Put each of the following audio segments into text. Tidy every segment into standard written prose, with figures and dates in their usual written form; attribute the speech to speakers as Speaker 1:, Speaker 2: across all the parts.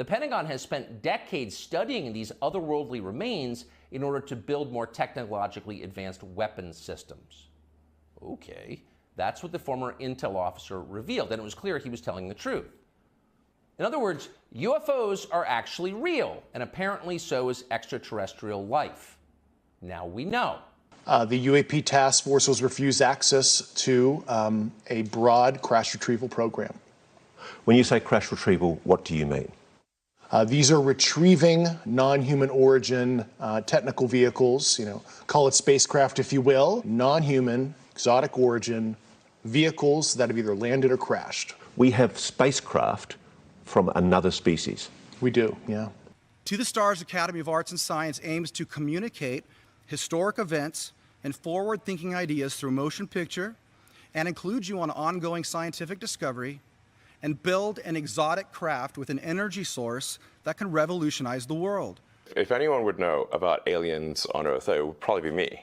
Speaker 1: The Pentagon has spent decades studying these otherworldly remains in order to build more technologically advanced weapons systems. Okay, that's what the former intel officer revealed, and it was clear he was telling the truth. In other words, UFOs are actually real, and apparently so is extraterrestrial life. Now we know.
Speaker 2: The UAP task force was refused access to a broad crash retrieval program.
Speaker 3: When you say crash retrieval, what do you mean?
Speaker 2: These are retrieving non-human origin technical vehicles, call it spacecraft if you will, non-human, exotic origin vehicles that have either landed or crashed.
Speaker 3: We have spacecraft from another species.
Speaker 2: We do, yeah.
Speaker 4: To the Stars Academy of Arts and Science aims to communicate historic events and forward-thinking ideas through motion picture and include you on ongoing scientific discovery and build an exotic craft with an energy source that can revolutionize the world.
Speaker 5: If anyone would know about aliens on Earth, it would probably be me.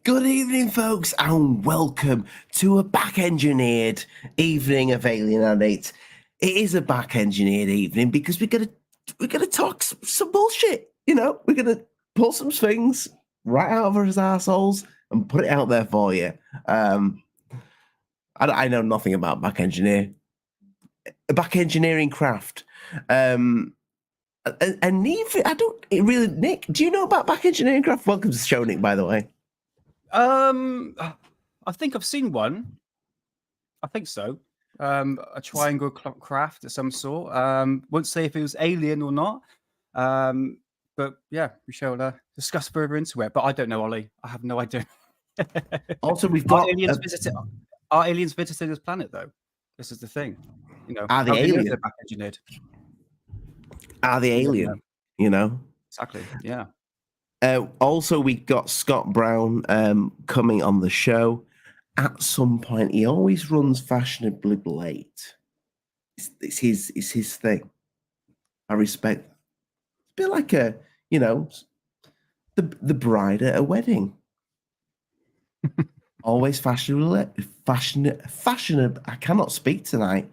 Speaker 6: Good evening, folks, and welcome to a back-engineered evening of Alien Addict. It is a back-engineered evening because we're gonna talk some bullshit. We're gonna pull some things right out of our assholes and put it out there for you. I know nothing about back-engineering craft. And Neve, I don't really. Nick, do you know about back-engineering craft? Welcome to the show, Nick, by the way.
Speaker 7: I think I've seen one. I think so. A triangle craft of some sort. Won't say if it was alien or not. But yeah, we shall discuss further into it. But I don't know, Ollie. I have no idea.
Speaker 6: Also, we've got
Speaker 7: Are aliens visiting this planet though? This is the thing.
Speaker 6: Are they alien?
Speaker 7: They're back-engineered.
Speaker 6: Are they alien?
Speaker 7: Exactly. Yeah.
Speaker 6: Also, we got Scott Browne coming on the show at some point. He always runs fashionably late. It's his thing. I respect that. It's a bit like the bride at a wedding. Always fashionable. I cannot speak tonight.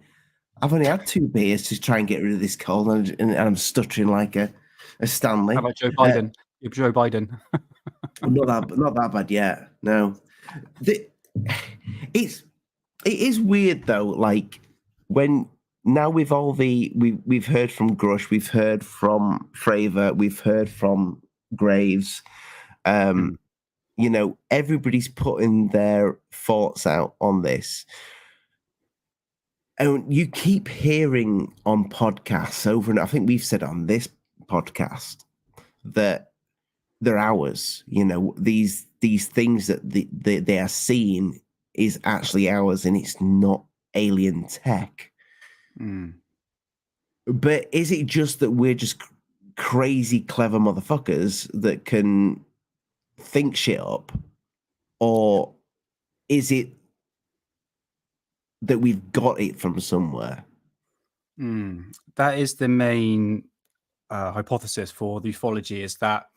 Speaker 6: I've only had 2 beers to try and get rid of this cold, and I'm stuttering like a Stanley.
Speaker 7: How about Joe Biden? Joe Biden.
Speaker 6: not that bad yet. No, it is weird though. Like when now with all we've heard from Grush, we've heard from Fravor, we've heard from Graves. Everybody's putting their thoughts out on this. And you keep hearing on podcasts over, and I think we've said on this podcast that they're ours. These things that they are seeing is actually ours, and it's not alien tech. But is it just that we're just crazy clever motherfuckers that can think shit up, or is it that we've got it from somewhere?
Speaker 7: That is the main hypothesis for the ufology, is that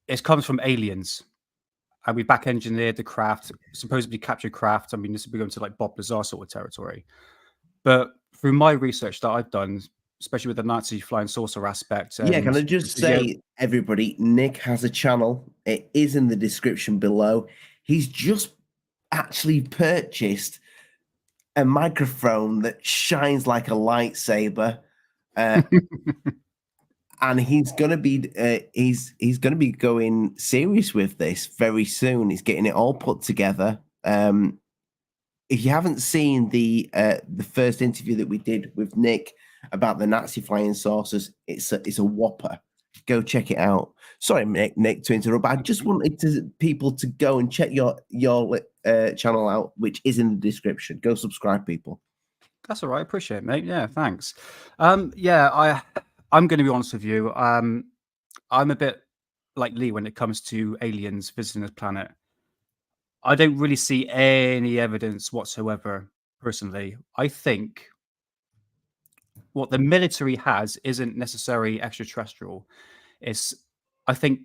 Speaker 7: it comes from aliens, and we back-engineered the craft, supposedly captured craft. I mean, this would be going to like Bob Lazar sort of territory. But through my research that I've done, especially with the Nazi flying saucer aspect.
Speaker 6: Can I just say, everybody, Nick has a channel. It is in the description below. He's just actually purchased a microphone that shines like a lightsaber. and he's gonna be he's gonna be going serious with this very soon. He's getting it all put together. If you haven't seen the first interview that we did with Nick about the Nazi flying saucers, it's a whopper. Go check it out. Sorry, Nick, to interrupt. But I just wanted people to go and check your channel out, which is in the description. Go subscribe, people.
Speaker 7: That's all right. Appreciate it, mate. Yeah, thanks. Yeah, I'm going to be honest with you. I'm a bit like Lee when it comes to aliens visiting this planet. I don't really see any evidence whatsoever, personally. I think what the military has isn't necessarily extraterrestrial. I think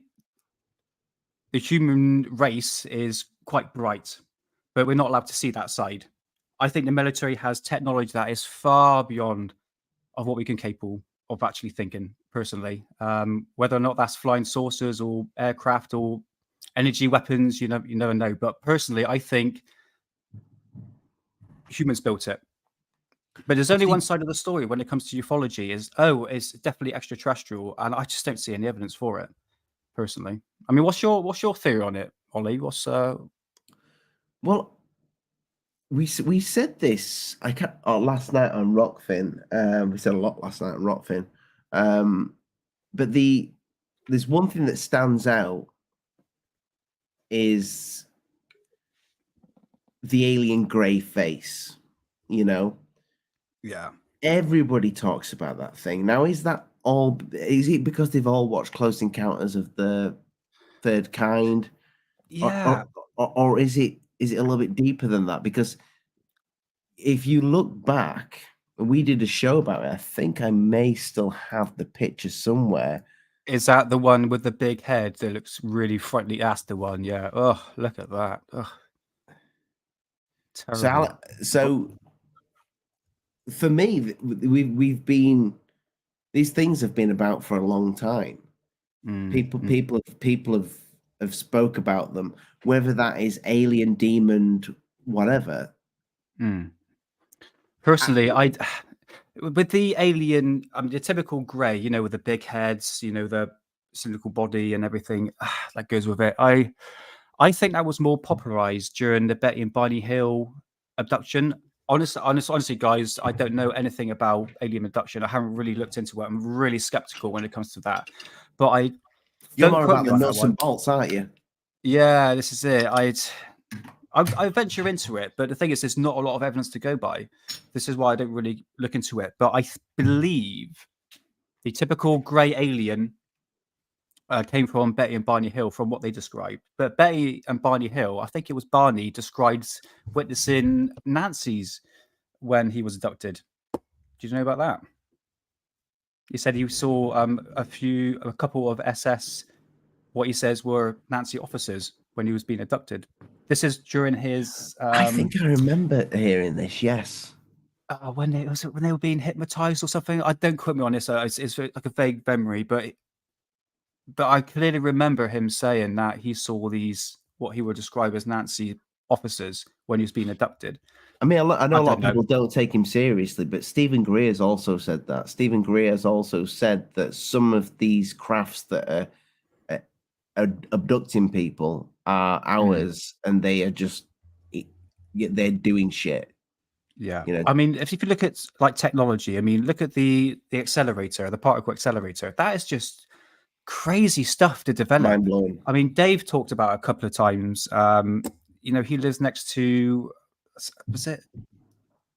Speaker 7: the human race is quite bright, but we're not allowed to see that side. I think the military has technology that is far beyond of what we can capable of actually thinking, personally. Whether or not that's flying saucers or aircraft or energy weapons, you never know. But personally, I think humans built it. But there's only one side of the story when it comes to ufology it's definitely extraterrestrial, and I just don't see any evidence for it, personally. I mean, what's your theory on it, Ollie?
Speaker 6: Well, we said this last night on Rockfin. We said a lot last night on Rockfin. But there's one thing that stands out is the alien grey face,
Speaker 7: Yeah.
Speaker 6: Everybody talks about that thing. Now, is it because they've all watched Close Encounters of the Third Kind?
Speaker 7: Yeah.
Speaker 6: Or is it a little bit deeper than that? Because if you look back, we did a show about it. I think I may still have the picture somewhere.
Speaker 7: Is that the one with the big head that looks really frightening? That's the one, yeah. Oh, look at that. Oh. Terrible.
Speaker 6: So for me, these things have been about for a long time. People have spoke about them, whether that is alien, demon, whatever.
Speaker 7: Personally, with the alien, the typical grey, with the big heads, the cylindrical body and everything that goes with it. I think that was more popularized during the Betty and Barney Hill abduction. Honestly, guys, I don't know anything about alien abduction. I haven't really looked into it. I'm really skeptical when it comes to that. But
Speaker 6: you're more about the nuts and bolts, aren't you?
Speaker 7: Yeah, this is it. I venture into it, but the thing is, there's not a lot of evidence to go by. This is why I don't really look into it. But I believe the typical grey alien came from Betty and Barney Hill, from what they described. But Betty and Barney Hill, I think it was Barney, describes witnessing Nancy's when he was abducted. Do you know about that? He said he saw a couple of SS, what he says were Nazi officers when he was being abducted. This is during his.
Speaker 6: I think I remember hearing this. Yes.
Speaker 7: When they were being hypnotized or something. I don't quote me on this. It's like a vague memory, but I clearly remember him saying that he saw these, what he would describe as Nazi officers when he was being abducted.
Speaker 6: I mean, I know a lot of people don't take him seriously, but Stephen Greer has also said that. Stephen Greer has also said that some of these crafts that are abducting people are ours, and they are they're doing shit.
Speaker 7: Yeah. I mean, if you look at like technology, I mean, look at the accelerator, the particle accelerator. That is just crazy stuff to develop.
Speaker 6: Mind blowing.
Speaker 7: I mean, Dave talked about it a couple of times. He lives next to, was it?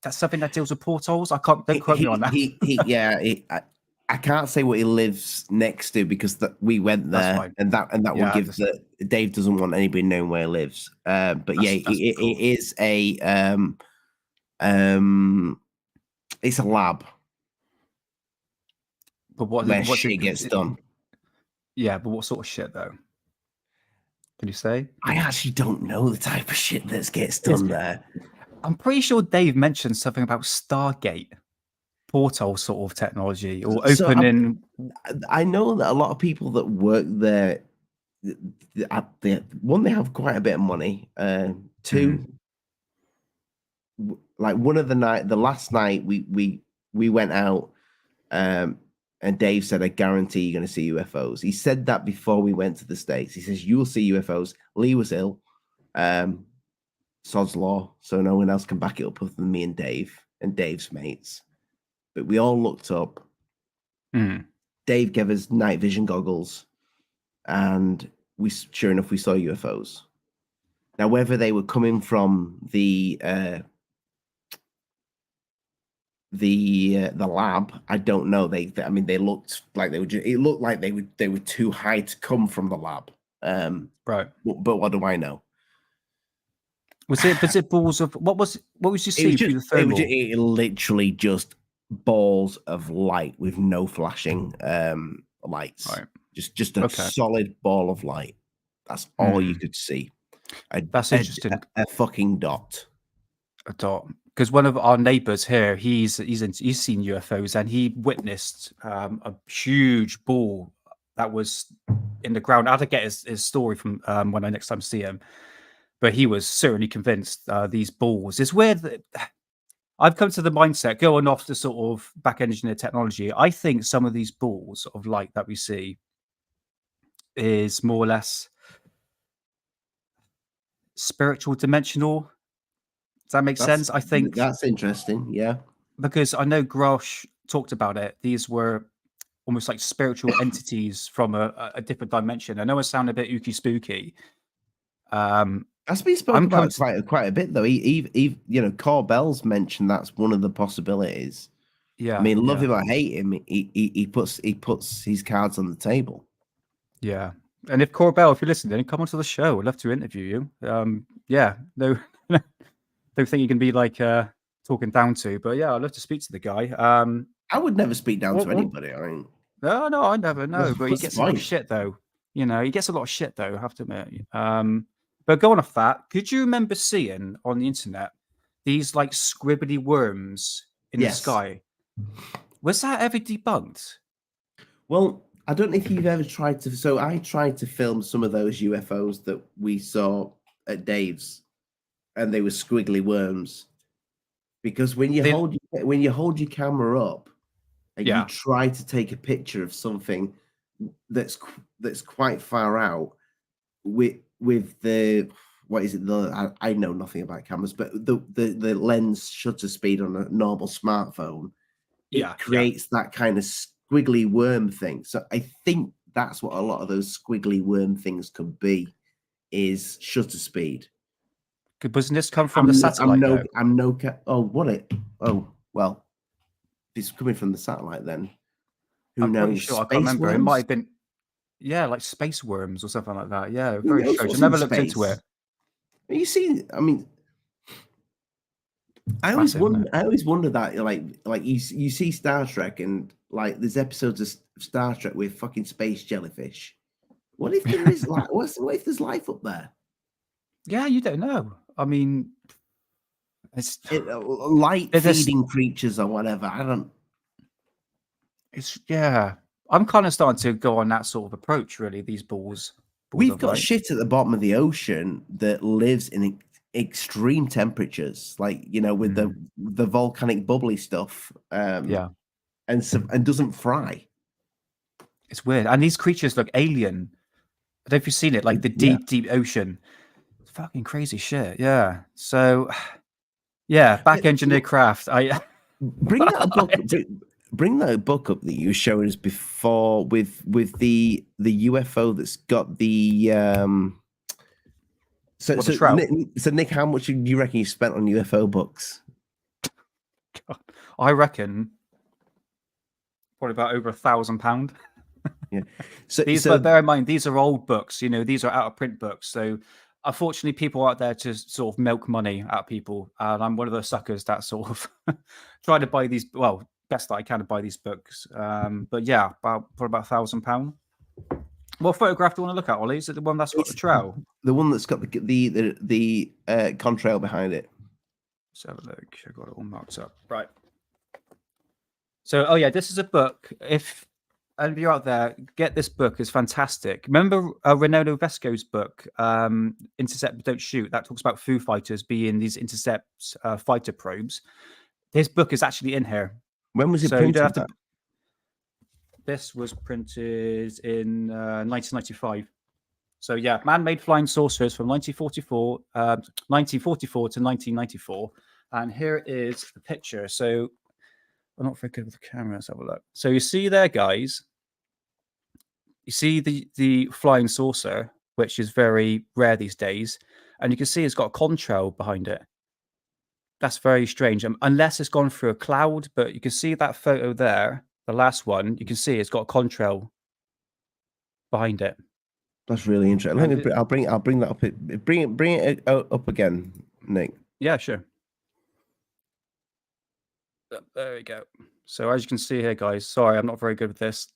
Speaker 7: That's something that deals with portals. Don't quote me on that.
Speaker 6: I can't say what he lives next to because we went there, and that will give that Dave doesn't want anybody knowing where he lives. But cool. It is it's a lab.
Speaker 7: But what
Speaker 6: shit gets done?
Speaker 7: Yeah, but what sort of shit though? Can you say?
Speaker 6: I actually don't know the type of shit that gets done there.
Speaker 7: I'm pretty sure Dave mentioned something about Stargate portal sort of technology or opening.
Speaker 6: I know that a lot of people that work there, one, they have quite a bit of money. Two, like the last night we went out. And Dave said, I guarantee you're going to see UFOs. He said that before we went to the States. He says, you will see UFOs. Lee was ill. Sod's law. So no one else can back it up other than me and Dave's mates. But we all looked up. Dave gave us night vision goggles. And sure enough, we saw UFOs. Now, whether they were coming from the lab, I don't know. They looked like they were. It looked like they were too high to come from the lab.
Speaker 7: Right.
Speaker 6: But what do I know?
Speaker 7: Was it balls of what was you seeing through the thermal?
Speaker 6: It literally just balls of light with no flashing lights.
Speaker 7: Right.
Speaker 6: Just a solid ball of light. That's all you could see.
Speaker 7: That's interesting.
Speaker 6: A fucking dot.
Speaker 7: A dot. Because one of our neighbors here, he's seen UFOs, and he witnessed a huge ball that was in the ground. I had to get his story from when I next time see him, but he was certainly convinced these balls. It's weird that I've come to the mindset, going off the sort of back engineer technology. I think some of these balls of light that we see is more or less spiritual, dimensional. Does that make sense? I think
Speaker 6: that's interesting. Yeah,
Speaker 7: because I know Grosh talked about it. These were almost like spiritual entities from a different dimension. I know it sounded a bit ooky spooky.
Speaker 6: That's been spoken about quite a bit, though. He Corbell's mentioned that's one of the possibilities.
Speaker 7: Yeah,
Speaker 6: I mean, love him or hate him, he puts his cards on the table.
Speaker 7: Yeah, and if Corbell, if you're listening, come onto the show. I'd love to interview you. Yeah, no, don't think you can be like talking down to, but yeah, I'd love to speak to the guy.
Speaker 6: I would never speak down to anybody. I mean,
Speaker 7: no, I never know, but he gets a lot of
Speaker 6: point?
Speaker 7: shit though. You know, he gets a lot of shit though. I have to admit. But going off that, could you remember seeing on the internet these like scribbly worms in the sky? Was that ever debunked?
Speaker 6: Well, I don't know if you've ever tried to. So I tried to film some of those UFOs that we saw at Dave's, and they were squiggly worms. Because when you hold your camera up and you try to take a picture of something that's quite far out with the what is it? I know nothing about cameras, but the lens shutter speed on a normal smartphone, it creates that kind of squiggly worm thing. So I think that's what a lot of those squiggly worm things could be, is shutter speed.
Speaker 7: Doesn't this come from the satellite?
Speaker 6: Well, if it's coming from the satellite, then
Speaker 7: I'm pretty sure. I can't remember. It might have been, like space worms or something like that. Yeah, very strange. I never looked into it.
Speaker 6: You see, I mean, I always wonder that, like you see Star Trek, and like there's episodes of Star Trek with fucking space jellyfish. What if there is like, what if there's life up there?
Speaker 7: Yeah, you don't know. I mean, it's
Speaker 6: light feeding creatures or whatever. I don't.
Speaker 7: I'm kind of starting to go on that sort of approach. Really, these balls
Speaker 6: We've got shit at the bottom of the ocean that lives in extreme temperatures, like with the volcanic bubbly stuff. And doesn't fry.
Speaker 7: It's weird, and these creatures look alien. I don't know if you've seen it, like the deep ocean. It's fucking crazy shit. Yeah. So, back engineer craft. I
Speaker 6: bring that book. Bring that book up that you showed us before with the UFO that's got the So Nick, how much do you reckon you spent on UFO books?
Speaker 7: God, I reckon probably about over £1,000.
Speaker 6: Yeah.
Speaker 7: But bear in mind, these are old books. These are out of print books. So unfortunately, people out there to sort of milk money out of people, and I'm one of those suckers that sort of try to buy these. Well, best that I can to buy these books. But yeah, probably about £1,000. What photograph do you want to look at, Ollie? Is it the one that's got the trail?
Speaker 6: The one that's got the contrail behind it.
Speaker 7: Let's have a look. I've got it all marked up. Right. So, this is a book. If any of you out there, get this book. It's fantastic. Remember Renato Vesco's book, Intercept But Don't Shoot? That talks about Foo Fighters being these intercept fighter probes. His book is actually in here.
Speaker 6: When was it printed?
Speaker 7: This was printed in 1995. So yeah, man-made flying saucers from 1944 to 1994. And here is the picture. So I'm not very good with the camera. Let's have a look. So you see there, guys. You see the flying saucer, which is very rare these days, and you can see it's got a contrail behind it. That's very strange, unless it's gone through a cloud. But you can see that photo there, the last one. You can see it's got a contrail behind it.
Speaker 6: That's really interesting.
Speaker 7: And
Speaker 6: Let me. I'll bring that up. Bring it up again, Nick.
Speaker 7: Yeah, sure. There we go. So as you can see here, guys. Sorry, I'm not very good with this.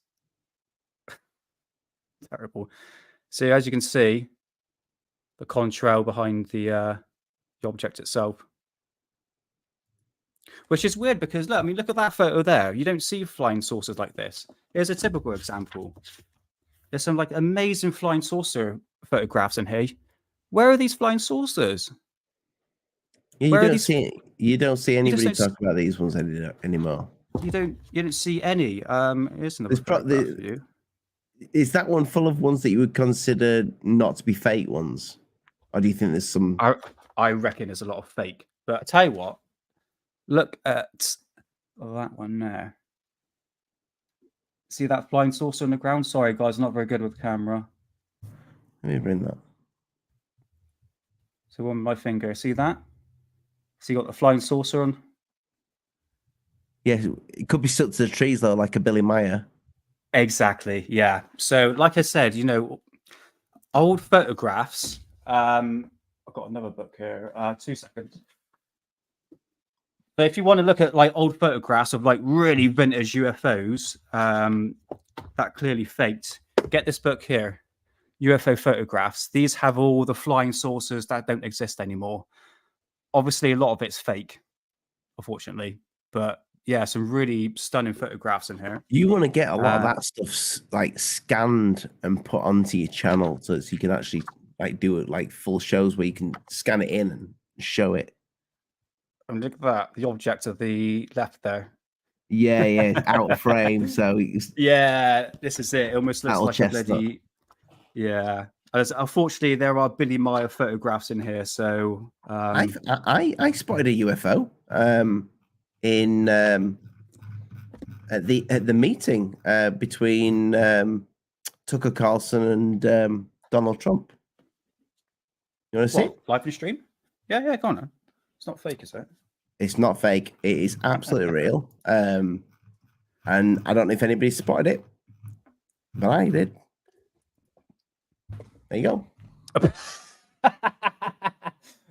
Speaker 7: Terrible. So as you can see, the contrail behind the object itself. Which is weird because look, I mean, look at that photo there. You don't see flying saucers like this. Here's a typical example. There's some like amazing flying saucer photographs in here. Where are these flying saucers?
Speaker 6: Yeah, you don't see anybody
Speaker 7: don't
Speaker 6: talk about these ones anymore.
Speaker 7: You don't see any. Here's another photograph for you.
Speaker 6: Is that one full of ones that you would consider not to be fake ones, or do you think there's some?
Speaker 7: I reckon there's a lot of fake. But I tell you what, look at that one there. See that flying saucer on the ground? Sorry, guys, not very good with camera.
Speaker 6: Let me bring that.
Speaker 7: So on my finger, see that? See, got the flying saucer on.
Speaker 6: Yeah, it could be stuck to the trees though, like a Billy Meyer.
Speaker 7: Exactly. Yeah. So, like I said, you know, old photographs. I've got another book here. 2 seconds. But if you want to look at like old photographs of like really vintage UFOs, that clearly faked, get this book here, UFO Photographs. These have all the flying saucers that don't exist anymore. Obviously, a lot of it's fake, unfortunately. But yeah, some really stunning photographs in here.
Speaker 6: You want to get a lot of that stuff like scanned and put onto your channel so you can actually like do it like full shows where you can scan it in and show it.
Speaker 7: And look at that, the object of the left there.
Speaker 6: Yeah, it's out of frame. So
Speaker 7: yeah, this is it. It almost looks like a bloody.
Speaker 6: Up.
Speaker 7: Yeah. Unfortunately, there are Billy Meyer photographs in here. So
Speaker 6: I spotted a UFO in at the meeting between Tucker Carlson and Donald Trump. You want to see it?
Speaker 7: Live in stream? Yeah, go on then. It's not fake, is it?
Speaker 6: It's not fake. It is absolutely real. And I don't know if anybody spotted it, but I did. There you go.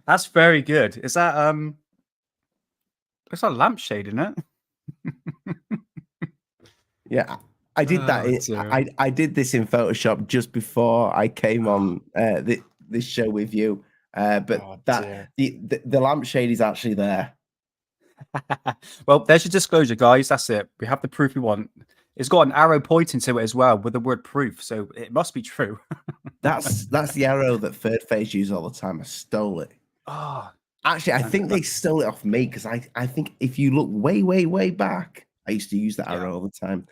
Speaker 7: That's very good. Is that it's a lampshade, isn't it?
Speaker 6: Yeah, I did that. I did this in Photoshop just before I came on this show with you. But the lampshade is actually there.
Speaker 7: Well, there's your disclosure, guys. That's it. We have the proof we want. It's got an arrow pointing to it as well with the word proof, so it must be true.
Speaker 6: That's the arrow that Third Phase use all the time. I stole it.
Speaker 7: Oh,
Speaker 6: actually, I think they stole it off me because I think if you look way back, I used to use that arrow all the time.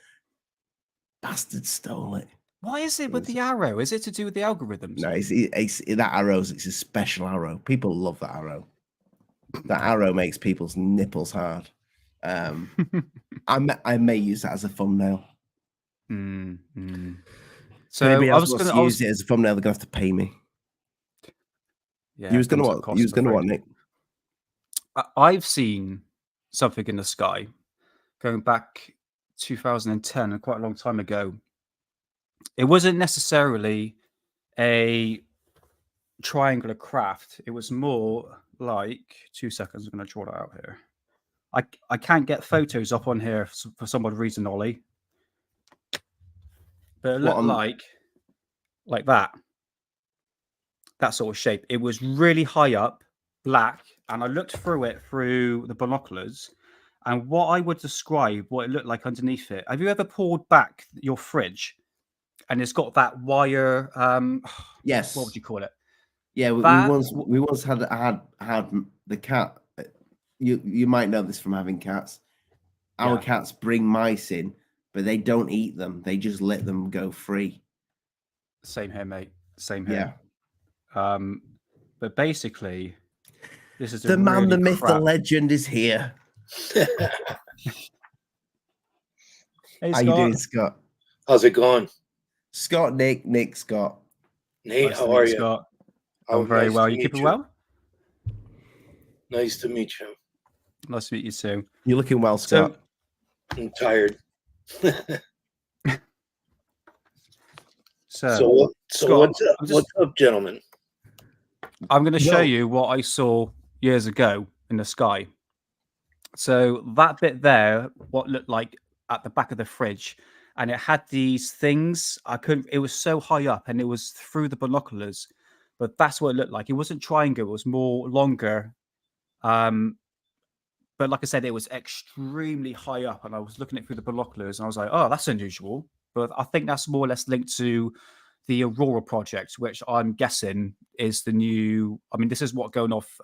Speaker 6: Bastard stole it.
Speaker 7: Why is it with the arrow? Is it to do with the algorithms?
Speaker 6: No, it's that arrow's. It's a special arrow. People love that arrow. That arrow makes people's nipples hard. I may use that as a thumbnail.
Speaker 7: So
Speaker 6: I was going to use it as a thumbnail. They're going to have to pay me.
Speaker 7: Yeah,
Speaker 6: you was going to what, Nick?
Speaker 7: I've seen something in the sky going back 2010, quite a long time ago. It wasn't necessarily a triangular craft. It was more like 2 seconds. I'm going to draw that out here. I can't get photos up on here for some odd reason, Ollie. But it looked like that sort of shape. It was really high up, black, and I looked through it through the binoculars. And what I would describe what it looked like underneath it. Have you ever pulled back your fridge and it's got that wire?
Speaker 6: Yes.
Speaker 7: What would you call it?
Speaker 6: Yeah, we once had the cat. You might know this from having cats. Our cats bring mice in, but they don't eat them. They just let them go free.
Speaker 7: Same here, mate. Same
Speaker 6: Yeah.
Speaker 7: here. But basically, this is a
Speaker 6: The man,
Speaker 7: really
Speaker 6: the myth, the
Speaker 7: crap.
Speaker 6: legend is here.
Speaker 7: Hey,
Speaker 6: How you doing, Scott?
Speaker 8: How's it going?
Speaker 6: Scott, Nick, Scott.
Speaker 8: Nate,
Speaker 7: Nice to
Speaker 8: how
Speaker 7: meet
Speaker 8: are
Speaker 7: you,
Speaker 8: you?
Speaker 7: Scott.
Speaker 8: Oh,
Speaker 7: I'm very
Speaker 8: nice
Speaker 7: well.
Speaker 8: to
Speaker 7: You
Speaker 8: meet
Speaker 7: keeping
Speaker 8: you.
Speaker 7: well?
Speaker 8: Nice to meet you.
Speaker 7: Nice to meet you too.
Speaker 6: You're looking well, Scott.
Speaker 8: I'm tired.
Speaker 7: So Scott,
Speaker 8: what's up? What's up, gentlemen?
Speaker 7: I'm going to show
Speaker 6: Well-
Speaker 7: you what I saw years ago in the sky. So that bit there, what looked like at the back of the fridge, and it had these things. I couldn't. It was so high up, and it was through the binoculars. But that's what it looked like. It wasn't triangle. It was more longer. But like I said, it was extremely high up, and I was looking at it through the binoculars, and I was like, "Oh, that's unusual." But I think that's more or less linked to the Aurora project, which I'm guessing is the new. I mean, this is what going off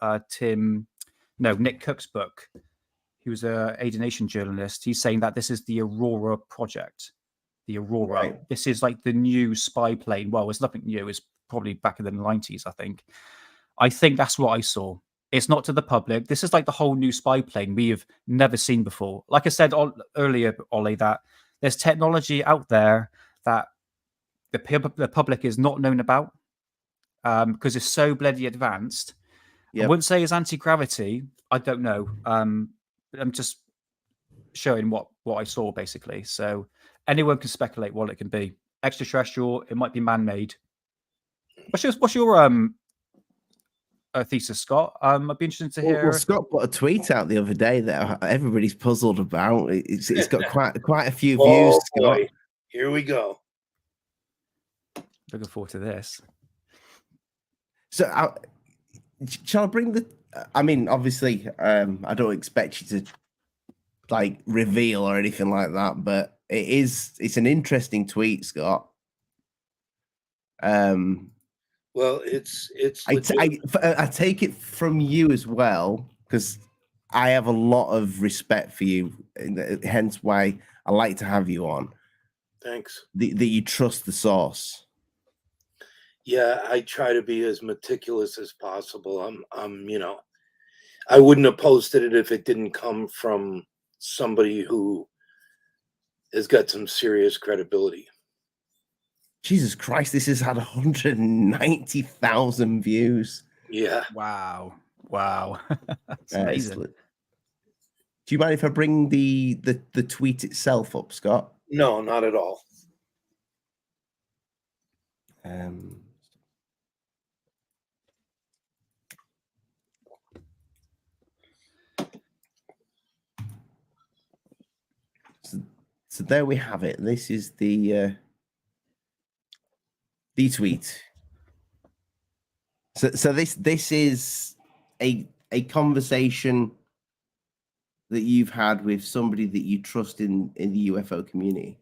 Speaker 7: Nick Cook's book. He was a aviation journalist. He's saying that this is the Aurora project. The Aurora.
Speaker 6: Right.
Speaker 7: This is like the new spy plane. Well, it's nothing new. It's probably back in the 90s, I think. I think that's what I saw. It's not to the public. This is like the whole new spy plane we have never seen before. Like I said earlier, Ollie, that there's technology out there that the public is not known about because it's so bloody advanced. I
Speaker 6: Yep.
Speaker 7: wouldn't say it's anti-gravity. I don't know. I'm just showing what I saw, basically. So anyone can speculate what it can be. Extraterrestrial, it might be man-made. What's your thesis, Scott? I'd be interested to hear.
Speaker 6: Well, Scott put a tweet out the other day that everybody's puzzled about. It's got quite a few views.
Speaker 8: Oh,
Speaker 6: Scott.
Speaker 8: boy. Here we go.
Speaker 7: Looking forward to this.
Speaker 6: So, shall I bring the? I mean, obviously, I don't expect you to like reveal or anything like that, but it's an interesting tweet, Scott.
Speaker 8: Well, it's
Speaker 6: I take it from you as well because I have a lot of respect for you, hence why I like to have you on.
Speaker 8: Thanks.
Speaker 6: That you trust the source.
Speaker 8: Yeah, I try to be as meticulous as possible. I wouldn't have posted it if it didn't come from somebody who has got some serious credibility.
Speaker 6: Jesus Christ, this has had 190,000 views.
Speaker 8: Yeah.
Speaker 7: Wow. That's amazing.
Speaker 6: Excellent. Do you mind if I bring the tweet itself up, Scott?
Speaker 8: No, not at all.
Speaker 6: So there we have it. This is the tweet. So this is a conversation that you've had with somebody that you trust in the UFO community.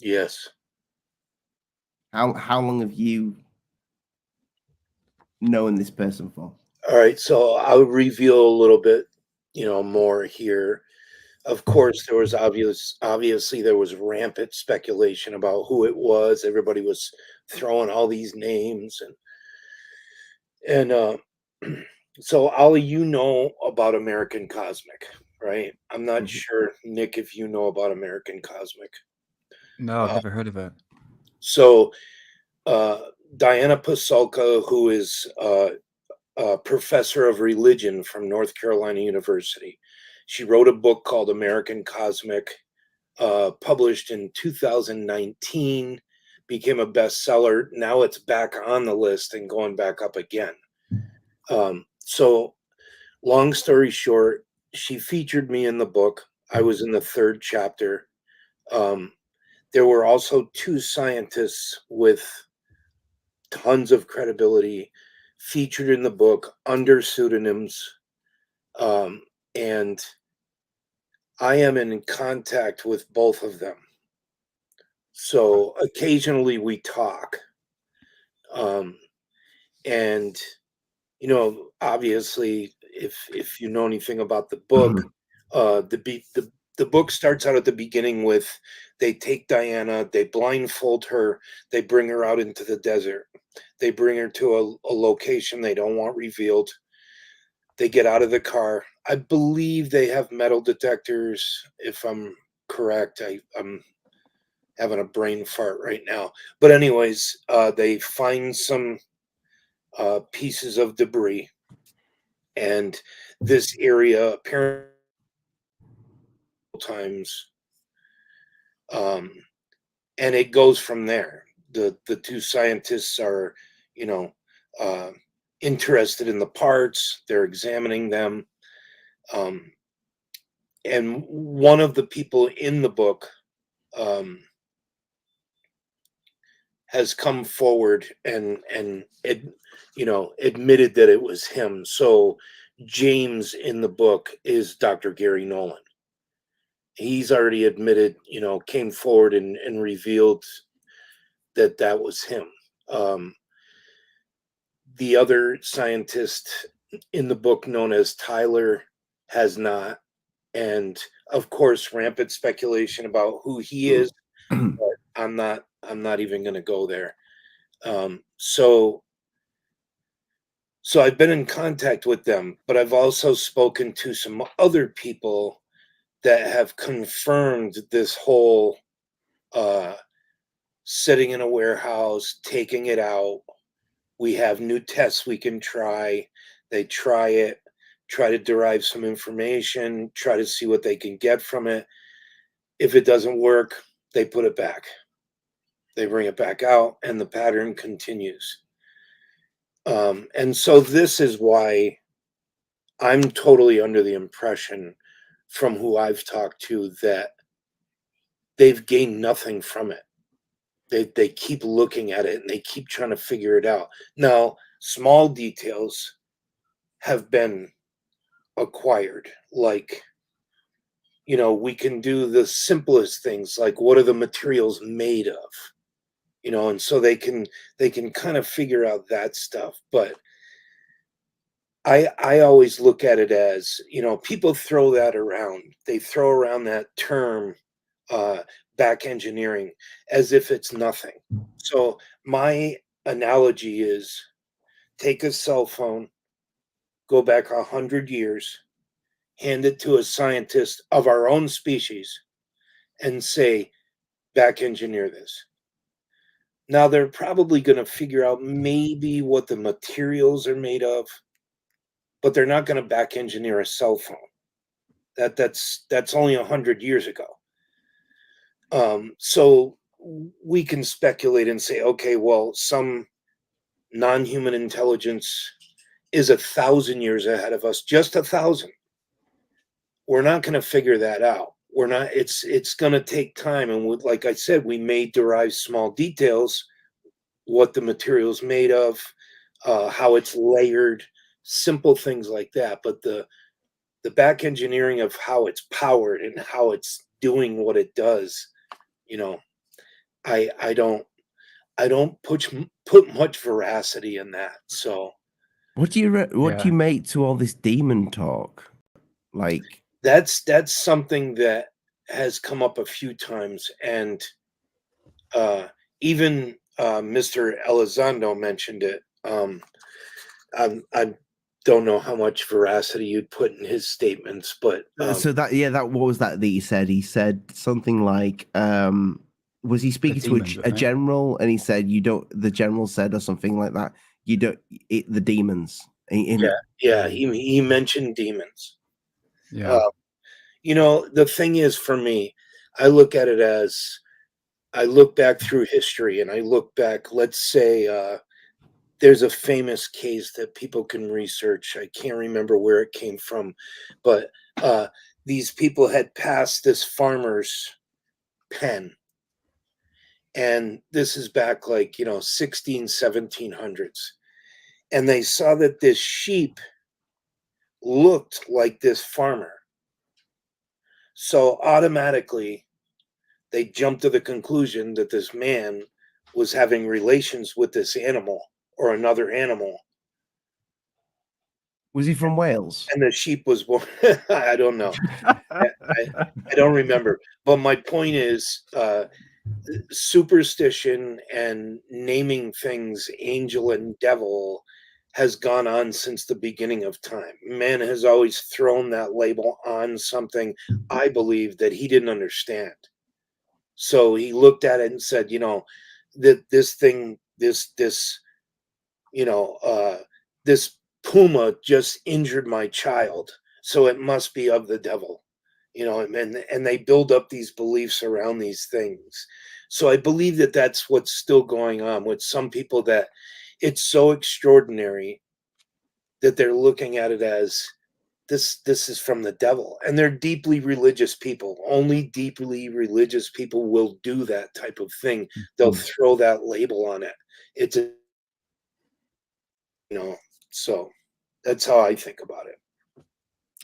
Speaker 8: Yes.
Speaker 6: How long have you known this person for?
Speaker 8: All right, so I'll reveal a little bit, more here. Of course, there was obviously there was rampant speculation about who it was. Everybody was throwing all these names and so Ollie, you know about American Cosmic, right? I'm not sure, Nick, if you know about American Cosmic.
Speaker 7: No, I've never heard of it.
Speaker 8: So Diana Pasulka, who is a professor of religion from North Carolina University, she wrote a book called American Cosmic, published in 2019, became a bestseller. Now it's back on the list and going back up again. So long story short, she featured me in the book. I was in the 3rd chapter. There were also 2 scientists with tons of credibility featured in the book under pseudonyms. And I am in contact with both of them. So occasionally we talk. And, obviously, if you know anything about the book, the the book starts out at the beginning with, they take Diana, they blindfold her, they bring her out into the desert. They bring her to a location they don't want revealed. They get out of the car. I believe they have metal detectors, if I'm correct. I'm having a brain fart right now. But anyways, they find some pieces of debris. And this area apparently times, and it goes from there. The two scientists are, you know, interested in the parts. They're examining them. And one of the people in the book has come forward and admitted that it was him. So James in the book is Dr. Gary Nolan. He's already admitted, came forward and revealed that was him. The other scientist in the book, known as Tyler, has not. And of course, rampant speculation about who he is, but I'm not even going to go there. So I've been in contact with them, but I've also spoken to some other people that have confirmed this whole sitting in a warehouse, taking it out. We have new tests we can try. They try it, try to derive some information, try to see what they can get from it. If it doesn't work, they put it back. They bring it back out, and the pattern continues. And so this is why I'm totally under the impression from who I've talked to that they've gained nothing from it. They keep looking at it and they keep trying to figure it out. Now, small details have been acquired, like, we can do the simplest things, like what are the materials made of, and so they can kind of figure out that stuff. But I always look at it as, people throw that around. They throw around that term, back engineering, as if it's nothing. So my analogy is, take a cell phone, go back 100 years, hand it to a scientist of our own species, and say, back engineer this. Now they're probably going to figure out maybe what the materials are made of, but they're not going to back engineer a cell phone. That's only 100 years ago. So we can speculate and say, okay, well, some non-human intelligence is 1,000 years ahead of us, just 1,000. We're not going to figure that out. We're not. It's going to take time, and like I said, we may derive small details, what the material's made of, how it's layered, simple things like that. But the back engineering of how it's powered and how it's doing what it does, I don't put much veracity in that. So
Speaker 6: what do you make to all this demon talk? Like,
Speaker 8: that's something that has come up a few times, and even Mr. Elizondo mentioned it. I don't know how much veracity you'd put in his statements, but
Speaker 6: so that what was that he said? He said something like, was he speaking to a general, and he said, the general said, or something like that, the demons.
Speaker 8: He mentioned demons. The thing is, for me, I look at it as, I look back through history, and I look back, let's say there's a famous case that people can research. I can't remember where it came from, but these people had passed this farmer's pen. And this is back like, 1700s. And they saw that this sheep looked like this farmer. So automatically, they jumped to the conclusion that this man was having relations with this animal or another animal.
Speaker 6: Was he from Wales?
Speaker 8: And the sheep was born. I don't know. I don't remember. But my point is, superstition and naming things angel and devil has gone on since the beginning of time. Man has always thrown that label on something, I believe, that he didn't understand. So he looked at it and said, that this thing, this puma just injured my child, so it must be of the devil. And they build up these beliefs around these things. So I believe that that's what's still going on with some people, that it's so extraordinary that they're looking at it as this is from the devil. And they're deeply religious people. Only deeply religious people will do that type of thing. They'll throw that label on it. It's a, so that's how I think about it.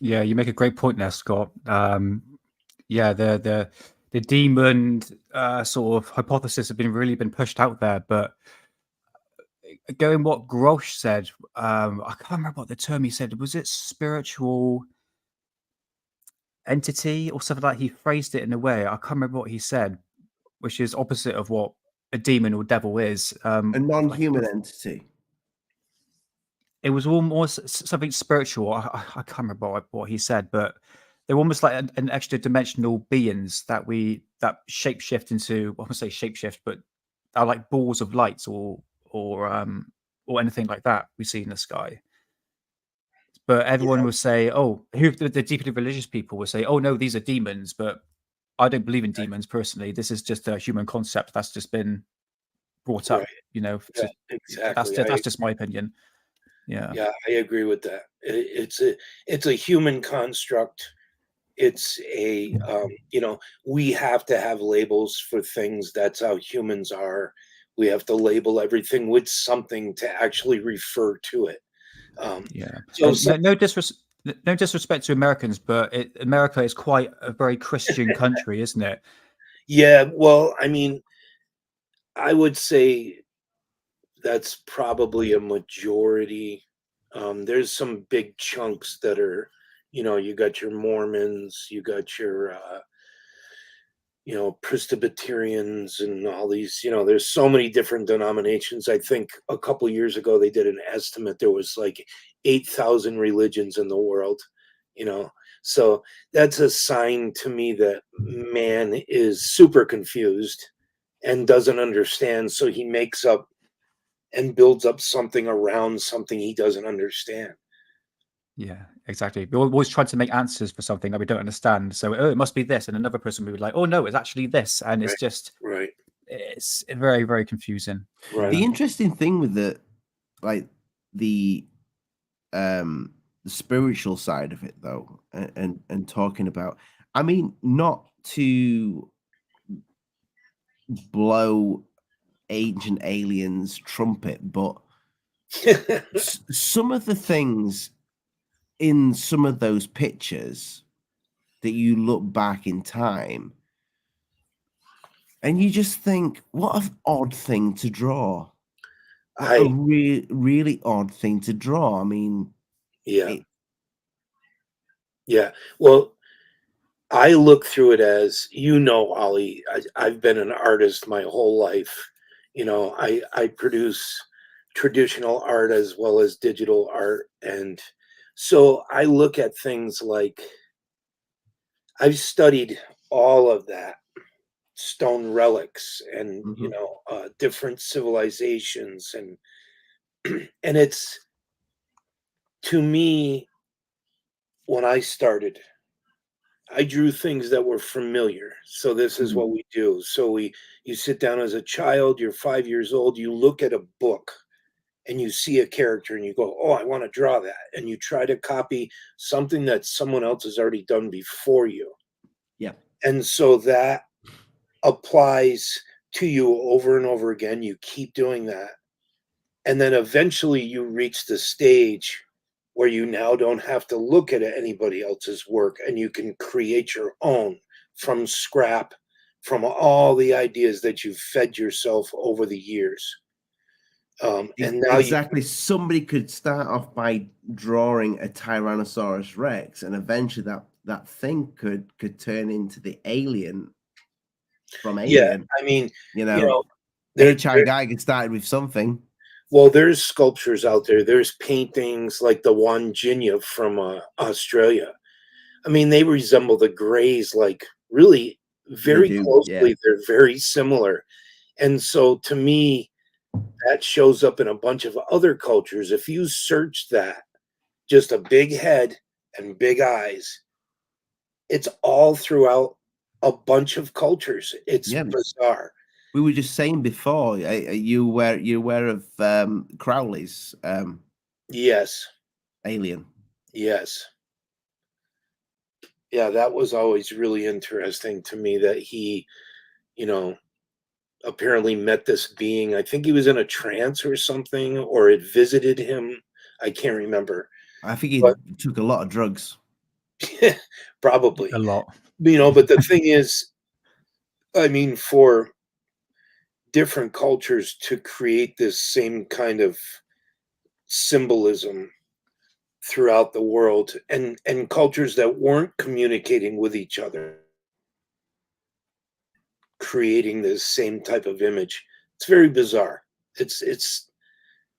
Speaker 7: Yeah, you make a great point there, Scott. Yeah, the demon sort of hypothesis have really been pushed out there, but going what Grosh said, I can't remember what the term he said. Was it spiritual entity or something like? He phrased it in a way, I can't remember what he said, which is opposite of what a demon or devil is.
Speaker 6: A non-human entity.
Speaker 7: It was almost something spiritual. I can't remember what he said, but they're almost like an extra dimensional beings that shapeshift into. I won't say shapeshift, but are like balls of lights or anything like that we see in the sky. But everyone will say, "Oh, the deeply religious people will say, oh no, these are demons." But I don't believe in demons personally. This is just a human concept that's just been brought up.
Speaker 8: Yeah, exactly.
Speaker 7: That's just my opinion. Yeah,
Speaker 8: I agree with that. It's a human construct. It's a we have to have labels for things. That's how humans are. We have to label everything with something to actually refer to it.
Speaker 7: No disrespect to Americans, but America is quite a very Christian country, isn't it?
Speaker 8: Yeah, well, I mean, I would say that's probably a majority. There's some big chunks that are, you got your Mormons, you got your, Presbyterians and all these, there's so many different denominations. I think a couple years ago, they did an estimate. There was like 8,000 religions in the world, so that's a sign to me that man is super confused and doesn't understand. So he makes up and builds up something around something he doesn't understand.
Speaker 7: Yeah, exactly. We're always trying to make answers for something that we don't understand. So, it must be this, and another person will be like, "Oh no, it's actually this," and it's just it's very, very confusing.
Speaker 8: Right.
Speaker 6: The interesting thing with the spiritual side of it, though, and talking about, I mean, not to blow Ancient Aliens trumpet, but some of the things in some of those pictures that you look back in time and you just think, what an odd thing to draw. A really odd thing to draw. I mean,
Speaker 8: yeah. Well, I look through it as, Ollie, I've been an artist my whole life. I produce traditional art as well as digital art. And so I look at things like, I've studied all of that, stone relics and, different civilizations. And it's, to me, when I started, I drew things that were familiar. So this is what we do. So you sit down as a child, you're 5 years old, you look at a book and you see a character and you go, oh, I want to draw that. And you try to copy something that someone else has already done before you.
Speaker 6: Yeah.
Speaker 8: And so that applies to you over and over again. You keep doing that. And then eventually you reach the stage where you now don't have to look at anybody else's work and you can create your own from scrap, from all the ideas that you've fed yourself over the years. And now
Speaker 6: somebody could start off by drawing a Tyrannosaurus Rex, and eventually that thing could turn into the alien from
Speaker 8: Yeah,
Speaker 6: Alien.
Speaker 8: I mean,
Speaker 6: You
Speaker 8: you
Speaker 6: know,
Speaker 8: know, there,
Speaker 6: H.I. Geiger started with something.
Speaker 8: well, there's sculptures out there. There's paintings like the Wanjinya from Australia. I mean, they resemble the Greys like really
Speaker 6: They
Speaker 8: very
Speaker 6: do, yeah.
Speaker 8: closely. They're very similar. And so to me, that shows up in a bunch of other cultures. If you search that, just a big head and big eyes, it's all throughout a bunch of cultures. It's
Speaker 6: Yeah.
Speaker 8: bizarre.
Speaker 6: We were just saying before, you aware of Crowley's
Speaker 8: Yes.
Speaker 6: Alien?
Speaker 8: Yes. Yeah, that was always really interesting to me that he, you know, apparently met this being. I think he was in a trance or something, or it visited him. I can't remember.
Speaker 6: I think he
Speaker 8: But
Speaker 6: took a lot of drugs.
Speaker 8: probably,
Speaker 7: A lot.
Speaker 8: but the thing is, I mean, for different cultures to create this same kind of symbolism throughout the world, and cultures that weren't communicating with each other, creating this same type of image. It's very bizarre. It's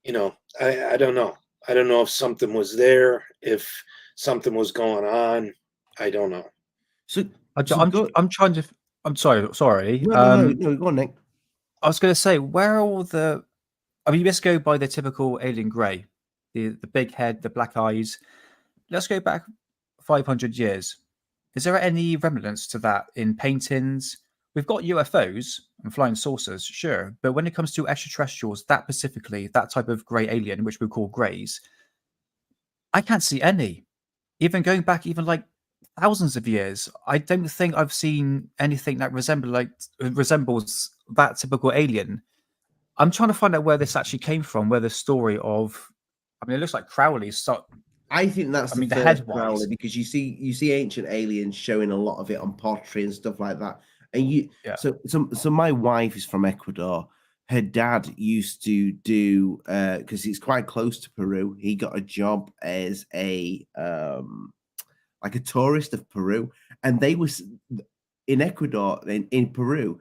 Speaker 8: I don't know. I don't know if something was there, if something was going on. I don't know.
Speaker 6: So,
Speaker 7: I'm trying to. I'm sorry.
Speaker 6: No, go on, Nick.
Speaker 7: I was going to say, where are all the? I mean, let's go by the typical alien grey, the big head, the black eyes. Let's go back 500 years. Is there any remnants to that in paintings? We've got UFOs and flying saucers, sure, but when it comes to extraterrestrials, that specifically, that type of grey alien, which we call greys, I can't see any. Even going back, even like thousands of years, I don't think I've seen anything that resembles that typical alien. I'm trying to find out where this actually came from, where the story of, I mean, it looks like Crowley's. So,
Speaker 6: I think that's
Speaker 7: I mean, the
Speaker 6: first
Speaker 7: head
Speaker 6: Crowley,
Speaker 7: wise.
Speaker 6: because you see Ancient Aliens showing a lot of it on pottery and stuff like that. And
Speaker 7: Yeah.
Speaker 6: so my wife is from Ecuador. Her dad used to do because he's quite close to Peru. He got a job as a like a tourist of Peru, and they was in Ecuador in Peru.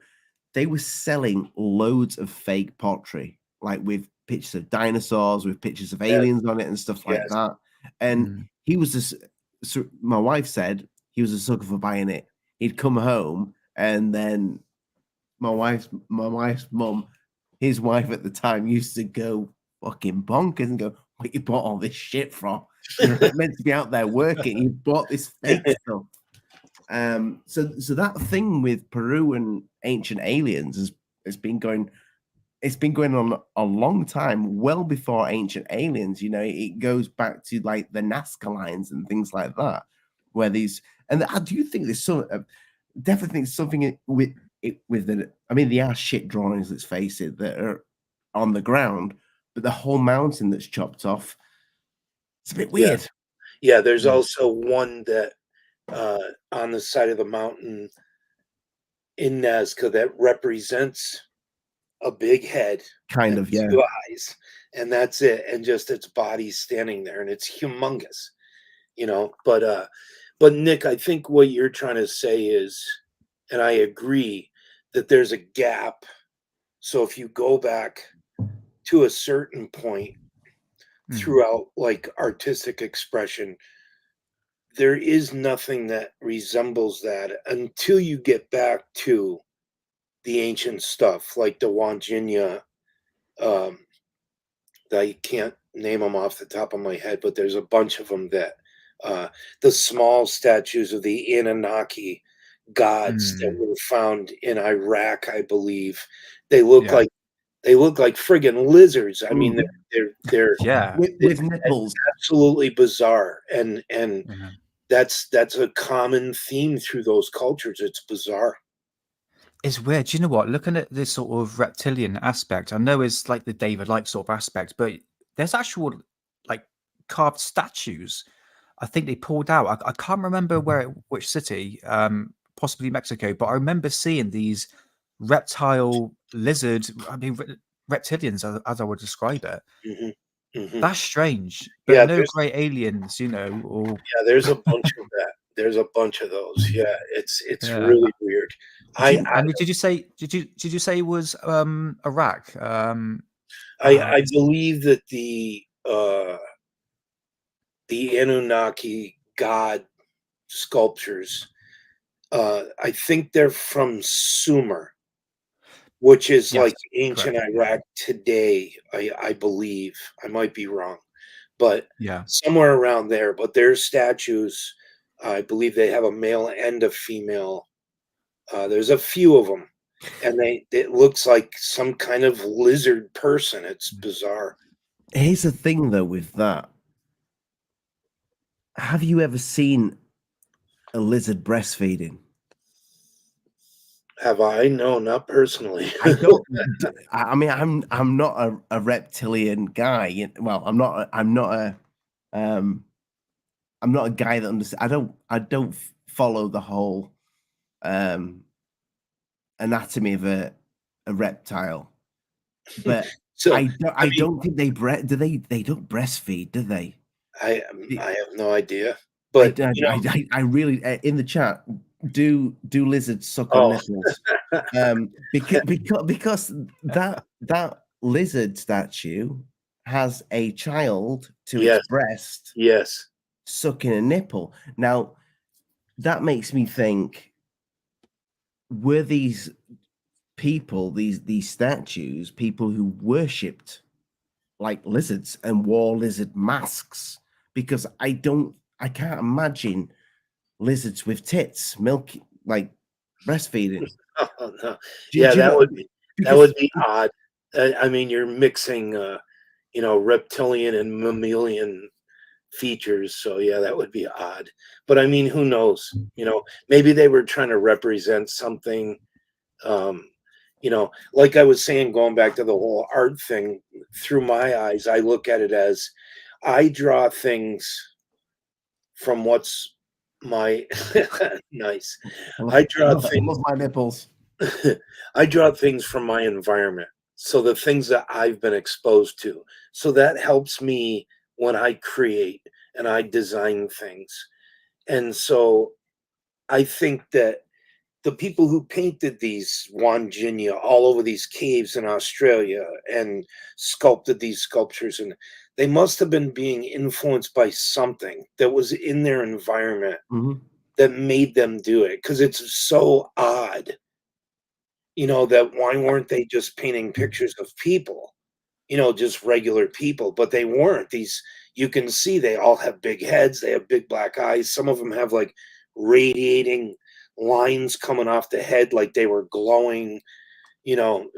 Speaker 6: They were selling loads of fake pottery, like with pictures of dinosaurs, with pictures of aliens on it and stuff like
Speaker 8: Yes.
Speaker 6: that. And he was just, so my wife said he was a sucker for buying it. He'd come home, and then my wife's mum, his wife at the time, used to go fucking bonkers and go, "What you bought all this shit from? You're meant to be out there working. You bought this fake stuff." So that thing with Peru and Ancient Aliens has been going. It's been going on a long time, well before Ancient Aliens. You know, it goes back to like the Nazca lines and things like that, where these. And I do think there's some definitely something with the. I mean, they are shit drawings. Let's face it, that are on the ground, but the whole mountain that's chopped off. It's a bit weird.
Speaker 8: Yeah, there's also one that on the side of the mountain in Nazca that represents a big head,
Speaker 6: Kind
Speaker 8: and
Speaker 6: of, yeah.
Speaker 8: 2 eyes, and that's it, and just its body standing there, and it's humongous, But Nick, I think what you're trying to say is, and I agree, that there's a gap. So if you go back to a certain point throughout like artistic expression, there is nothing that resembles that until you get back to the ancient stuff, like the Wanjinya. I can't name them off the top of my head, but there's a bunch of them that the small statues of the Anunnaki gods that were found in Iraq, I believe. They look like friggin' lizards. I mean, they're
Speaker 6: with nipples.
Speaker 8: Absolutely bizarre, and that's a common theme through those cultures. It's bizarre.
Speaker 7: It's weird. Do you know what? Looking at this sort of reptilian aspect, I know it's like the David Icke sort of aspect, but there's actual like carved statues. I think they pulled out. I can't remember which city, possibly Mexico, but I remember seeing these reptile lizard. I mean, reptilians, as I would describe it. That's strange, but
Speaker 8: Yeah,
Speaker 7: no great aliens, Or
Speaker 8: there's a bunch of that. There's a bunch of those. Yeah, it's
Speaker 7: Yeah.
Speaker 8: really weird.
Speaker 7: Did you say it was Iraq?
Speaker 8: I believe that the Anunnaki god sculptures, I think they're from Sumer, which is
Speaker 7: Yes,
Speaker 8: like ancient
Speaker 7: correct.
Speaker 8: Iraq today, I believe. I might be wrong, but
Speaker 7: Yeah.
Speaker 8: somewhere around there. But their statues, I believe they have a male and a female. There's a few of them, and it looks like some kind of lizard person. It's bizarre.
Speaker 6: Here's the thing, though, with that. Have you ever seen a lizard breastfeeding?
Speaker 8: Have I? No, not personally.
Speaker 6: I don't. I mean, I'm not a reptilian guy. Well, I'm not a guy that understands. I don't follow the whole anatomy of a reptile, but
Speaker 8: So
Speaker 6: I
Speaker 8: I mean,
Speaker 6: don't think they they don't breastfeed, do they?
Speaker 8: I have no idea, but you know,
Speaker 6: I really in the chat do lizards suck on
Speaker 8: oh,
Speaker 6: nipples? Because that lizard statue has a child to
Speaker 8: yes,
Speaker 6: its breast
Speaker 8: yes.
Speaker 6: sucking a nipple. Now that makes me think: were these people, these statues, people who worshipped like lizards and wore lizard masks? Because I can't imagine lizards with tits, milk, like breastfeeding.
Speaker 8: Oh, no.
Speaker 6: Do
Speaker 8: Yeah,
Speaker 6: you know?
Speaker 8: that would be odd. I mean, you're mixing, reptilian and mammalian features, so yeah, that would be odd. But I mean, who knows? Maybe they were trying to represent something. Like I was saying, going back to the whole art thing, through my eyes, I look at it as I draw things from what's my nice. I draw
Speaker 6: I love
Speaker 8: things.
Speaker 6: my nipples.
Speaker 8: I draw things from my environment. So the things that I've been exposed to. So that helps me when I create and I design things. And so I think that the people who painted these Wanjinya all over these caves in Australia and sculpted these sculptures, and they must have been being influenced by something that was in their environment that made them do it. Because it's so odd, that why weren't they just painting pictures of people, just regular people? But they weren't. You can see they all have big heads, they have big black eyes. Some of them have like radiating lines coming off the head like they were glowing.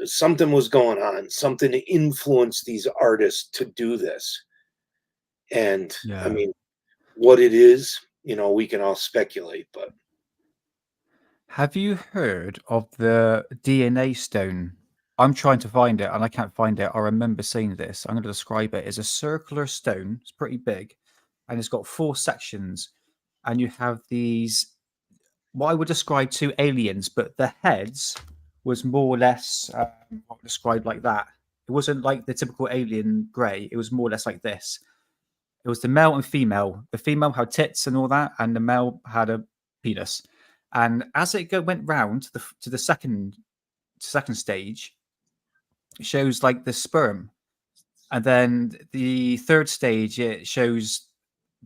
Speaker 8: Something was going on, something to influence these artists to do this. And I mean, what it is, we can all speculate, but
Speaker 7: Have you heard of the DNA stone? I'm trying to find it and I can't find it. I remember seeing this. I'm going to describe it. It's a circular stone. It's pretty big and it's got 4 sections. And you have these, what I would describe to aliens, but the heads was more or less described like that. It wasn't like the typical alien grey. It was more or less like this. It was the male and female. The female had tits and all that, and the male had a penis. And as it went round to the second stage, it shows like the sperm, and then the third stage it shows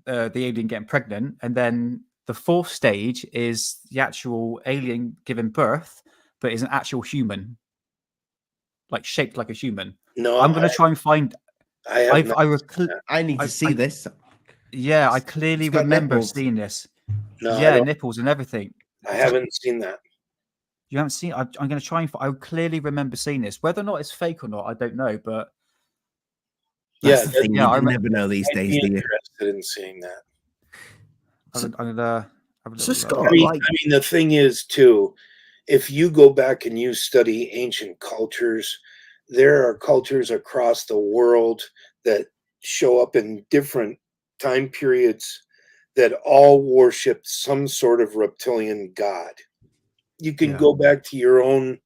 Speaker 7: the alien getting pregnant, and then the 4th stage is the actual alien giving birth, but is an actual human, like shaped like a human.
Speaker 8: no,
Speaker 7: I'm going to try and find.
Speaker 8: I
Speaker 6: need to see this.
Speaker 7: Yeah, I clearly
Speaker 6: It's got
Speaker 7: remember
Speaker 6: nipples.
Speaker 7: seeing this.
Speaker 8: No,
Speaker 7: Yeah, nipples and everything.
Speaker 8: I haven't seen that.
Speaker 7: You haven't seen? I'm going to try and. I clearly remember seeing this. Whether or not it's fake or not, I don't know. But
Speaker 6: That's the thing.
Speaker 7: yeah,
Speaker 6: You never know these
Speaker 8: I'd
Speaker 6: days,
Speaker 8: be
Speaker 6: do you?
Speaker 8: interested in seeing that.
Speaker 7: I'm gonna have a
Speaker 6: So
Speaker 7: little
Speaker 6: Scott,
Speaker 7: look.
Speaker 8: I mean, the thing is, too, if you go back and you study ancient cultures, there are cultures across the world that show up in different time periods that all worship some sort of reptilian god. You can go back to your own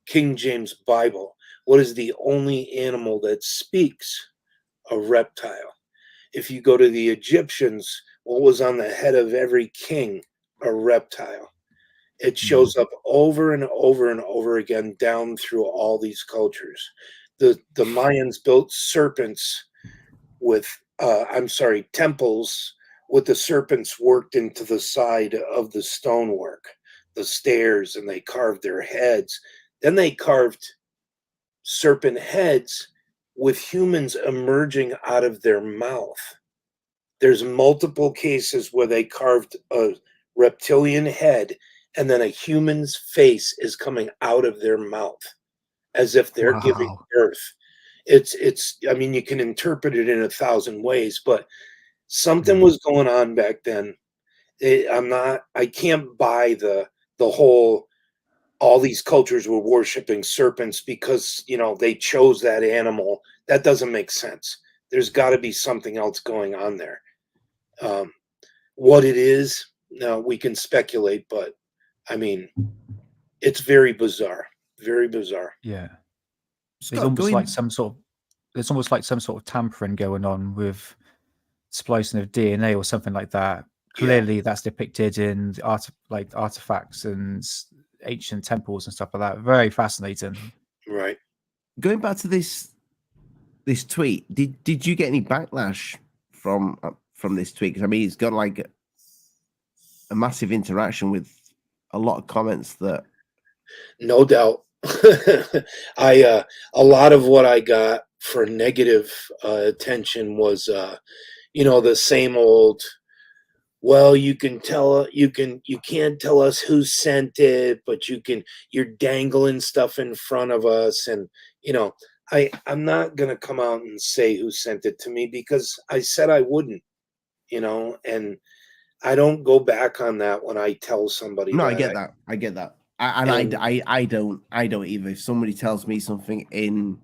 Speaker 8: King James Bible. What is the only animal that speaks? A reptile. If you go to the Egyptians, what was on the head of every king? a reptile. It shows up over and over and over again down through all these cultures. The Mayans built serpents with, temples with the serpents worked into the side of the stonework, the stairs, and they carved their heads. Then they carved serpent heads with humans emerging out of their mouth. There's multiple cases where they carved a reptilian head and then a human's face is coming out of their mouth as if they're giving birth. I mean, you can interpret it in 1,000 ways, but something was going on back then. I can't buy the whole, all these cultures were worshiping serpents because, they chose that animal. That doesn't make sense. There's got to be something else going on there. What it is, no, we can speculate, but I mean, it's very bizarre. Very bizarre.
Speaker 7: Yeah.
Speaker 6: Scott,
Speaker 7: There's almost like some sort of tampering going on with splicing of DNA or something like that. Clearly, that's depicted in the artifacts and ancient temples and stuff like that. Very fascinating.
Speaker 8: Right.
Speaker 6: Going back to this tweet, did you get any backlash from this tweet? Because I mean, it's got like a massive interaction with a lot of comments that.
Speaker 8: No doubt. A lot of what I got for negative attention was, the same old, well, you can't tell us who sent it, but you're dangling stuff in front of us. And, I'm not going to come out and say who sent it to me because I said I wouldn't, and I don't go back on that when I tell somebody.
Speaker 6: No, I get that. I don't either. If somebody tells me something in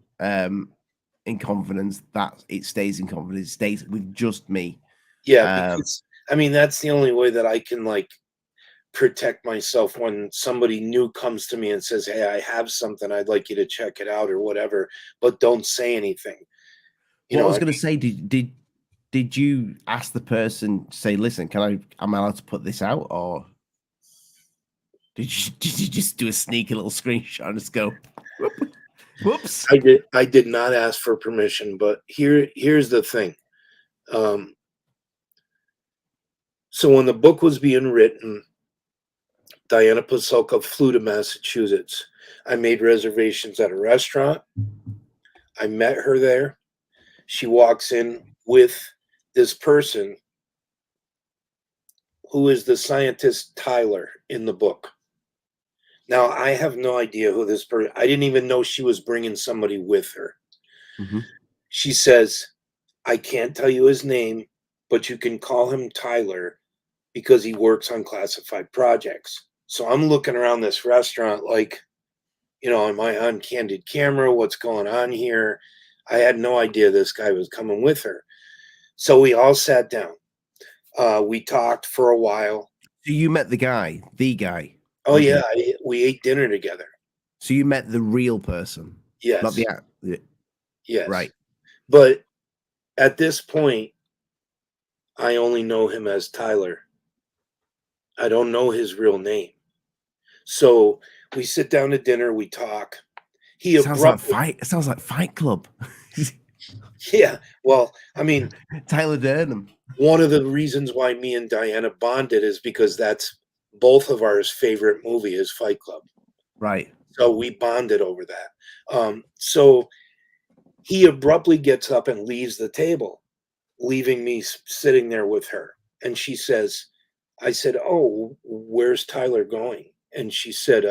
Speaker 6: confidence, that it stays in confidence, it stays with just me.
Speaker 8: Yeah, because I mean that's the only way that I can protect myself when somebody new comes to me and says, "Hey, I have something. I'd like you to check it out or whatever," but don't say anything.
Speaker 6: I was going to say, did you ask the person, say, "Listen, am I allowed to put this out?" Or did you just do a sneaky little screenshot and just go, whoops?
Speaker 8: I did not ask for permission, but here's the thing. So when the book was being written, Diana Pasulka flew to Massachusetts. I made reservations at a restaurant. I met her there. She walks in with this person who is the scientist Tyler in the book. Now, I have no idea who this person, I didn't even know she was bringing somebody with her.
Speaker 6: Mm-hmm.
Speaker 8: She says, I can't tell you his name, but you can call him Tyler because he works on classified projects. So I'm looking around this restaurant am I on candid camera? What's going on here? I had no idea this guy was coming with her. So we all sat down. We talked for a while.
Speaker 6: So you met the guy?
Speaker 8: Oh, yeah. We ate dinner together.
Speaker 6: So you met the real person?
Speaker 8: Yes.
Speaker 6: Not the actor?
Speaker 8: Yes.
Speaker 6: Right.
Speaker 8: But at this point, I only know him as Tyler. I don't know his real name. So we sit down to dinner. We talk. It
Speaker 6: sounds like Fight Club.
Speaker 8: Yeah. Well, I mean,
Speaker 6: Tyler Durden.
Speaker 8: One of the reasons why me and Diana bonded is because that's both of our favorite movie is Fight Club.
Speaker 6: Right.
Speaker 8: So we bonded over that. So he abruptly gets up and leaves the table, leaving me sitting there with her. And she says, I said, "Oh, where's Tyler going?" And she said,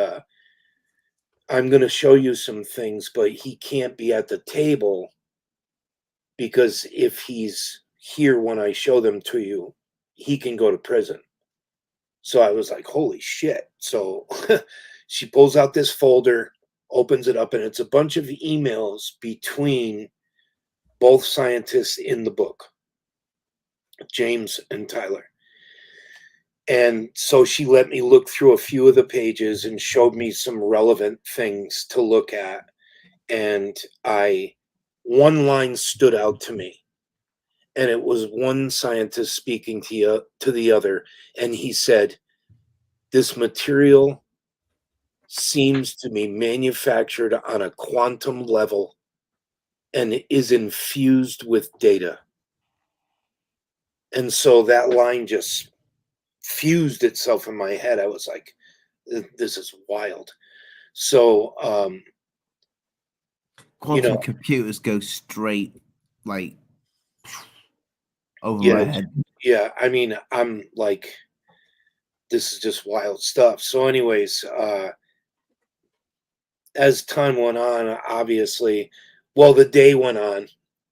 Speaker 8: "I'm going to show you some things, but he can't be at the table because if he's here when I show them to you, he can go to prison." So I was like, holy shit. So she pulls out this folder, opens it up, and it's a bunch of emails between both scientists in the book, James and Tyler. And so she let me look through a few of the pages and showed me some relevant things to look at. And one line stood out to me. And it was one scientist speaking to the other. And he said, this material seems to be manufactured on a quantum level and is infused with data. And so that line just fused itself in my head. I was like, this is wild. So,
Speaker 6: Quantum computers go straight, like, over
Speaker 8: yeah,
Speaker 6: my head.
Speaker 8: yeah. I mean, I'm like, this is just wild stuff. So, anyways, as time went on, obviously, well, the day went on,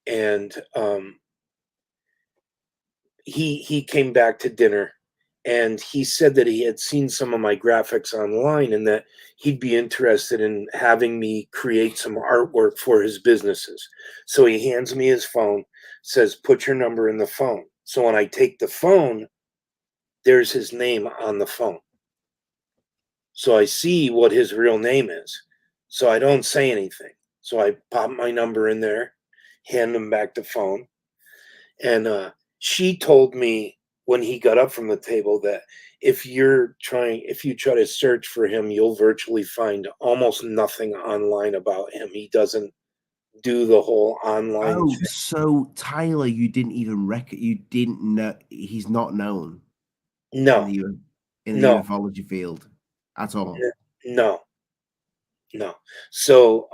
Speaker 8: and he came back to dinner, and he said that he had seen some of my graphics online and that he'd be interested in having me create some artwork for his businesses. So he hands me his phone, says, "Put your number in the phone." So when I take the phone, there's his name on the phone. So I see what his real name is. So I don't say anything. So I pop my number in there, hand him back the phone. And she told me when he got up from the table that if you try to search for him, you'll virtually find almost nothing online about him. He doesn't do the whole online
Speaker 6: Oh,
Speaker 8: thing.
Speaker 6: so Tyler, you didn't even you didn't know he's not known in
Speaker 8: No,
Speaker 6: the in the
Speaker 8: no,
Speaker 6: ufology field at all.
Speaker 8: no, no. So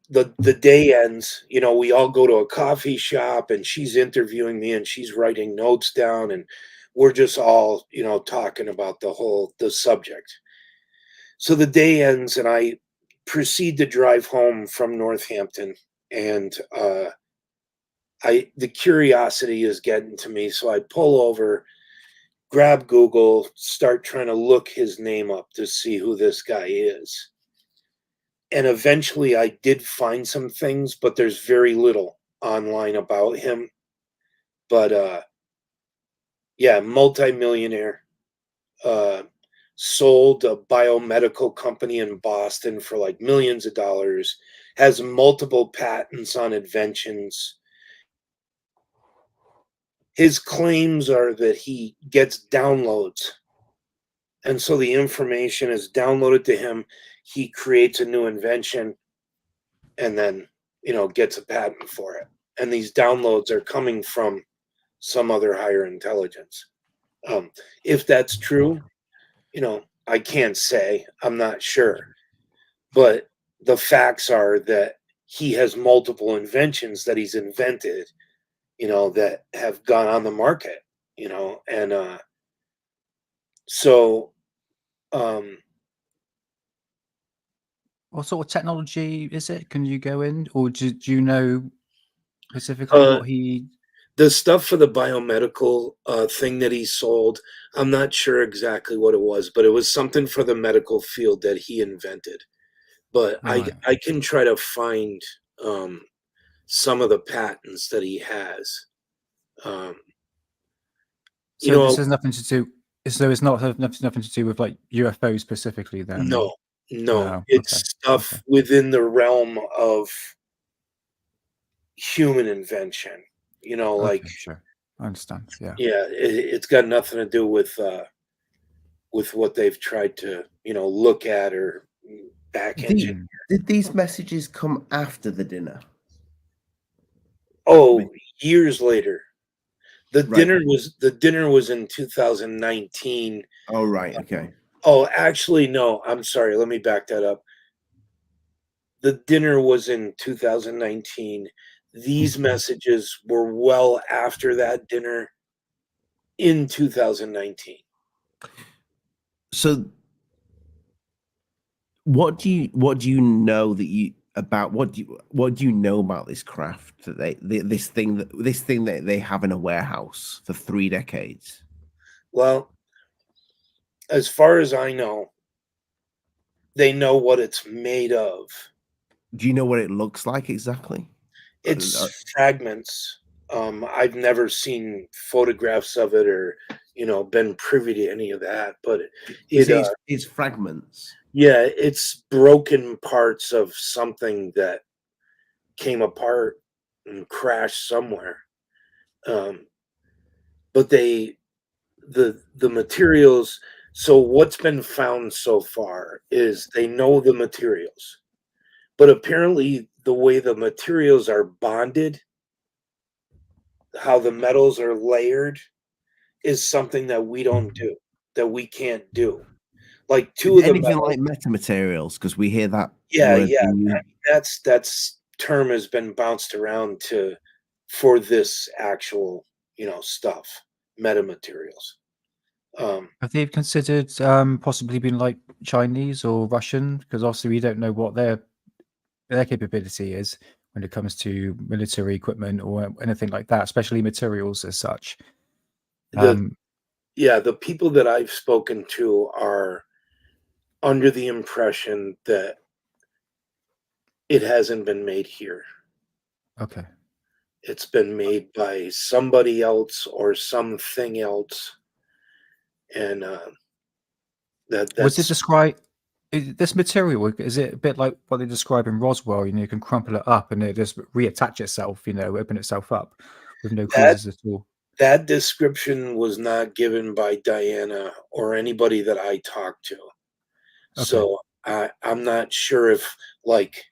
Speaker 8: the day ends, we all go to a coffee shop and she's interviewing me and she's writing notes down and we're just all, talking about the subject. So the day ends and I proceed to drive home from Northampton, and the curiosity is getting to me. So I pull over, grab Google, start trying to look his name up to see who this guy is. And eventually I did find some things, but there's very little online about him. But yeah, multimillionaire, sold a biomedical company in Boston for like millions of dollars, has multiple patents on inventions. His claims are that he gets downloads. And so the information is downloaded to him. He creates a new invention and then, gets a patent for it. And these downloads are coming from some other higher intelligence. If that's true, I can't say. I'm not sure. But the facts are that he has multiple inventions that he's invented, that have gone on the market, and so
Speaker 7: What sort of technology is it? Can you go in, or do you know specifically
Speaker 8: uh,
Speaker 7: what he?
Speaker 8: the stuff for the biomedical thing that he sold, I'm not sure exactly what it was, but it was something for the medical field that he invented. But
Speaker 7: Right.
Speaker 8: I can try to find some of the patents that he has.
Speaker 7: So this has nothing to do. So it's not nothing to do with like UFOs specifically, then?
Speaker 8: No,
Speaker 7: Or?
Speaker 8: no,
Speaker 7: No.
Speaker 8: it's
Speaker 7: Okay.
Speaker 8: stuff within the realm of human invention. Like,
Speaker 7: Okay. Sure. I understand. Yeah.
Speaker 8: yeah, it's got nothing to do with what they've tried to, look at or back engine.
Speaker 6: Did these messages come after the dinner?
Speaker 8: Oh, years later. The
Speaker 6: Right.
Speaker 8: dinner was in 2019.
Speaker 6: Oh, right. Okay.
Speaker 8: Oh, actually, no, I'm sorry. Let me back that up. The dinner was in 2019. These messages were well after that dinner in 2019.
Speaker 6: So what do you know that you about what do you know about this craft that this thing that they have in a warehouse for 3 decades?
Speaker 8: Well, as far as I know, they know what it's made of.
Speaker 6: Do you know what it looks like exactly?
Speaker 8: It's fragments. I've never seen photographs of it or, been privy to any of that, but
Speaker 6: It's fragments.
Speaker 8: yeah, it's broken parts of something that came apart and crashed somewhere. But the materials. So what's been found so far is they know the materials, but apparently the way the materials are bonded, how the metals are layered, is something that we don't do, that we can't do. Like two of the
Speaker 6: Anything
Speaker 8: metals,
Speaker 6: like metamaterials, because we hear that
Speaker 8: yeah,
Speaker 6: word
Speaker 8: yeah,
Speaker 6: being used.
Speaker 8: that's term has been bounced around to for this actual, stuff, metamaterials.
Speaker 7: Have they considered possibly being like Chinese or Russian? Because obviously we don't know what their capability is when it comes to military equipment or anything like that, especially materials as such.
Speaker 8: The Yeah, the people that I've spoken to are under the impression that it hasn't been made here.
Speaker 7: Okay.
Speaker 8: It's been made by somebody else or something else, and
Speaker 7: Was it
Speaker 8: that's
Speaker 7: described? This material, is it a bit like what they describe in Roswell? You know, you can crumple it up and it just reattach itself. You know, open itself up with no
Speaker 8: that
Speaker 7: causes at all.
Speaker 8: that description was not given by Diana or anybody that I talked to.
Speaker 7: Okay.
Speaker 8: So I'm not sure if, like,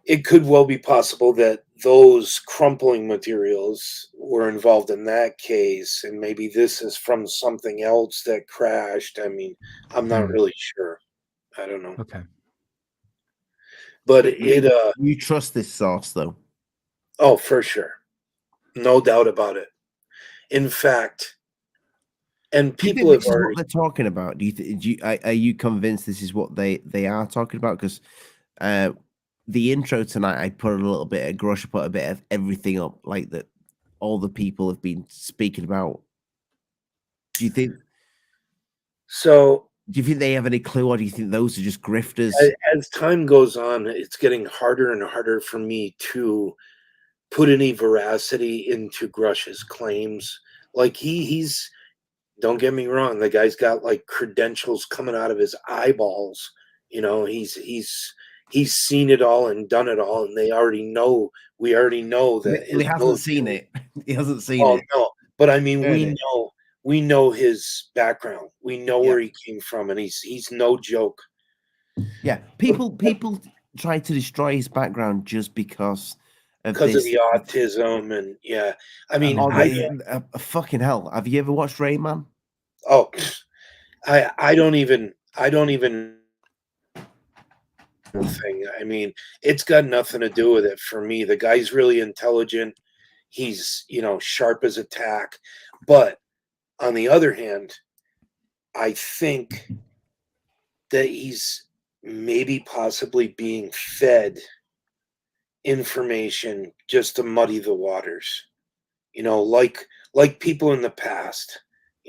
Speaker 8: it could well be possible that those crumpling materials were involved in that case, and maybe this is from something else that crashed. I mean, I'm not
Speaker 7: Hmm.
Speaker 8: really sure. I don't know.
Speaker 7: Okay.
Speaker 8: But
Speaker 6: But
Speaker 8: it
Speaker 6: you trust this source, though.
Speaker 8: oh, for sure. No doubt about it. In fact, and
Speaker 6: Do you
Speaker 8: people
Speaker 6: think
Speaker 8: have
Speaker 6: this is what
Speaker 8: already,
Speaker 6: they're talking about? Are you convinced this is what they are talking about? Because the intro tonight, I put a little bit of Grush, put a bit of everything up, like that. All the people have been speaking about. Do you think?
Speaker 8: so
Speaker 6: Do you think they have any clue, or do you think those are just grifters?
Speaker 8: as time goes on, it's getting harder and harder for me to put any veracity into Grush's claims. Like he's don't get me wrong, the guy's got like credentials coming out of his eyeballs. He's seen it all and done it all, and we already know that
Speaker 6: He
Speaker 8: his
Speaker 6: hasn't seen
Speaker 8: military.
Speaker 6: it. He hasn't seen
Speaker 8: Oh
Speaker 6: it.
Speaker 8: no, but I mean,
Speaker 6: Heard it.
Speaker 8: we know his background. We know
Speaker 6: Yeah.
Speaker 8: where he came from, and he's no joke.
Speaker 6: Yeah, people try to destroy his background just because of
Speaker 8: Because of
Speaker 6: this.
Speaker 8: the autism, and yeah, I mean,
Speaker 6: Oh, fucking hell! Have you ever watched Rayman?
Speaker 8: oh, I don't even thing. I mean, it's got nothing to do with it for me. The guy's really intelligent. He's, sharp as a tack. But on the other hand, I think that he's maybe possibly being fed information just to muddy the waters. Like people in the past,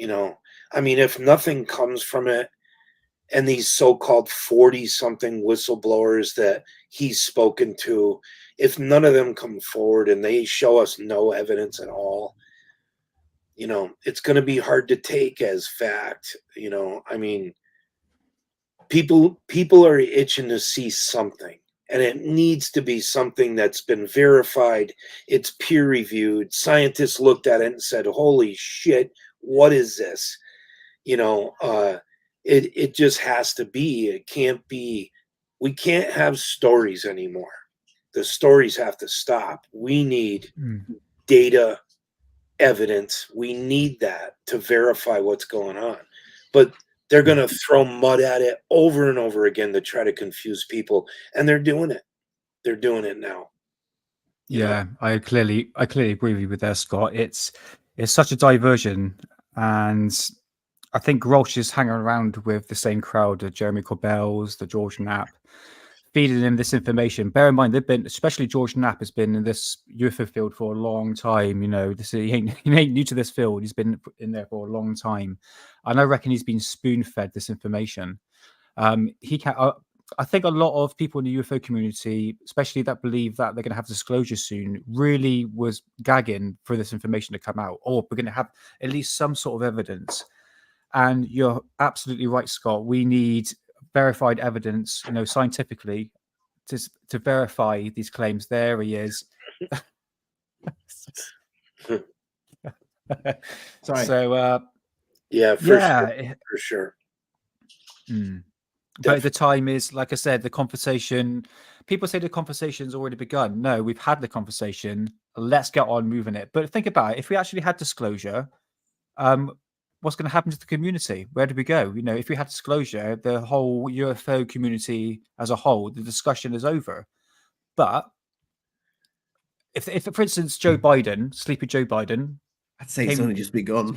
Speaker 8: I mean, if nothing comes from it, and these so-called 40 something whistleblowers that he's spoken to, if none of them come forward and they show us no evidence at all, it's going to be hard to take as fact. I mean, people are itching to see something, and it needs to be something that's been verified, it's peer reviewed, scientists looked at it and said, holy shit, what is this? It just has to be. It can't be. We can't have stories anymore. The stories have to stop. We need data, evidence. We need that to verify what's going on. But they're going to throw mud at it over and over again to try to confuse people, and they're doing it. They're doing it now.
Speaker 7: Yeah, I clearly agree with you with there, Scott. It's such a diversion, and I think Grosh is hanging around with the same crowd, the Jeremy Corbells, the George Knapp, feeding him this information. Bear in mind, they've been, especially George Knapp, has been in this UFO field for a long time. He ain't new to this field. He's been in there for a long time, and I reckon he's been spoon fed this information. He can. I think a lot of people in the UFO community, especially that believe that they're going to have disclosure soon, really was gagging for this information to come out, or we're going to have at least some sort of evidence. And you're absolutely right, Scott. We need verified evidence, scientifically, to verify these claims. There he is.
Speaker 6: Sorry.
Speaker 7: So
Speaker 8: Yeah, for
Speaker 7: yeah,
Speaker 8: sure. For sure.
Speaker 7: but the time is, like I said, the conversation. People say the conversation's already begun. No, we've had the conversation. Let's get on moving it. But think about it. If we actually had disclosure, what's going to happen to the community? Where do we go? You know, if we had disclosure, the whole UFO community as a whole, the discussion is over. But if for instance, Joe Biden, sleepy Joe Biden,
Speaker 6: I'd say it's only just begun.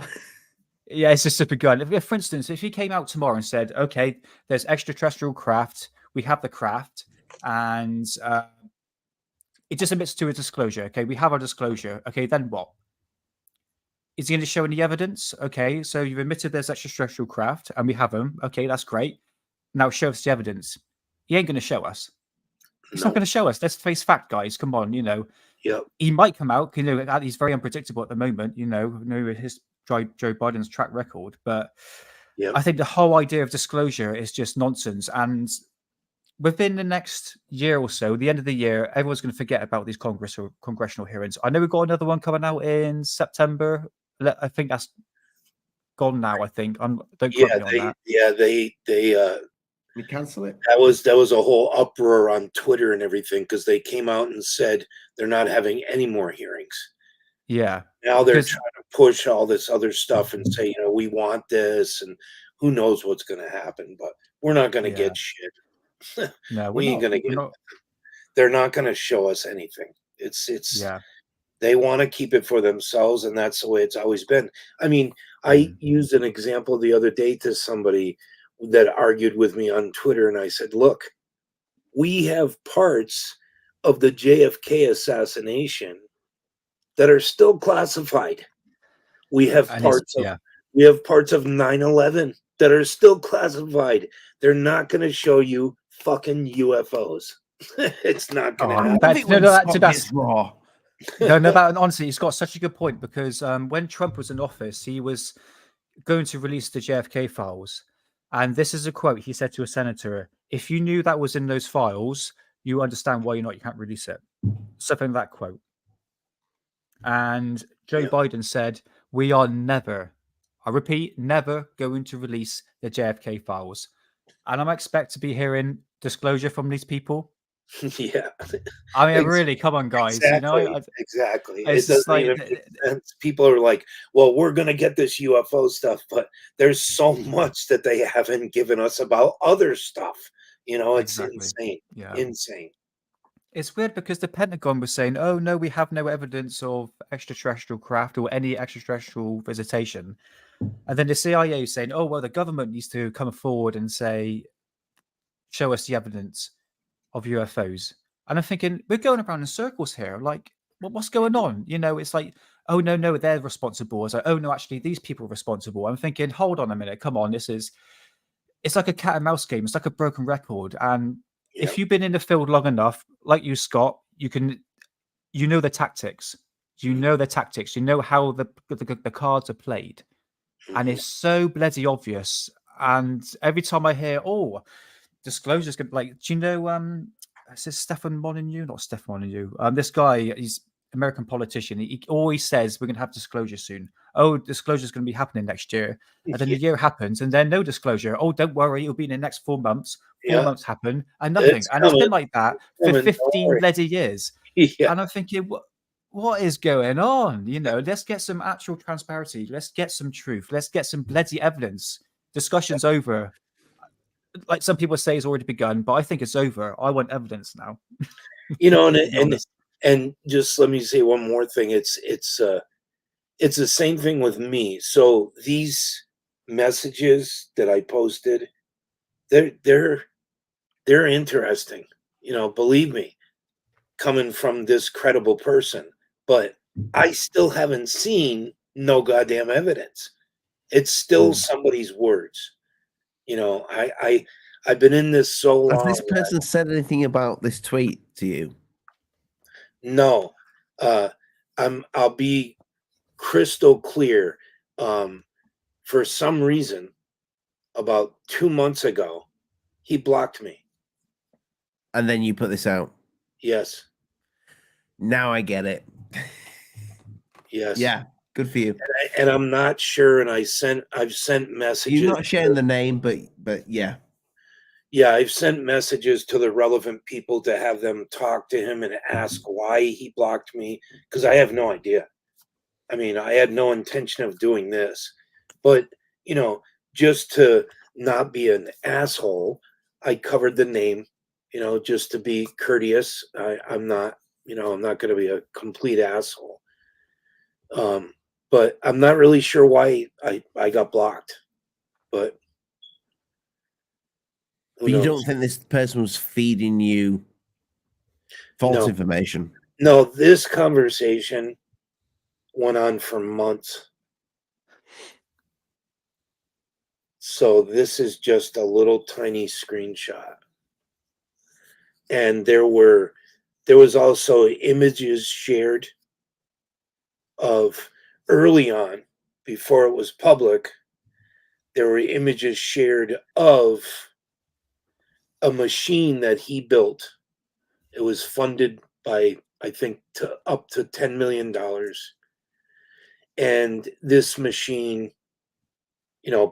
Speaker 7: yeah, it's just begun. If, for instance, if he came out tomorrow and said, "Okay, there's extraterrestrial craft, we have the craft, and it just admits to a disclosure. Okay, we have our disclosure. Okay, then what? Is he going to show any evidence? Okay, so you've admitted there's extraterrestrial craft, and we have them. Okay, that's great. Now show us the evidence. He ain't going to show us. He's not going to show us. Let's face fact, guys. Come on, you know."
Speaker 8: Yep.
Speaker 7: He might come out. You know, he's very unpredictable at the moment. You know his Joe Biden's track record, but I think the whole idea of disclosure is just nonsense. And within the next year or so, the end of the year, everyone's going to forget about these congressional hearings. I know we've got another one coming out in September. I think that's gone now. I think. Don't quote me on that.
Speaker 8: Yeah, they
Speaker 6: We cancel it.
Speaker 8: That was a whole uproar on Twitter and everything because they came out and said they're not having any more hearings.
Speaker 7: Yeah.
Speaker 8: Now they're trying to push all this other stuff and say, you know, we want this, and who knows what's going to happen, but we're not going to get shit.
Speaker 7: No,
Speaker 8: we ain't going to get. They're not going to show us anything. It's.
Speaker 7: Yeah.
Speaker 8: They want to keep it for themselves, and that's the way it's always been. I mean, I used an example the other day to somebody that argued with me on Twitter, and I said, look, we have parts of the JFK assassination that are still classified. We have parts of 9/11 that are still classified. They're not going to show you fucking UFOs. It's not going to happen.
Speaker 7: That's raw. Honestly, he's got such a good point, because when Trump was in office, he was going to release the JFK files. And this is a quote he said to a senator: "If you knew that was in those files, you understand why you can't release it." Something like that quote. And Joe Biden said, "We are never, I repeat, never going to release the JFK files." And I expect to be hearing disclosure from these people.
Speaker 8: Yeah.
Speaker 7: I mean, really, come on, guys.
Speaker 8: Exactly.
Speaker 7: You know,
Speaker 8: exactly.
Speaker 7: It's
Speaker 8: it doesn't
Speaker 7: like,
Speaker 8: even make sense. People are like, well, we're going to get this UFO stuff, but there's so much that they haven't given us about other stuff. You know, it's insane.
Speaker 7: Yeah.
Speaker 8: Insane.
Speaker 7: It's weird because the Pentagon was saying, "Oh, no, we have no evidence of extraterrestrial craft or any extraterrestrial visitation." And then the CIA is saying, "Oh, well, the government needs to come forward and say, show us the evidence of UFOs." And I'm thinking, we're going around in circles here. Like, what's going on? You know, it's like, oh, no, they're responsible. It's like, oh, no, actually, these people are responsible. I'm thinking, hold on a minute. Come on. It's like a cat and mouse game. It's like a broken record. And if you've been in the field long enough, like you, Scott, you know the tactics. You know the tactics. You know how the cards are played. And it's so bloody obvious. And every time I hear, oh, disclosure's gonna, like, do you know is this Stefan Molyneux? Not Stefan Molyneux. This guy, he's American politician. He always says we're gonna have disclosure soon. Oh, disclosure's gonna be happening next year. And then the year happens and then no disclosure. Oh, don't worry, it'll be in the next 4 months. 4 months happen and nothing. It's been like that for 15 bloody years. And I'm thinking, what is going on? You know, let's get some actual transparency. Let's get some truth. Let's get some bloody evidence. Discussion's over. Like some people say, it's already begun, but I think it's over. I want evidence now.
Speaker 8: You know, and just let me say one more thing. It's the same thing with me. So these messages that I posted, they're interesting. You know, believe me, coming from this credible person. But I still haven't seen no goddamn evidence. It's still somebody's words. You know, I've been in this so long.
Speaker 6: Has this person said anything about this tweet to you?
Speaker 8: No. I'll be crystal clear. For some reason, about 2 months ago, he blocked me.
Speaker 6: And then you put this out?
Speaker 8: Yes.
Speaker 6: Now I get it.
Speaker 8: Yes.
Speaker 6: Yeah. Good for you.
Speaker 8: And I'm not sure. And I've sent messages.
Speaker 6: You're not sharing the name, but yeah.
Speaker 8: Yeah, I've sent messages to the relevant people to have them talk to him and ask why he blocked me, because I have no idea. I mean, I had no intention of doing this, but just to not be an asshole, I covered the name, just to be courteous. I'm not going to be a complete asshole. But I'm not really sure why I got blocked, but who
Speaker 6: But you
Speaker 8: knows?
Speaker 6: don't think this person was feeding you false
Speaker 8: No.
Speaker 6: information?
Speaker 8: No, this conversation went on for months. So this is just a little tiny screenshot. And there was also images shared of early on, before it was public, there were images shared of a machine that he built. It was funded by, I think, up to $10 million. And this machine,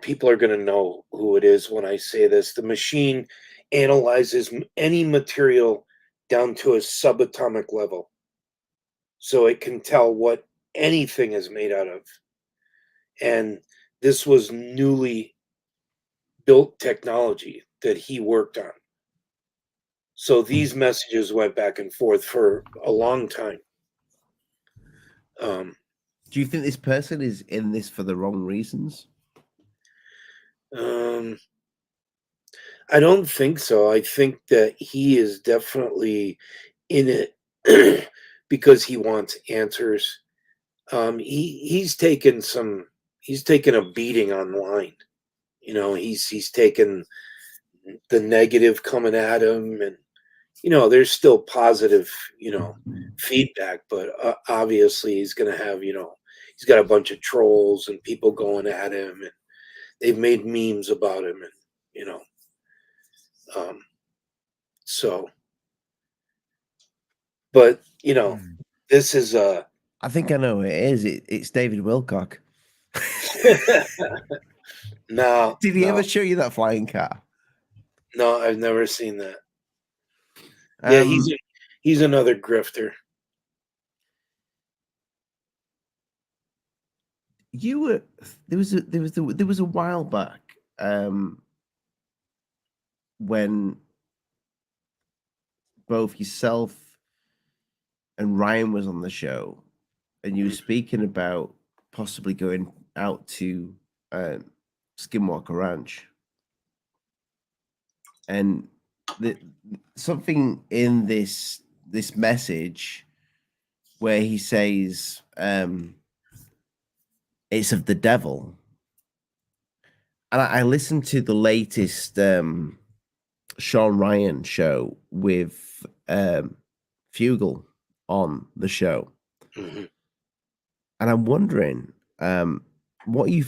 Speaker 8: people are going to know who it is when I say this. The machine analyzes any material down to a subatomic level. So it can tell what anything is made out of. And this was newly built technology that he worked on. So these messages went back and forth for a long time.
Speaker 6: Do you think this person is in this for the wrong reasons?
Speaker 8: I don't think so. I think that he is definitely in it because he wants answers. He's taken a beating online. He's taken the negative coming at him, and there's still positive feedback, but obviously he's going to have he's got a bunch of trolls and people going at him, and they've made memes about him, and so, but this is
Speaker 6: I think I know who it is. It's David Wilcock.
Speaker 8: no.
Speaker 6: Did he ever show you that flying car?
Speaker 8: No, I've never seen that. Yeah, he's another grifter.
Speaker 6: There was a while back when both yourself and Ryan was on the show, and you were speaking about possibly going out to Skinwalker Ranch, and something in this message where he says it's of the devil, and I listened to the latest Sean Ryan show with Fugel on the show, and I'm wondering what you,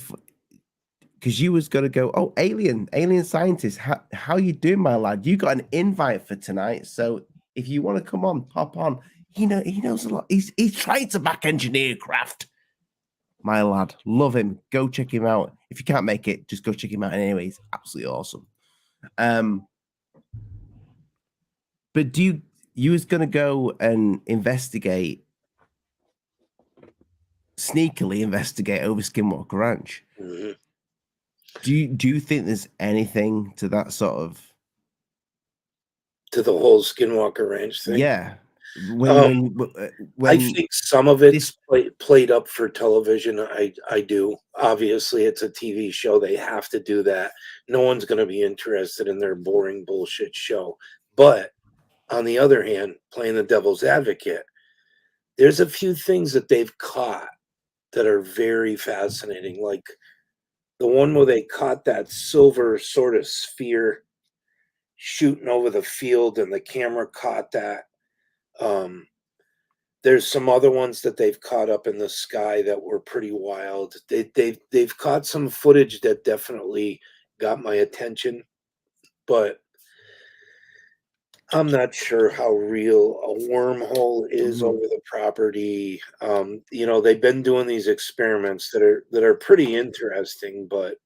Speaker 6: because you was going to go, oh, alien scientist, how you doing, my lad? You got an invite for tonight, so if you want to come on, pop on. He knows a lot. He's trying to back engineer craft, my lad. Love him. Go check him out. If you can't make it, just go check him out anyway. He's absolutely awesome. But you was going to go and sneakily investigate over Skinwalker Ranch.
Speaker 8: Mm-hmm.
Speaker 6: Do you think there's anything to that sort of,
Speaker 8: to the whole Skinwalker Ranch thing?
Speaker 6: Yeah. When
Speaker 8: I think some of it's played up for television. I do. Obviously, it's a TV show. They have to do that. No one's going to be interested in their boring bullshit show. But on the other hand, playing the devil's advocate, there's a few things that they've caught that are very fascinating. Like the one where they caught that silver sort of sphere shooting over the field, and the camera caught that. There's some other ones that they've caught up in the sky that were pretty wild. They've caught some footage that definitely got my attention, but I'm not sure how real a wormhole is
Speaker 7: Mhm.
Speaker 8: over the property. You know, they've been doing these experiments that are pretty interesting, but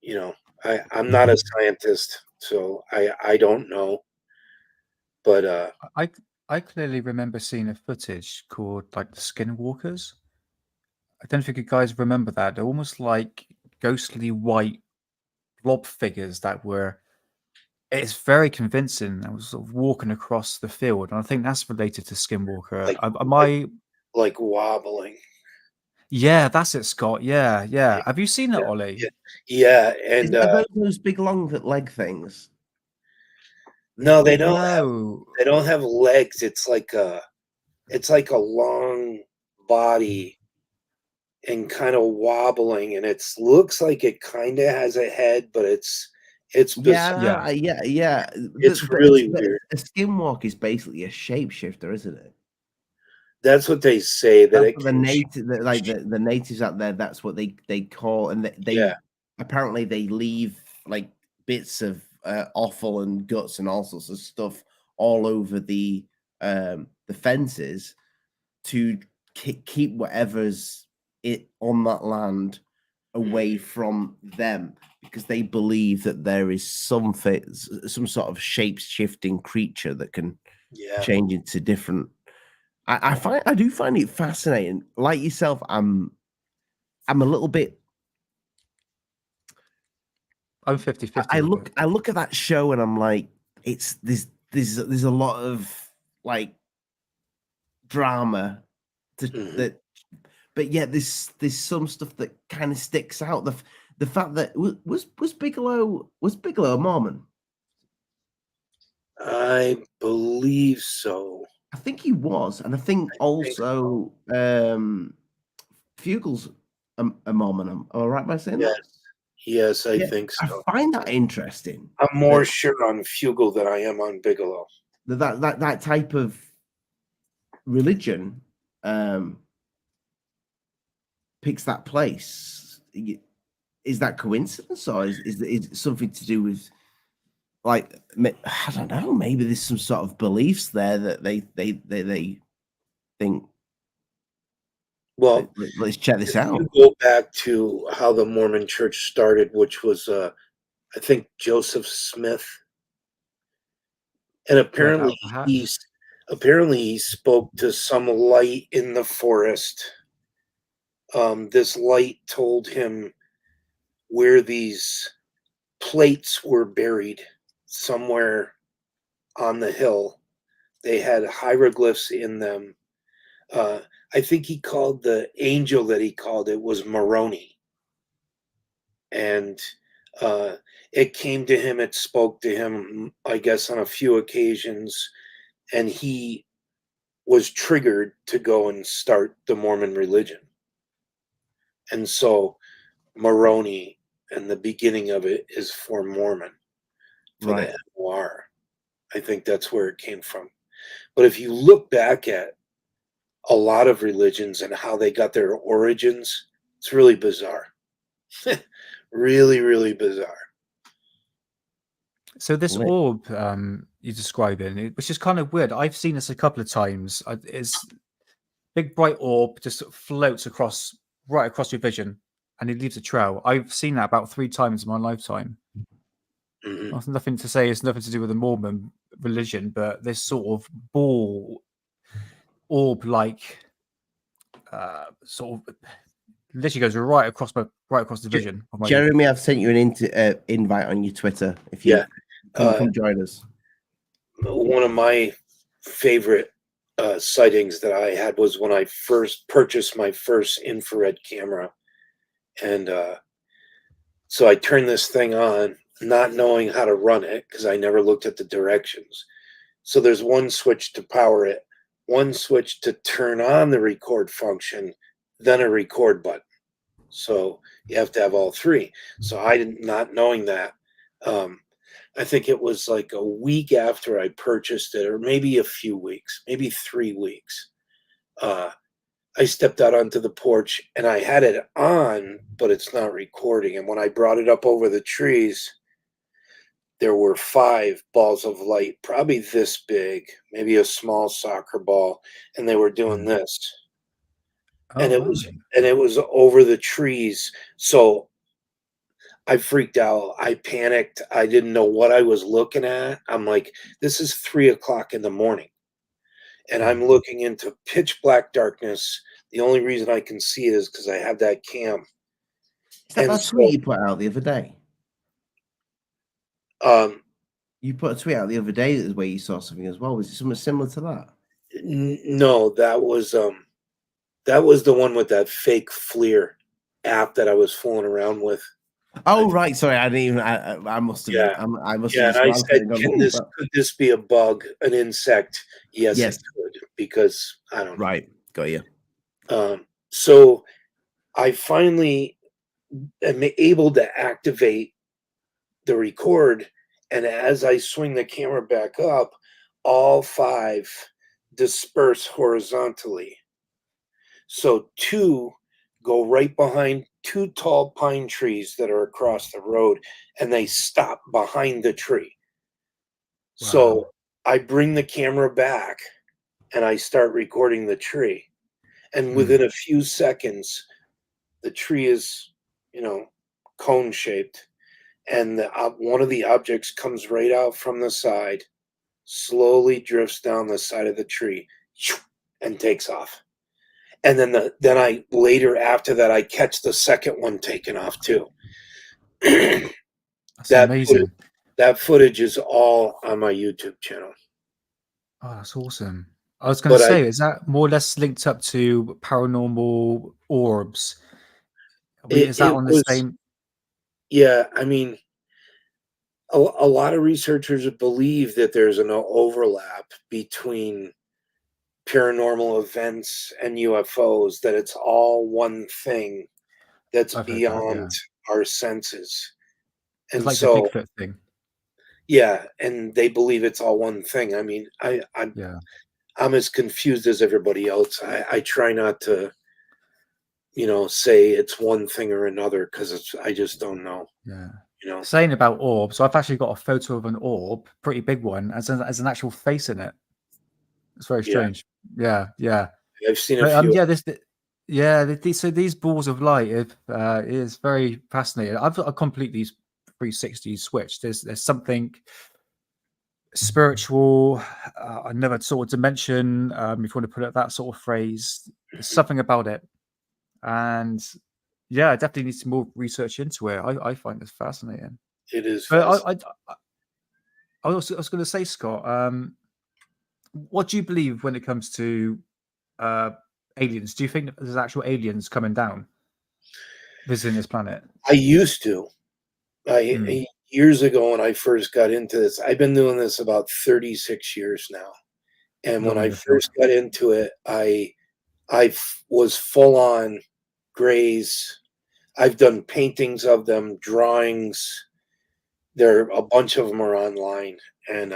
Speaker 8: you know, I'm not a scientist, so I don't know. But
Speaker 7: I I clearly remember seeing a footage called like the Skinwalkers. I don't know if you guys remember that. They're almost like ghostly white blob figures that were. It's very convincing. I was sort of walking across the field, and I think that's related to Skinwalker.
Speaker 8: like
Speaker 7: Am
Speaker 8: like
Speaker 7: I?
Speaker 8: like wobbling.
Speaker 7: Yeah, that's it, Scott. Yeah,
Speaker 8: Yeah,
Speaker 7: yeah. Have you seen it,
Speaker 8: yeah,
Speaker 7: Ollie?
Speaker 8: yeah, yeah.
Speaker 6: Is,
Speaker 8: And
Speaker 6: are those big long leg things?
Speaker 8: no, they don't have
Speaker 7: No.
Speaker 8: legs. It's like a long body and kind of wobbling, and it's looks like it kind of has a head, but it's bizarre.
Speaker 7: Yeah.
Speaker 6: Yeah.
Speaker 8: It's
Speaker 6: But
Speaker 8: really
Speaker 6: but
Speaker 8: weird.
Speaker 6: a skinwalk is basically a shapeshifter, isn't it?
Speaker 8: That's what they say, that
Speaker 6: That's
Speaker 8: it
Speaker 6: what the
Speaker 8: can
Speaker 6: native, like
Speaker 8: change.
Speaker 6: the natives out there. That's what they call, and
Speaker 8: Yeah,
Speaker 6: they apparently they leave like bits of offal and guts and all sorts of stuff all over the fences to keep whatever's it on that land away from them, because they believe that there is some sort of shape shifting creature that can
Speaker 8: yeah.
Speaker 6: change into different. I do find it fascinating. Like yourself, I'm a little bit.
Speaker 7: I'm 50-50 with it.
Speaker 6: I look at that show and I'm like, it's there's a lot of like drama to
Speaker 8: Mhm.
Speaker 6: that, but yet there's some stuff that kind of sticks out. The fact that was Bigelow a Mormon?
Speaker 8: I believe so.
Speaker 6: I think he was, and I think
Speaker 8: I think so.
Speaker 6: also Fugel's a Mormon. Am I right by saying that?
Speaker 8: Yes. Yes, I
Speaker 6: Yeah,
Speaker 8: think
Speaker 6: I
Speaker 8: so.
Speaker 6: find that interesting.
Speaker 8: I'm more
Speaker 6: That
Speaker 8: sure on Fugel than I am on Bigelow.
Speaker 6: that type of religion um, picks that place. Is that coincidence, or is it something to do with like I don't know? Maybe there's some sort of beliefs there that they think.
Speaker 8: Well,
Speaker 6: Let's check this
Speaker 8: if you
Speaker 6: out.
Speaker 8: go back to how the Mormon church started, which was, I think Joseph Smith, and
Speaker 7: Right out of the hat.
Speaker 8: apparently he spoke to some light in the forest. This light told him where these plates were buried somewhere on the hill. They had hieroglyphs in them. Uh, I think he called the angel that he called it was Moroni, and uh, it came to him. It spoke to him, I guess, on a few occasions, and he was triggered to go and start the Mormon religion. And so Moroni and the beginning of it is for Mormon, for the
Speaker 6: Right.
Speaker 8: MOR. I think that's where it came from. But if you look back at a lot of religions and how they got their origins, it's really bizarre. Really, really bizarre.
Speaker 7: So this
Speaker 6: Lit.
Speaker 7: orb you're describing, which is kind of weird. I've seen this a couple of times. It's big bright orb just sort of floats across right across your vision, and it leaves a trail. I've seen that about 3 times in my lifetime.
Speaker 8: Mhm.
Speaker 7: Nothing to say. It's nothing to do with the Mormon religion, but this sort of ball orb like sort of literally goes right across the vision of my.
Speaker 6: Jeremy, I've sent you an invite on your Twitter. If you
Speaker 8: Yeah.
Speaker 6: come join us.
Speaker 8: One of my favorite sightings that I had was when I first purchased my first infrared camera. And so I turned this thing on, not knowing how to run it because I never looked at the directions. So there's one switch to power it, one switch to turn on the record function, then a record button. So you have to have all three. So I didn't, not knowing that, I think it was like a week after I purchased it, or maybe a few weeks, maybe 3 weeks. I stepped out onto the porch and I had it on, but it's not recording. And when I brought it up over the trees, there were 5 balls of light, probably this big, maybe a small soccer ball, and they were doing this. And
Speaker 7: Oh,
Speaker 8: it was over the trees. So I freaked out. I panicked. I didn't know what I was looking at. I'm like, this is 3 o'clock in the morning. And I'm looking into pitch black darkness. The only reason I can see it is because I have that cam.
Speaker 6: Is that
Speaker 8: And
Speaker 6: that tweet you put out the other day? You put a tweet out the other day where you saw something as well. Was it something similar to that?
Speaker 8: No, that was the one with that fake FLIR app that I was fooling around with.
Speaker 6: Oh, right. Sorry, I didn't even. I must have.
Speaker 8: Yeah.
Speaker 6: I must
Speaker 8: Yeah,
Speaker 6: have.
Speaker 8: and I
Speaker 6: just
Speaker 8: said,
Speaker 6: gone,
Speaker 8: could this be a bug, an insect? Yes,
Speaker 6: Yes.
Speaker 8: it could, because I don't know.
Speaker 6: Right, got you.
Speaker 8: So I finally am able to activate the record, and as I swing the camera back up, all 5 disperse horizontally. So 2 go right behind 2 tall pine trees that are across the road, and they stop behind the tree. So I bring the camera back and I start recording the tree. And within a few seconds, the tree is, cone shaped. And one of the objects comes right out from the side, slowly drifts down the side of the tree, and takes off. And then I later after that I catch the second one taking off too.
Speaker 7: That's amazing.
Speaker 8: That footage is all on my YouTube channel.
Speaker 7: Oh, that's awesome. I was going to say, is that more or less linked up to paranormal orbs? Is that on the same?
Speaker 8: Yeah, I mean, a lot of researchers believe that there's an overlap between paranormal events and UFOs, that it's all one thing that's beyond our senses. And
Speaker 7: it's like
Speaker 8: so,
Speaker 7: the Bigfoot thing.
Speaker 8: Yeah, and they believe it's all one thing. I mean, I'm as confused as everybody else. I try not to, say it's one thing or another, because I just don't know.
Speaker 7: Yeah.
Speaker 8: You know,
Speaker 7: saying about orbs, so I've actually got a photo of an orb, pretty big one, as an actual face in it. It's very strange. Yeah.
Speaker 8: I've seen a few.
Speaker 7: So these balls of light is very fascinating. I've got a completely 360 switch. There's something spiritual, another sort of dimension, if you want to put it that sort of phrase. There's something about it, and yeah, it definitely needs more research into it. I find it fascinating.
Speaker 8: It is.
Speaker 7: But I was going to say, Scott, what do you believe when it comes to aliens? Do you think there's actual aliens coming down visiting this planet?
Speaker 8: I used to. Years ago, when I first got into this, I've been doing this about 36 years now. And when I first got into it, I was full on grays. I've done paintings of them, drawings. A bunch of them are online. And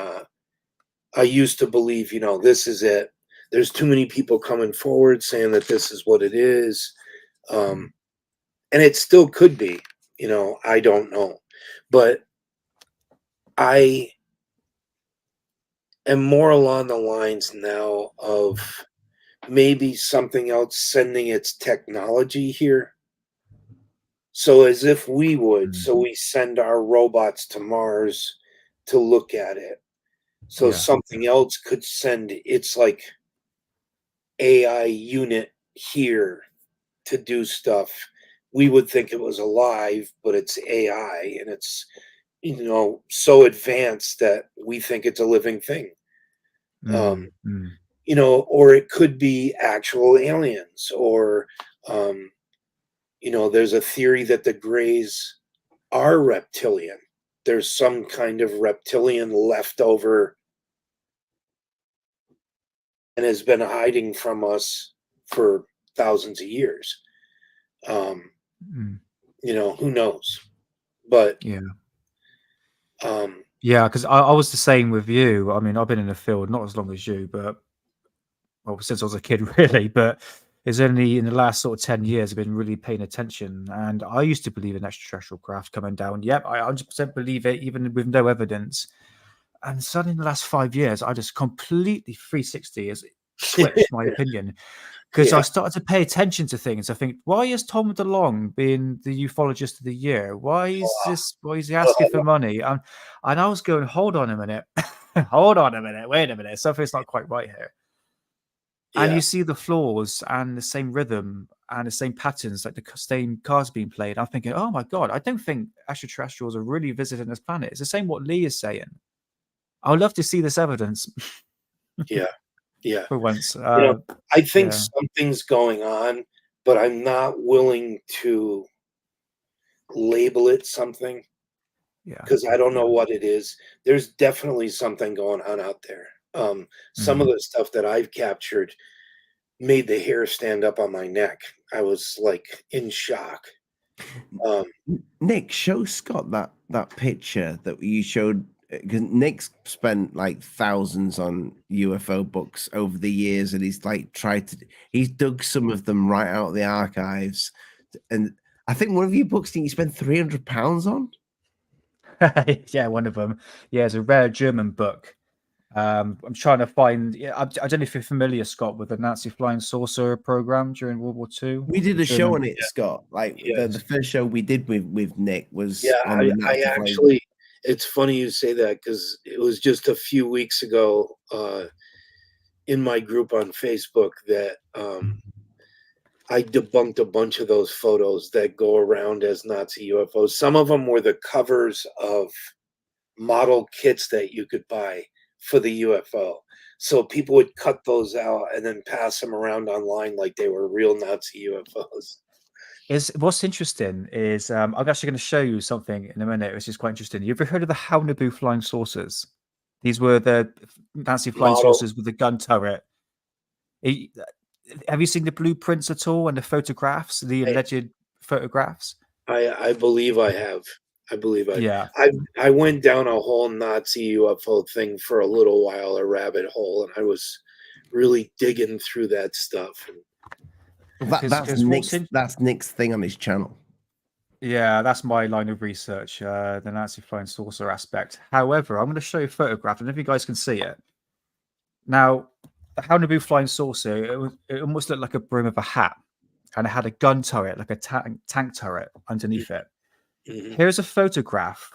Speaker 8: I used to believe, this is it. There's too many people coming forward saying that this is what it is. And it still could be, I don't know. But I am more along the lines now of maybe something else sending its technology here. So as if we would, so we send our robots to Mars to look at it. So something else could send its like AI unit here to do stuff. We would think it was alive, but it's AI, and it's so advanced that we think it's a living thing. Or it could be actual aliens, or there's a theory that the Greys are reptilian. There's some kind of reptilian leftover and has been hiding from us for thousands of years. Who knows? But
Speaker 7: because I was the same with you. I mean, I've been in the field not as long as you, but since I was a kid, really. But is only in the last sort of 10 years I've been really paying attention. And I used to believe in extraterrestrial craft coming down. Yep, I 100% believe it, even with no evidence. And suddenly in the last 5 years, I just completely 360 has switched my opinion. Because I
Speaker 8: Yeah.
Speaker 7: started to pay attention to things. I think, why is Tom DeLonge being the ufologist of the year? Why is he asking for money? And I was going, hold on a minute. Hold on a minute. Wait a minute. Something's not quite right here. And
Speaker 8: Yeah.
Speaker 7: you see the flaws and the same rhythm and the same patterns, like the same cards being played. I'm thinking, oh my God, I don't think extraterrestrials are really visiting this planet. It's the same what Lee is saying. I would love to see this evidence
Speaker 8: Yeah. Yeah.
Speaker 7: for once.
Speaker 8: I think
Speaker 7: yeah.
Speaker 8: something's going on, but I'm not willing to label it something
Speaker 7: Yeah.
Speaker 8: because I don't know what it is. There's definitely something going on out there. Some of the stuff that I've captured made the hair stand up on my neck. I was like in shock.
Speaker 6: Nick, show Scott that picture that you showed, because Nick's spent like thousands on UFO books over the years, and he's dug some of them right out of the archives. And I think one of your books, didn't you spend £300 on?
Speaker 7: Yeah, one of them. Yeah, it's a rare German book. I'm trying to find. Yeah, I don't know if you're familiar, Scott, with the Nazi flying saucer program during World War II.
Speaker 6: We did a show on it, Scott. Like
Speaker 8: Yes.
Speaker 6: the first show we did with Nick was
Speaker 8: Yeah,
Speaker 6: on the Nazi
Speaker 8: I
Speaker 6: flying.
Speaker 8: actually, it's funny you say that because it was just a few weeks ago in my group on Facebook that I debunked a bunch of those photos that go around as Nazi UFOs. Some of them were the covers of model kits that you could buy for the UFO. So people would cut those out and then pass them around online like they were real Nazi UFOs.
Speaker 7: What's interesting is I'm actually going to show you something in a minute, which is quite interesting. You ever heard of the Haunebu flying saucers? These were the Nazi flying
Speaker 8: Model.
Speaker 7: saucers with the gun turret. Have you seen the blueprints at all and the photographs, the alleged photographs?
Speaker 8: I believe I have. I believe
Speaker 7: Yeah.
Speaker 8: I went down a whole Nazi UFO thing for a little while, a rabbit hole, and I was really digging through that stuff.
Speaker 6: That's Nick's thing on his channel.
Speaker 7: Yeah, that's my line of research, the Nazi flying saucer aspect. However, I'm going to show you a photograph, and if you guys can see it. Now, the Haunebu flying saucer, it almost looked like a brim of a hat, and it had a gun turret, like a tank turret underneath it.
Speaker 8: Mhm.
Speaker 7: Here's a photograph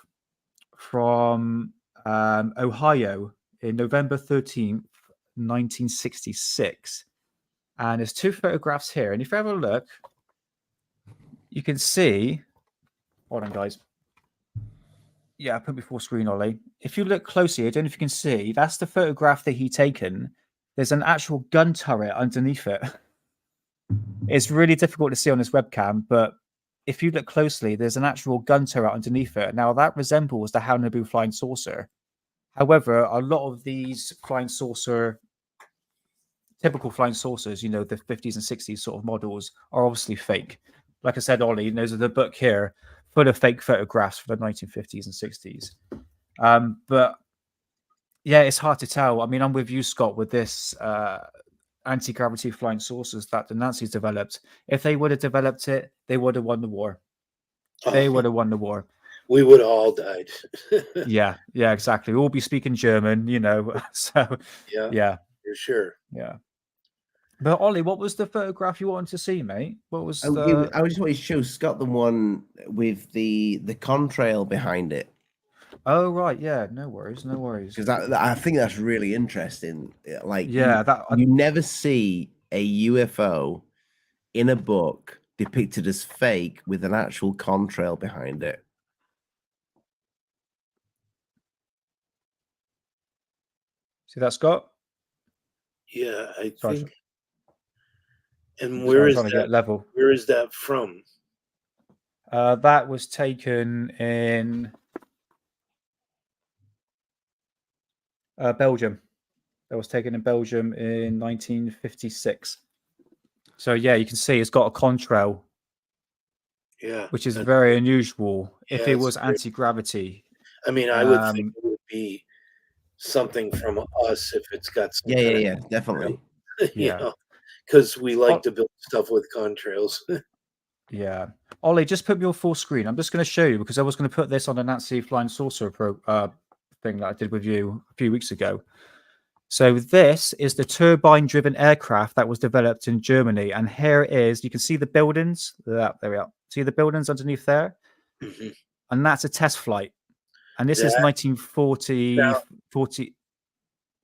Speaker 7: from Ohio in November 13th, 1966. And there's two photographs here. And if you have a look, you can see... Hold on, guys. Yeah, put me full screen, Ollie. If you look closely, I don't know if you can see, that's the photograph that he taken. There's an actual gun turret underneath it. It's really difficult to see on this webcam, but if you look closely, there's an actual gun turret underneath it. Now, that resembles the Haunebu flying saucer. However, a lot of these typical flying saucers, you know, the 50s and 60s sort of models, are obviously fake. Like I said, Ollie, there's the book here full of fake photographs from the 1950s and 60s. But yeah, it's hard to tell. I mean, I'm with you, Scott, with this anti-gravity flying saucers that the Nazis developed. If they would have developed it, they would have won the war. They would have won the war.
Speaker 8: We would have all died.
Speaker 7: Yeah, exactly. We'll be speaking German, you know. So yeah,
Speaker 8: for sure.
Speaker 7: Yeah. But Ollie, what was the photograph you wanted to see, mate? What was
Speaker 6: I just wanted to show Scott the one with the contrail behind it.
Speaker 7: Oh right, yeah, no worries.
Speaker 6: Because I think that's really interesting. Like,
Speaker 7: yeah,
Speaker 6: you never see a UFO in a book depicted as fake with an actual contrail behind it.
Speaker 7: See that, Scott?
Speaker 8: Yeah, I
Speaker 7: Sorry.
Speaker 8: think. And where is that?
Speaker 7: Level.
Speaker 8: Where is that from?
Speaker 7: That was taken in Belgium. That was taken in Belgium in 1956. So yeah, you can see it's got a contrail.
Speaker 8: Yeah,
Speaker 7: which is very unusual.
Speaker 8: Yeah,
Speaker 7: if it was anti-gravity,
Speaker 8: I mean, I would think it would be something from us if it's got some
Speaker 6: yeah, definitely.
Speaker 8: You know, because we like to build stuff with contrails.
Speaker 7: Yeah. Ollie, just put me on full screen. I'm just going to show you because I was going to put this on the Nancy Flying Saucer thing that I did with you a few weeks ago. So this is the turbine-driven aircraft that was developed in Germany. And here it is. You can see the buildings. There we are. See the buildings underneath there?
Speaker 8: Mhm.
Speaker 7: And that's a test flight. And this is
Speaker 8: That-
Speaker 7: 1940.
Speaker 8: Now-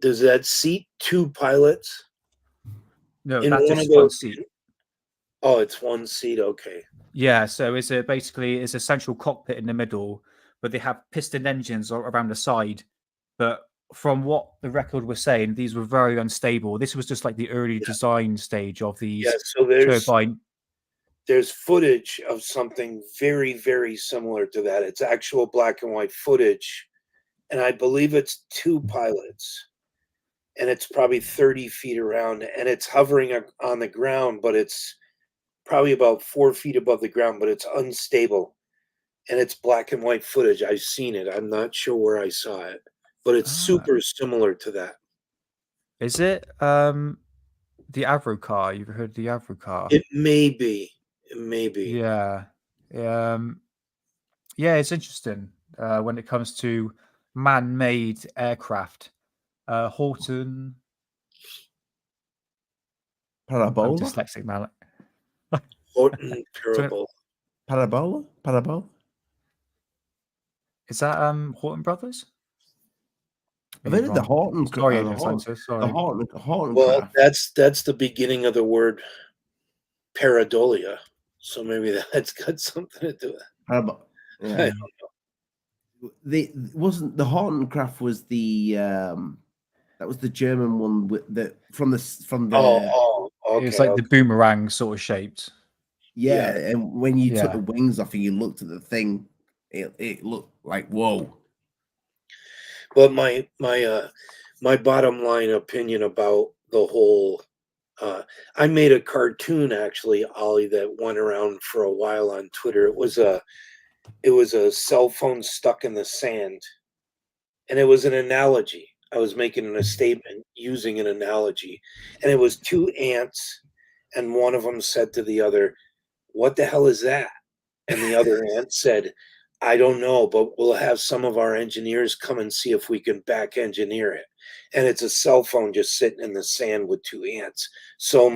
Speaker 8: Does that seat 2 pilots?
Speaker 7: No,
Speaker 8: in
Speaker 7: that's
Speaker 8: one
Speaker 7: just
Speaker 8: of
Speaker 7: one
Speaker 8: those-
Speaker 7: seat.
Speaker 8: Oh, it's 1 seat. Okay.
Speaker 7: Yeah, so it's basically a central cockpit in the middle, but they have piston engines around the side. But from what the record was saying, these were very unstable. This was just like the early design stage of these
Speaker 8: Yeah. So
Speaker 7: turbine.
Speaker 8: there's footage of something very, very similar to that. It's actual black and white footage, and I believe it's 2 pilots, and it's probably 30 feet around, and it's hovering on the ground, but it's probably about 4 feet above the ground, but it's unstable, and it's black and white footage. I've seen it. I'm not sure where I saw it, but it's super similar to that.
Speaker 7: Is it the Avro car? You've heard of the Avro car?
Speaker 8: It may be. It may be.
Speaker 7: Yeah. Yeah, it's interesting when it comes to man-made aircraft. Horton. I'm
Speaker 6: Parabola?
Speaker 7: dyslexic, man.
Speaker 8: Horton Parable.
Speaker 6: Parabola?
Speaker 7: Is that Horton Brothers?
Speaker 6: I've heard of the Horton.
Speaker 7: Sorry,
Speaker 6: the
Speaker 7: Alien Scientist, sorry.
Speaker 6: Horton
Speaker 8: Well,
Speaker 6: craft.
Speaker 8: that's the beginning of the word pareidolia. So maybe that's got something to do with it.
Speaker 6: Parabola.
Speaker 8: I
Speaker 6: Yeah.
Speaker 8: don't know.
Speaker 6: The Horton craft was the that was the German one with the from the
Speaker 8: Okay.
Speaker 7: It's like the boomerang sort of shaped.
Speaker 6: yeah, and when you took
Speaker 7: Yeah.
Speaker 6: the wings off and you looked at the thing, it looked like whoa.
Speaker 8: But my bottom line opinion about the whole I made a cartoon actually, Ollie, that went around for a while on Twitter. It was a cell phone stuck in the sand, and it was an analogy. I was making a statement using an analogy, and it was 2 ants, and one of them said to the other, "What the hell is that?" And the other ant said, "I don't know, but we'll have some of our engineers come and see if we can back engineer it." And it's a cell phone just sitting in the sand with 2 ants. So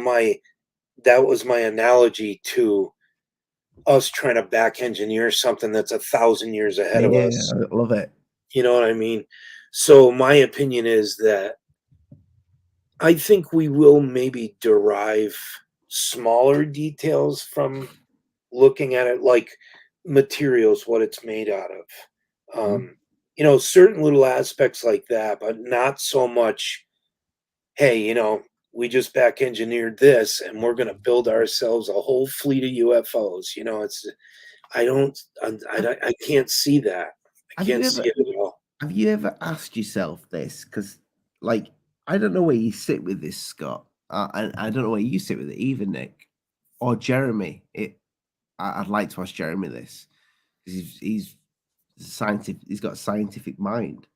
Speaker 8: that was my analogy to us trying to back engineer something that's 1,000 years ahead of us.
Speaker 6: I love it.
Speaker 8: You know what I mean? So my opinion is that I think we will maybe derive smaller details from looking at it, like materials, what it's made out of. Certain little aspects like that, but not so much, hey, we just back engineered this and we're going to build ourselves a whole fleet of UFOs. I can't see that. I can't see it at all.
Speaker 6: Have you ever asked yourself this? Because, like, I don't know where you sit with this, Scott. And I don't know where you sit with it either, Nick or Jeremy. I'd like to ask Jeremy this because he's scientific. He's got a scientific mind.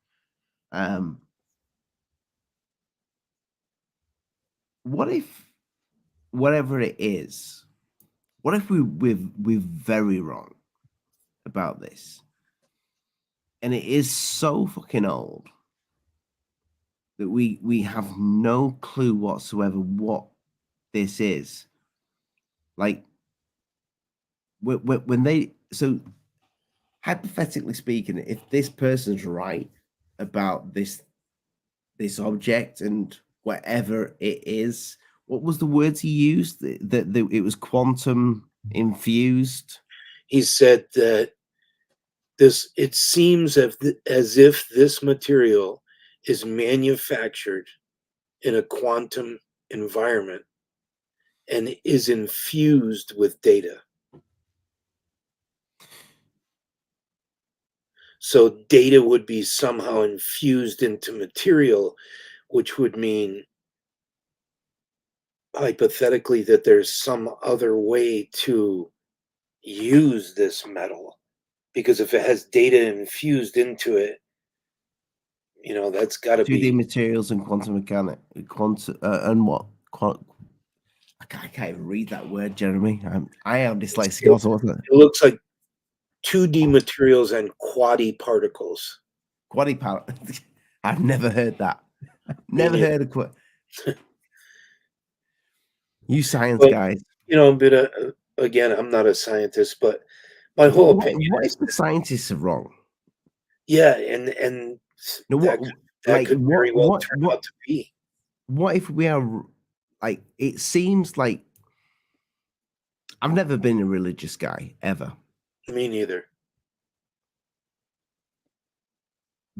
Speaker 6: What if, whatever it is, what if we're very wrong about this? And it is so fucking old that we have no clue whatsoever what this is. Like when they, so hypothetically speaking, if this person's right about this object and whatever it is, what was the words he used? That it was quantum infused.
Speaker 8: He said that it seems as if this material is manufactured in a quantum environment and is infused with data. So data would be somehow infused into material, which would mean hypothetically that there's some other way to use this metal. Because if it has data infused into it, that's got to be
Speaker 6: 2D materials and quantum mechanics, and what? I can't even read that word, Jeremy. I am dyslexic also, wasn't it?
Speaker 8: It looks like 2D materials and quadriparticles.
Speaker 6: I've never heard that. Never
Speaker 8: neither.
Speaker 6: heard of you science
Speaker 8: But,
Speaker 6: guys.
Speaker 8: you know, but again, I'm not a scientist, but my whole opinion
Speaker 6: What
Speaker 8: is
Speaker 6: if the scientists are wrong?
Speaker 8: yeah, and
Speaker 6: No,
Speaker 8: that could very well turn out to be.
Speaker 6: What if we are like? It seems like I've never been a religious guy ever,
Speaker 8: Me neither.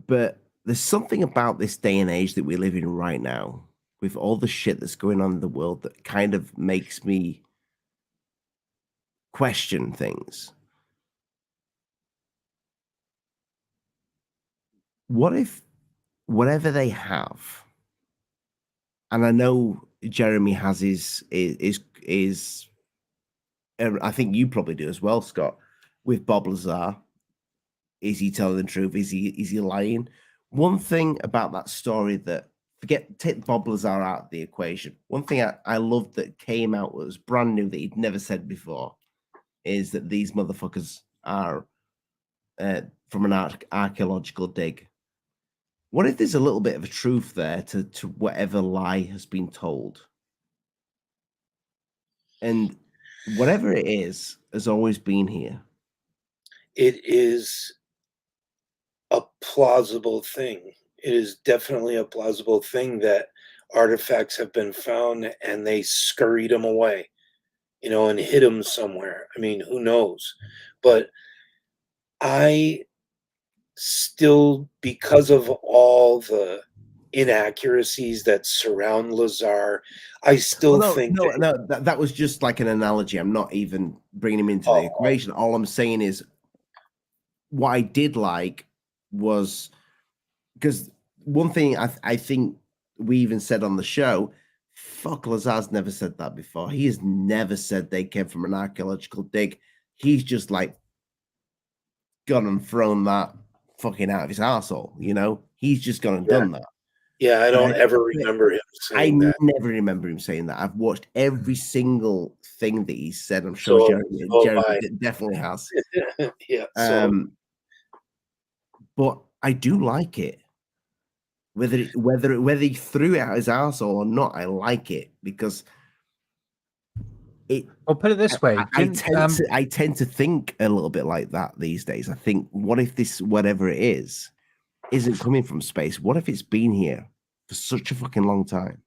Speaker 6: but there's something about this day and age that we live in right now, with all the shit that's going on in the world, that kind of makes me question things. What if whatever they have, and I know Jeremy has his I think you probably do as well, Scott, with Bob Lazar. Is he telling the truth? Is he lying? One thing about that story that take Bob Lazar out of the equation. One thing I loved that came out was brand new that he'd never said before is that these motherfuckers are from an archaeological dig. What if there's a little bit of a truth there to whatever lie has been told? And whatever it is has always been here.
Speaker 8: It is a plausible thing. It is definitely a plausible thing that artifacts have been found and they scurried them away, you know, and hid them somewhere. I mean, who knows? But I still, because of all the inaccuracies that surround Lazar, I still think
Speaker 6: that was just like an analogy. I'm not even bringing him into the equation. All I'm saying is what I did like was, because one thing I think we even said on the show, fuck, Lazar's never said that before. He has never said they came from an archaeological dig. He's just like gone and thrown that fucking out of his arsehole, you know? He's just gone and done that.
Speaker 8: Yeah, I don't ever remember him saying that.
Speaker 6: I never remember him saying that. I've watched every single thing that he said. I'm sure Jeremy definitely has.
Speaker 8: Yeah.
Speaker 6: But I do like it. Whether he threw it out his arsehole or not, I like it because
Speaker 7: I'll put it this way.
Speaker 6: I tend to think a little bit like that these days. I think, what if this, whatever it is, isn't coming from space? What if it's been here for such a fucking long time?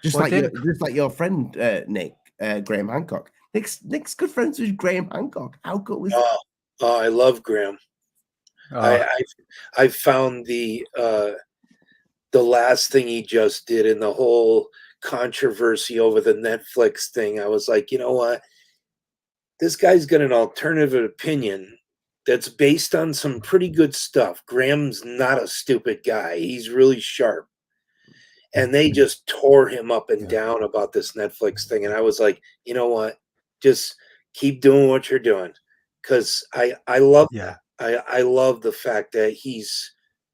Speaker 6: Just like your friend Nick, Graham Hancock. Nick's good friends with Graham Hancock. How cool is that?
Speaker 8: Oh, I love Graham. I found the last thing he just did in the whole controversy over the Netflix thing. I was like, you know what? This guy's got an alternative opinion that's based on some pretty good stuff. Graham's not a stupid guy. He's really sharp. And they just tore him up and down about this Netflix thing. And I was like, you know what? Just keep doing what you're doing. Because I love that. I love the fact that he's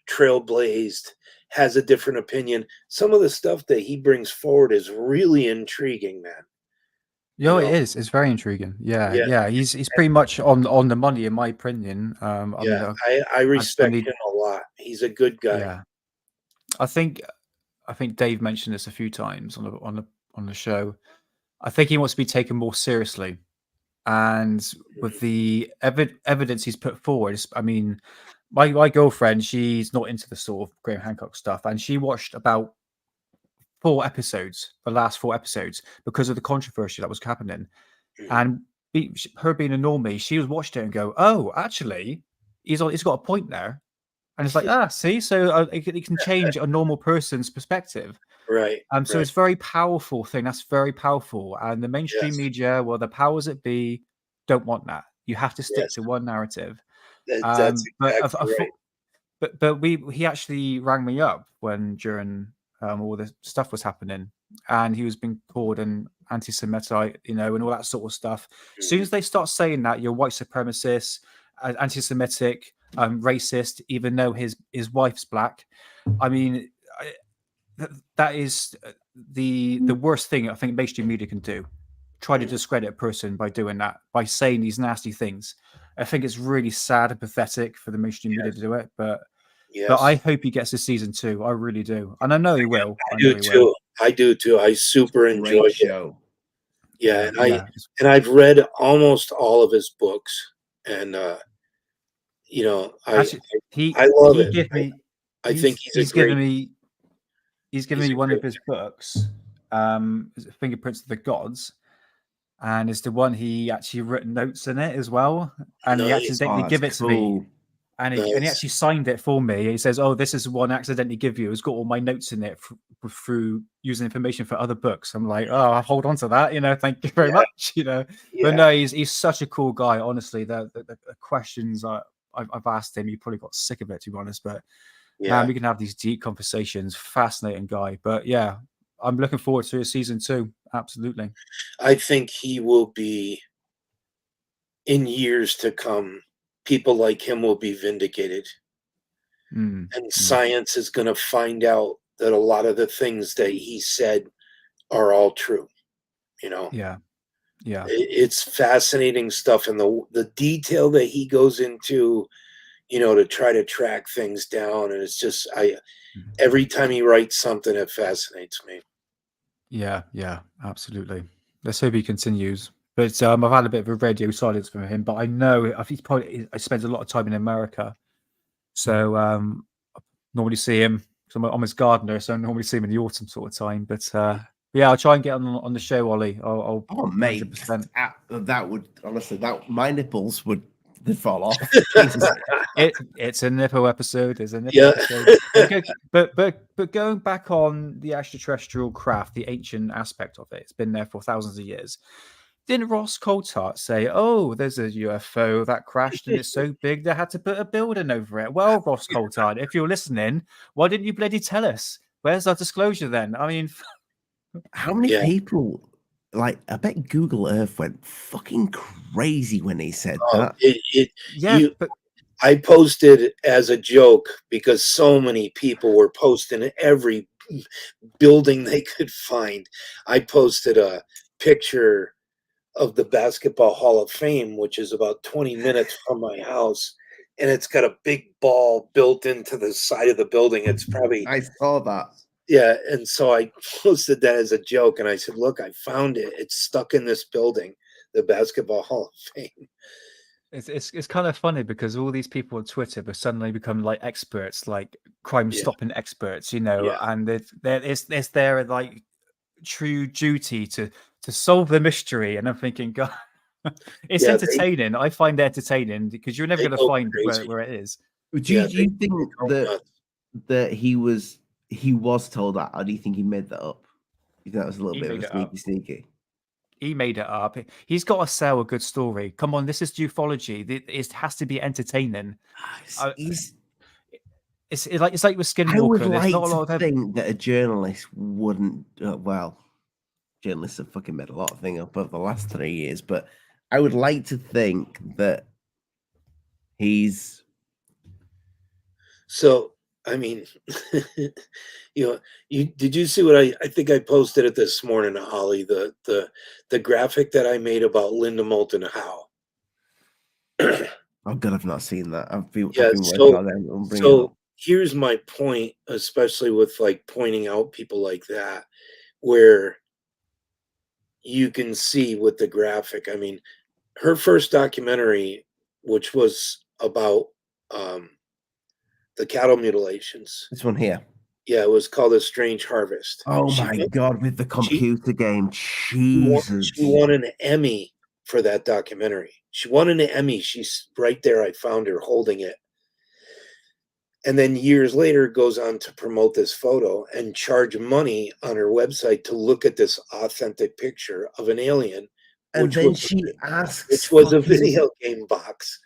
Speaker 8: trailblazed, has a different opinion. Some of the stuff that he brings forward is really intriguing, man.
Speaker 7: Yo, it is. It's very intriguing. Yeah. He's pretty much on the money, in my opinion.
Speaker 8: I respect him a lot. He's a good guy.
Speaker 7: Yeah, I think Dave mentioned this a few times on the show. I think he wants to be taken more seriously, and with the evidence he's put forward, I mean, my girlfriend, she's not into the sort of Graham Hancock stuff, and she watched about 4 episodes, the last 4 episodes, because of the controversy that was happening. And her being a normie, she was watched it and go, "Oh, actually, he's got a point there." And it's like, see, so it can change a normal person's perspective.
Speaker 8: Right.
Speaker 7: So it's a very powerful thing. That's very powerful. And the mainstream media, well, the powers that be, don't want that. You have to stick to one narrative.
Speaker 8: That's exactly right.
Speaker 7: But he actually rang me up during all the stuff was happening, and he was being called an anti-Semite, you know, and all that sort of stuff. As soon as they start saying that you're white supremacist, anti-Semitic, racist, even though his wife's black, I mean, that is the worst thing I think mainstream media can do, try to discredit a person by doing that, by saying these nasty things. I think it's really sad and pathetic for the mainstream media to do it, but I
Speaker 8: Yes,
Speaker 7: hope he gets to season 2. I really do, and I know he will.
Speaker 8: I
Speaker 7: I know
Speaker 8: do
Speaker 7: he
Speaker 8: too.
Speaker 7: will.
Speaker 8: I do too. I super
Speaker 6: Great
Speaker 8: enjoyed it.
Speaker 6: show.
Speaker 8: Yeah,
Speaker 7: Yeah, yeah.
Speaker 8: and I've read almost all of his books, and you know,
Speaker 7: Actually, he
Speaker 8: I love
Speaker 7: he
Speaker 8: it.
Speaker 7: gave me
Speaker 8: I think he's a
Speaker 7: he's given
Speaker 8: great.
Speaker 7: me he's given
Speaker 8: He's
Speaker 7: me
Speaker 8: a
Speaker 7: one of
Speaker 8: great.
Speaker 7: his books, is it Fingerprints of the Gods, and it's the one he actually written notes in it as well, and he
Speaker 8: Nice,
Speaker 7: accidentally
Speaker 6: Oh,
Speaker 7: give it
Speaker 6: that's
Speaker 7: to me,
Speaker 6: cool.
Speaker 7: and he
Speaker 8: nice.
Speaker 7: actually signed it for me. He says, "Oh, this is one I accidentally give you. It's got all my notes in it through using information for other books." I'm like, "Oh, I'll hold on to that, thank you very
Speaker 8: Yeah,
Speaker 7: much,
Speaker 8: yeah,
Speaker 7: But no, he's such a cool guy. Honestly, the questions I've asked him, you probably got sick of it, to be honest, but. Man,
Speaker 8: yeah.
Speaker 7: we can have these deep conversations. Fascinating guy. But yeah, I'm looking forward to season 2. Absolutely.
Speaker 8: I think he will be in years to come. People like him will be vindicated,
Speaker 7: Mm,
Speaker 8: and
Speaker 7: mm.
Speaker 8: science is going to find out that a lot of the things that he said are all true. You know,
Speaker 7: Yeah. Yeah.
Speaker 8: it's fascinating stuff, and the detail that he goes into, to try to track things down, and it's just
Speaker 7: Mhm.
Speaker 8: every time he writes something, it fascinates me.
Speaker 7: Yeah. Yeah. Absolutely. Let's hope he continues. But I've had a bit of a radio silence from him, but I know I spent a lot of time in America. So I normally see him. So I'm his gardener, so I normally see him in the autumn sort of time. But yeah, I'll try and get on the show, Ollie. I'll
Speaker 6: Oh, mate,
Speaker 7: 100%.
Speaker 6: that would honestly, that my nipples would they'd fall off. Jesus.
Speaker 7: It's a nipple episode. It's a nipple
Speaker 8: Yeah.
Speaker 7: episode. But going back on the extraterrestrial craft, the ancient aspect of it, it's been there for thousands of years. Didn't Ross Coulthart say, "Oh, there's a UFO that crashed and it's so big they had to put a building over it"? Well, Ross Coulthart, if you're listening, why didn't you bloody tell us? Where's our disclosure then? I mean,
Speaker 6: How many
Speaker 8: Yeah.
Speaker 6: people, like, I bet Google Earth went fucking crazy when he said
Speaker 8: Oh,
Speaker 6: that.
Speaker 7: yeah, but
Speaker 8: I posted as a joke because so many people were posting every building they could find. I posted a picture of the Basketball Hall of Fame, which is about 20 minutes from my house, and it's got a big ball built into the side of the building. It's probably,
Speaker 6: I saw that.
Speaker 8: yeah. And so I posted that as a joke, and I said, "Look, I found it. It's stuck in this building, the Basketball Hall of Fame."
Speaker 7: it's kind of funny because all these people on Twitter have suddenly become like experts, like crime
Speaker 8: Yeah,
Speaker 7: stopping experts,
Speaker 8: yeah,
Speaker 7: and it's their like true duty to solve the mystery. And I'm thinking, God, it's
Speaker 8: yeah.
Speaker 7: entertaining. I find it entertaining because you're never
Speaker 8: They
Speaker 7: going to
Speaker 8: go
Speaker 7: find
Speaker 8: crazy.
Speaker 7: where it is.
Speaker 6: Do
Speaker 8: Yeah,
Speaker 6: you think
Speaker 8: go
Speaker 6: that
Speaker 8: nuts.
Speaker 6: he was told that, or do you think he made that up? You think that was a little
Speaker 7: He
Speaker 6: bit of
Speaker 7: made
Speaker 6: a
Speaker 7: it up.
Speaker 6: sneaky?
Speaker 7: He made it up. He's got to sell a good story. Come on, this is ufology. It has to be entertaining. I-
Speaker 6: He's
Speaker 7: It's like with
Speaker 6: I would
Speaker 7: Skinwalker. There's
Speaker 6: like
Speaker 7: not a lot
Speaker 6: to
Speaker 7: of
Speaker 6: think that a journalist wouldn't. Well, journalists have fucking made a lot of things up over the last 3 years, but I would like to think that he's.
Speaker 8: So, I mean, did you see what I think I posted it this morning, Ollie, the graphic that I made about Linda Moulton Howe.
Speaker 6: Oh God, I've not seen that. I've been
Speaker 8: Yeah,
Speaker 6: working on them. I'm bringing it
Speaker 8: so
Speaker 6: up.
Speaker 8: here's my point, especially with like pointing out people like that, where you can see with the graphic. I mean, her first documentary, which was about the cattle mutilations.
Speaker 6: This one here.
Speaker 8: Yeah, it was called A Strange Harvest.
Speaker 6: Oh my God, with the
Speaker 8: she
Speaker 6: computer game, Jesus.
Speaker 8: she won an Emmy for that documentary. She won an Emmy. She's right there. I found her holding it. And then years later goes on to promote this photo and charge money on her website to look at this authentic picture of an alien,
Speaker 6: And
Speaker 8: which
Speaker 6: then
Speaker 8: was
Speaker 6: she asks,
Speaker 8: which was a
Speaker 6: fucking-
Speaker 8: video game box.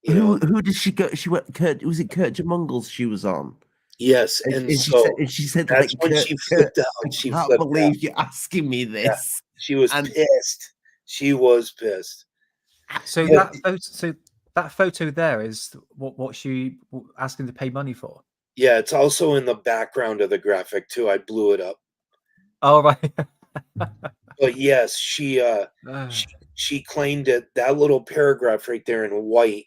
Speaker 6: Who did she go? She went. Was it Kurt Jemungles she was on?
Speaker 8: Yes,
Speaker 6: And
Speaker 8: so
Speaker 6: she said,
Speaker 8: that's
Speaker 6: like,
Speaker 8: when
Speaker 6: Kurt,
Speaker 8: she flipped out.
Speaker 6: I
Speaker 8: She
Speaker 6: can't
Speaker 8: flipped
Speaker 6: believe
Speaker 8: out.
Speaker 6: you're asking me this.
Speaker 8: She was
Speaker 6: And-
Speaker 8: pissed. She was pissed.
Speaker 7: So
Speaker 8: Yeah.
Speaker 7: that photo there is what she asking to pay money for.
Speaker 8: Yeah, it's also in the background of the graphic too. I blew it up.
Speaker 7: Oh, right.
Speaker 8: But yes, she claimed that that little paragraph right there in white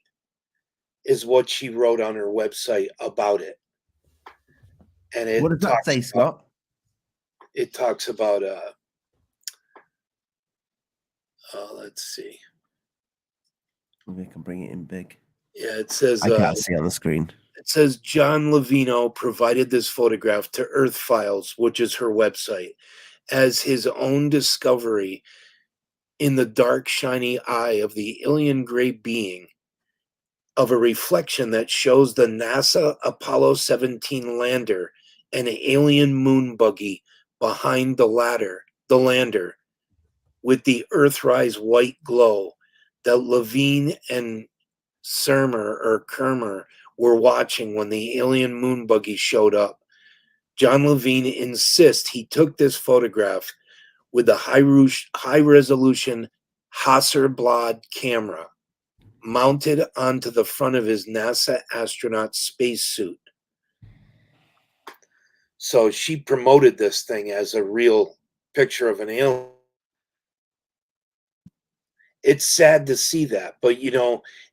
Speaker 8: is what she wrote on her website about it. And
Speaker 6: What does that say, Scott?
Speaker 8: it talks about let's see.
Speaker 6: Maybe I can bring it in big.
Speaker 8: Yeah, it says
Speaker 6: I can't see on the screen.
Speaker 8: it says John Levino provided this photograph to Earth Files, which is her website, as his own discovery in the dark, shiny eye of the alien gray being of a reflection that shows the NASA Apollo 17 lander and an alien moon buggy behind the lander, with the Earthrise white glow that Levine and Kermer were watching when the alien moon buggy showed up. John Levine insists he took this photograph with the high-resolution Hasselblad camera mounted onto the front of his NASA astronaut spacesuit. So she promoted this thing as a real picture of an alien. It's sad to see that, but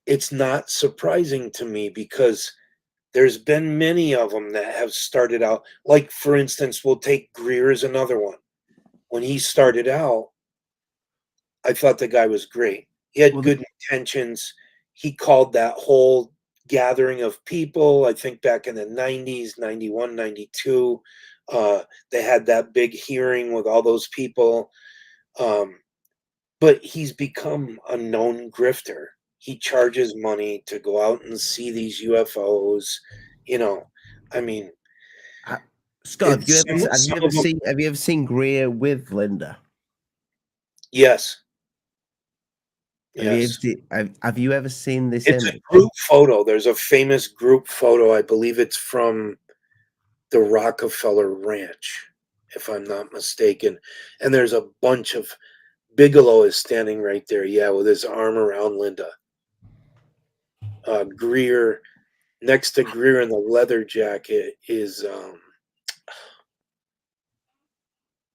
Speaker 8: it's not surprising to me because there's been many of them that have started out, like, for instance, we'll take Greer as another one. When he started out, I thought the guy was great. He had good intentions. He called that whole gathering of people, I think back in the 90s, 91, 92. They had that big hearing with all those people. But he's become a known grifter. He charges money to go out and see these UFOs. I mean,
Speaker 6: Scott, have you ever seen Greer with Linda?
Speaker 8: Yes.
Speaker 6: Have you ever seen this
Speaker 8: It's
Speaker 6: image?
Speaker 8: a group photo. There's a famous group photo. I believe it's from the Rockefeller Ranch, if I'm not mistaken. And there's a bunch of Bigelow is standing right there, yeah, with his arm around Linda. Greer, next to Greer in the leather jacket is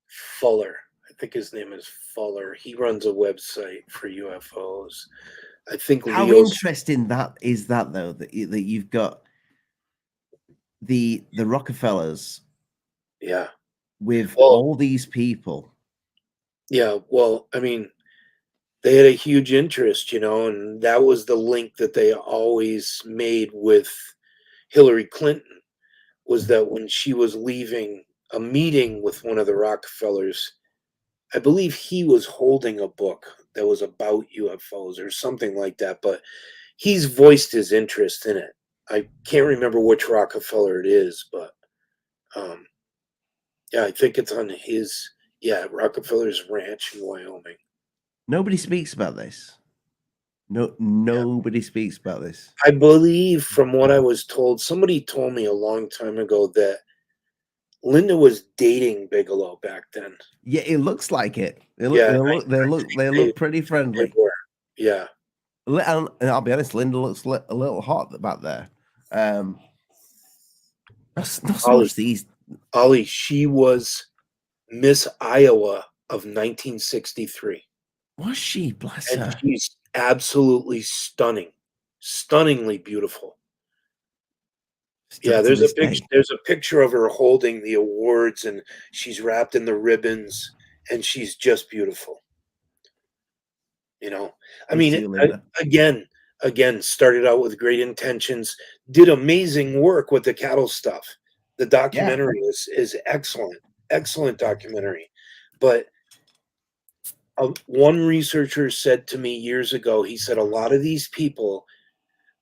Speaker 8: Fuller. I think his name is Fuller. He runs a website for UFOs. I think
Speaker 6: How
Speaker 8: Leo's.
Speaker 6: interesting that is that though that you've got the Rockefellers,
Speaker 8: Yeah,
Speaker 6: with all these people.
Speaker 8: Yeah, well, I mean, they had a huge interest, and that was the link that they always made with Hillary Clinton, was that when she was leaving a meeting with one of the Rockefellers, I believe he was holding a book that was about UFOs or something like that, but he's voiced his interest in it. I can't remember which Rockefeller it is, but yeah, I think it's on his, Rockefeller's ranch in Wyoming.
Speaker 6: Nobody speaks about this. Nobody speaks about this.
Speaker 8: I believe, from what I was told, somebody told me a long time ago that Linda was dating Bigelow back then.
Speaker 6: Yeah, it looks like it. They look pretty friendly.
Speaker 8: Yeah.
Speaker 6: And I'll be honest, Linda looks a little hot back there. Not so much these.
Speaker 8: Ollie, she was Miss Iowa of 1963.
Speaker 6: Was she? Bless
Speaker 8: and
Speaker 6: her.
Speaker 8: She's absolutely stunning, stunningly beautiful. Yeah, there's a picture of her holding the awards, and she's wrapped in the ribbons, and she's just beautiful. I mean, again, started out with great intentions, did amazing work with the cattle stuff. The documentary is excellent documentary. But one researcher said to me years ago, he said, a lot of these people,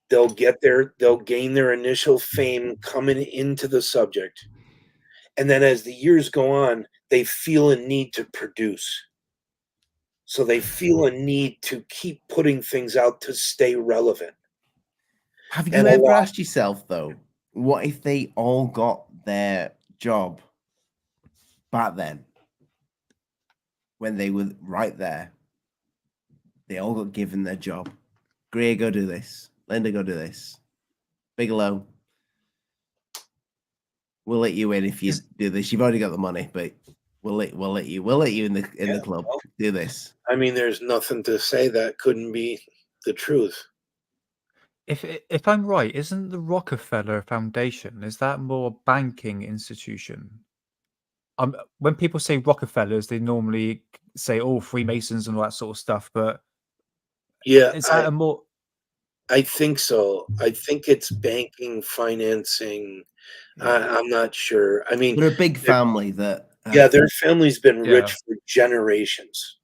Speaker 8: they'll gain their initial fame coming into the subject. And then as the years go on, they feel a need to produce. So they feel a need to keep putting things out to stay relevant.
Speaker 6: Have you ever asked yourself, though, what if they all got their job back then when they were right there? They all got given their job. Greer, go do this. Linda, go do this. Bigelow, we'll let you in if you do this. You've already got the money, but We'll let you in the club.
Speaker 8: Well,
Speaker 6: Do this.
Speaker 8: I mean, there's nothing to say that couldn't be the truth.
Speaker 7: If I'm right, isn't the Rockefeller Foundation, is that more a banking institution? When people say Rockefellers, they normally say, "Oh, Freemasons" and all that sort of stuff. But
Speaker 8: Yeah,
Speaker 7: is that a more
Speaker 8: I think so. I think it's banking, financing. I'm not sure. I mean,
Speaker 6: They're a big family that
Speaker 8: yeah, their family's been
Speaker 7: Yeah.
Speaker 8: rich for generations.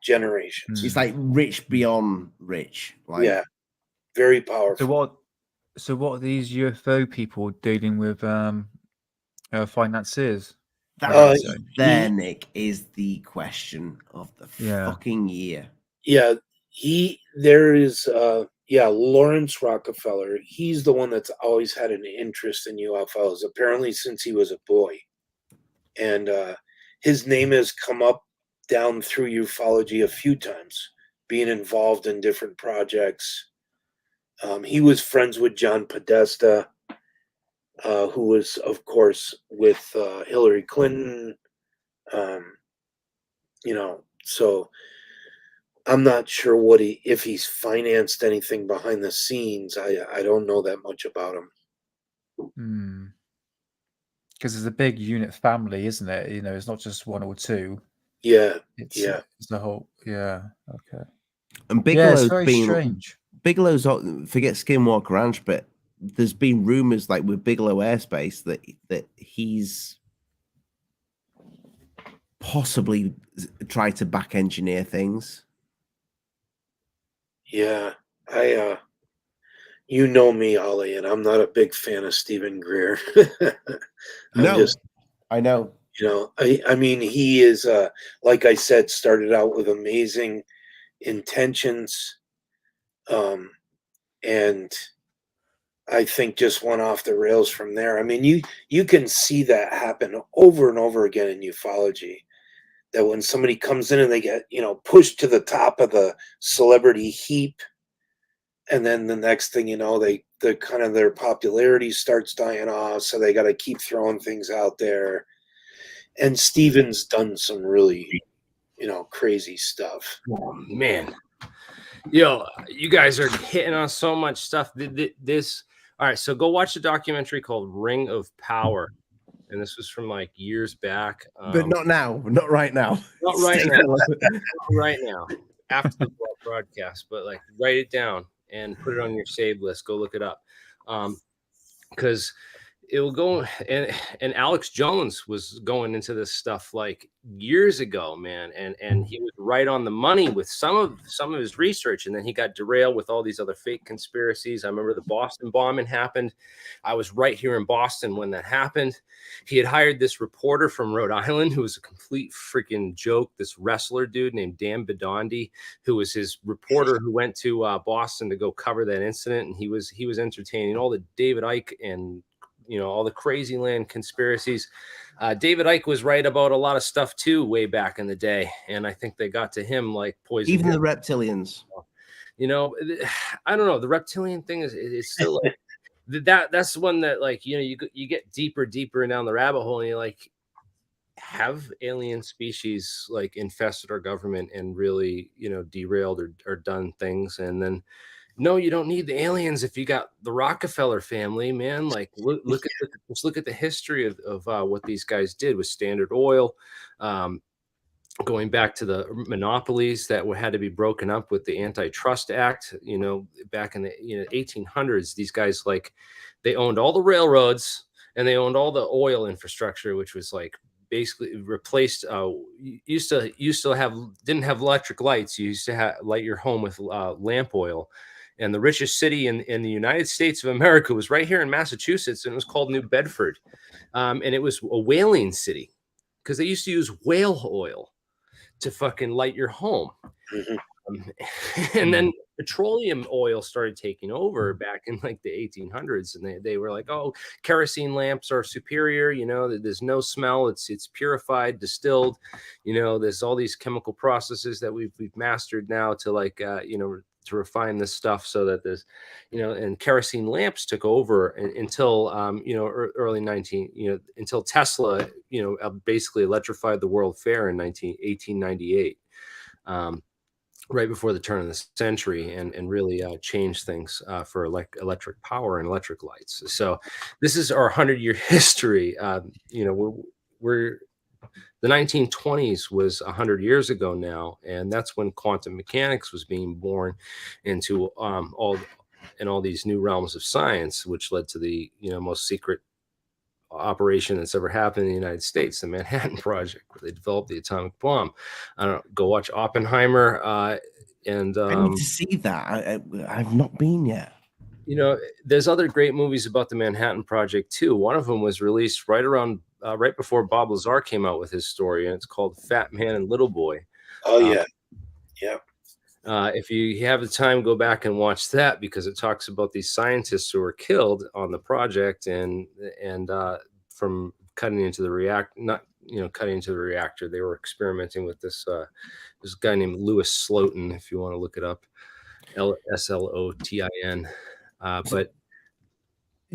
Speaker 6: it's like rich beyond rich. Like
Speaker 8: Yeah, very
Speaker 7: So
Speaker 8: powerful.
Speaker 7: what are these UFO people dealing with finances? I
Speaker 6: that
Speaker 7: guess so.
Speaker 6: there, Nick, is the question of the
Speaker 7: Yeah.
Speaker 6: fucking year.
Speaker 8: Yeah, there is yeah, Lawrence Rockefeller. He's the one that's always had an interest in UFOs, apparently since he was a boy. And his name has come up down through ufology a few times, being involved in different projects. He was friends with John Podesta, who was, of course, with Hillary Clinton. So I'm not sure if he's financed anything behind the scenes. I don't know that much about him.
Speaker 7: Because it's a big unit family, isn't it? It's not just one or two.
Speaker 8: Yeah,
Speaker 7: It's
Speaker 8: yeah.
Speaker 7: it's the whole. Yeah. Okay.
Speaker 6: And
Speaker 7: Yeah, it's
Speaker 6: Bigelow's
Speaker 7: very strange.
Speaker 6: Bigelow's forget Skinwalker Ranch, but there's been rumors like with Bigelow Airspace that he's possibly tried to back engineer things.
Speaker 8: Yeah, you know me, Ollie, and I'm not a big fan of Stephen Greer.
Speaker 6: I know.
Speaker 8: I mean, he is, like I said, started out with amazing intentions, and I think just went off the rails from there. I mean, you can see that happen over and over again in ufology. That when somebody comes in and they get pushed to the top of the celebrity heap, and then the next thing you know, their popularity starts dying off, so they got to keep throwing things out there. And Steven's done some really, crazy stuff.
Speaker 9: Oh, man. Yo, you guys are hitting on so much stuff. All right, so go watch a documentary called Ring of Power. And this was from like years back.
Speaker 6: But not now. Not right now.
Speaker 9: Not right now. Not right now. After the broadcast, but like write it down and put it on your save list. Go look it up. Because it will go, and Alex Jones was going into this stuff like years ago, man, and he was right on the money with some of his research, and then he got derailed with all these other fake conspiracies. I remember the Boston bombing happened. I was right here in Boston when that happened. He had hired this reporter from Rhode Island who was a complete freaking joke, this wrestler dude named Dan Bidondi, who was his reporter who went to Boston to go cover that incident, and he was entertaining all the David Icke and all the crazy land conspiracies. David Icke was right about a lot of stuff too, way back in the day. And I think they got to him like poison.
Speaker 6: Even the reptilians.
Speaker 9: I don't know. The reptilian thing is still like, that's one that like, you get deeper down the rabbit hole, and you're like, have alien species like infested our government and really, derailed or done things. And then, no, you don't need the aliens if you got the Rockefeller family, man. Like, look at the history of what these guys did with Standard Oil, going back to the monopolies that had to be broken up with the Antitrust Act. Back in the 1800s, these guys they owned all the railroads and they owned all the oil infrastructure, which was like basically replaced. Didn't have electric lights. You used to light your home with lamp oil. And the richest city in the United States of America was right here in Massachusetts, and it was called New Bedford. And it was a whaling city because they used to use whale oil to fucking light your home. And then petroleum oil started taking over back in like the 1800s, and they were like, oh, kerosene lamps are superior, there's no smell, it's purified, distilled, there's all these chemical processes that we've mastered now to refine this stuff so that this, and kerosene lamps took over until early until Tesla basically electrified the World Fair in 1898. Right before the turn of the century, and really changed things for electric power and electric lights. So this is our 100-year history. We're the 1920s was 100 years ago now, and that's when quantum mechanics was being born into all these new realms of science, which led to the most secret operation that's ever happened in the United States, the Manhattan Project, where they developed the atomic bomb. I don't know, go watch Oppenheimer. And
Speaker 6: I need to see that. I've not been yet.
Speaker 9: There's other great movies about the Manhattan Project too. One of them was released right before Bob Lazar came out with his story, and it's called Fat Man and Little Boy.
Speaker 8: Oh yeah, yeah.
Speaker 9: If you have the time, go back and watch that, because it talks about these scientists who were killed on the project and from cutting into the reactor. They were experimenting with this guy named Louis Slotin, if you want to look it up, Slotin. But